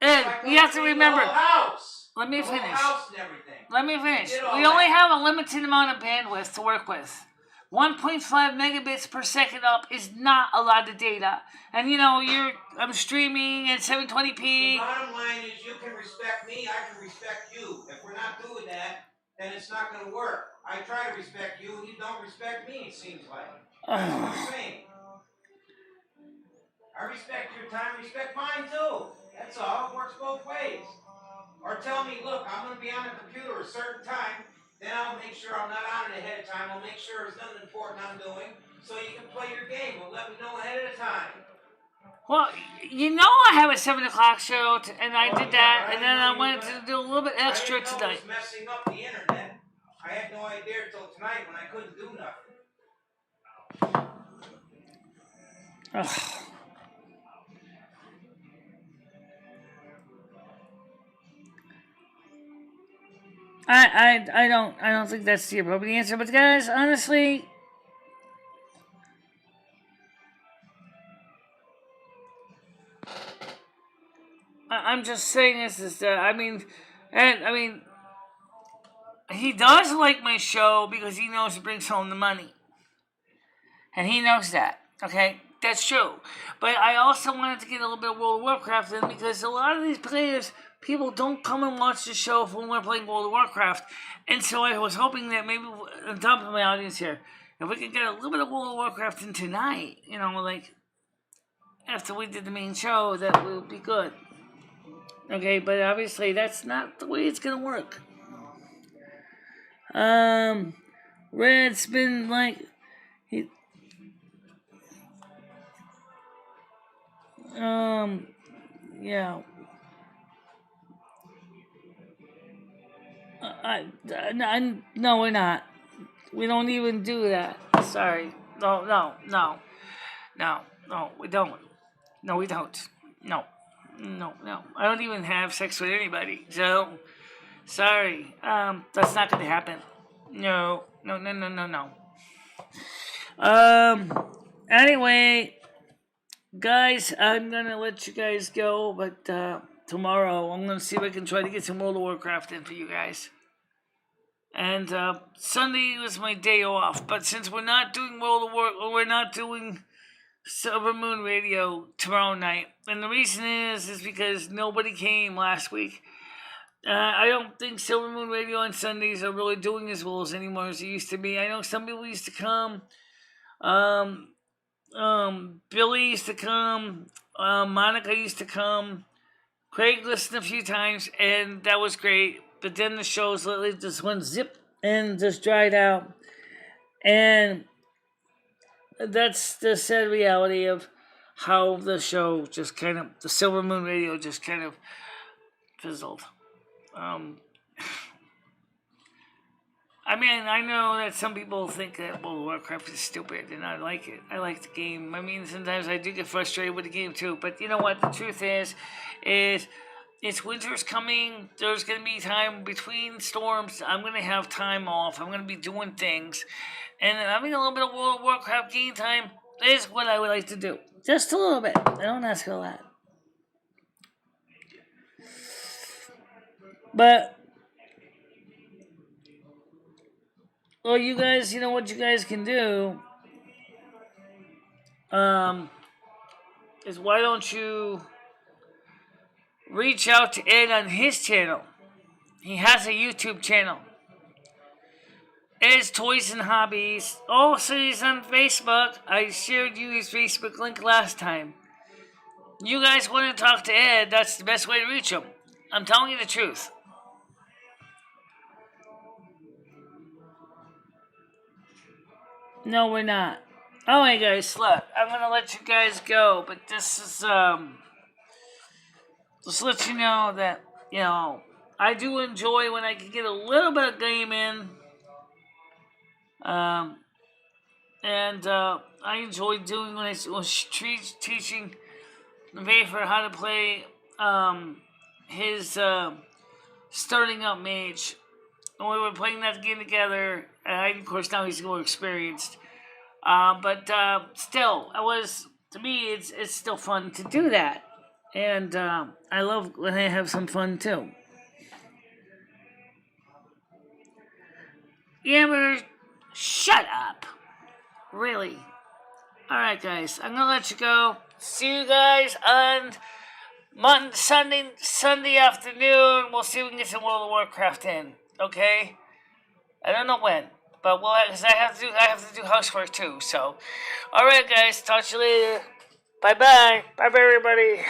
Ed, you have to remember. Let me finish. Let me finish. We only have a limited amount of bandwidth to work with. 1.5 megabits per second up is not a lot of data. And you know, I'm streaming at 720p. The bottom line is you can respect me, I can respect you. If we're not doing that, then it's not going to work. I try to respect you, and you don't respect me, it seems like. That's what I'm saying. I respect your time, respect mine too. That's all. It works both ways. Or tell me, look, I'm going to be on the computer a certain time, then I'll make sure I'm not on it ahead of time. I'll make sure there's nothing important I'm doing, so you can play your game. Well, let me know ahead of time. Well, you know I have a 7 o'clock show, and I did that, and then I wanted to do a little bit extra tonight. I was messing up the internet. I had no idea until tonight when I couldn't do nothing. I don't think that's the appropriate answer, but guys, honestly, I'm just saying this is he does like my show because he knows it brings home the money. And he knows that, okay? That's true. But I also wanted to get a little bit of World of Warcraft in because a lot of these players, people don't come and watch the show when we're playing World of Warcraft. And so I was hoping that maybe, on top of my audience here, if we could get a little bit of World of Warcraft in tonight, like after we did the main show, that would be good. Okay, but obviously that's not the way it's going to work. Red's been like... yeah. No, we're not. We don't even do that. Sorry. No, we don't. No, we don't. No. I don't even have sex with anybody. So, sorry. That's not going to happen. No. Anyway, guys, I'm going to let you guys go, but tomorrow I'm going to see if I can try to get some World of Warcraft in for you guys. And Sunday was my day off, but since we're not doing we're not doing Silvermoon Radio tomorrow night, and the reason is because nobody came last week. I don't think Silvermoon Radio on Sundays are really doing as well as anymore as it used to be. I know some people used to come. Billy used to come. Monica used to come. Craig listened a few times, and that was great. But then the shows lately just went zip and just dried out. And that's the sad reality of how the show just kind of, the Silvermoon Radio just kind of fizzled. I mean, I know that some people think that World of Warcraft is stupid, and I like it. I like the game. I mean, sometimes I do get frustrated with the game too, but you know what? The truth is it's winter's coming. There's going to be time between storms. I'm going to have time off. I'm going to be doing things. And having a little bit of World of Warcraft game time is what I would like to do. Just a little bit. I don't ask a lot. But, well, you guys, you know what you guys can do? Is why don't you reach out to Ed on his channel. He has a YouTube channel. Ed's Toys and Hobbies. Also, he's on Facebook. I shared you his Facebook link last time. You guys want to talk to Ed, that's the best way to reach him. I'm telling you the truth. No, we're not. Alright, guys, look. I'm going to let you guys go, but this is, just let you know that, I do enjoy when I can get a little bit of game in. And I enjoy doing when I was teaching Vapor how to play his starting up mage. And we were playing that game together. And of course, now he's more experienced. But still, to me, it's still fun to do that. And I love when I have some fun too. Yeah, but shut up. Really. Alright, guys. I'm going to let you go. See you guys on Sunday afternoon. We'll see if we can get some World of Warcraft in. Okay? I don't know when. But because I have to do housework too. So, alright, guys. Talk to you later. Bye-bye. Bye-bye, everybody.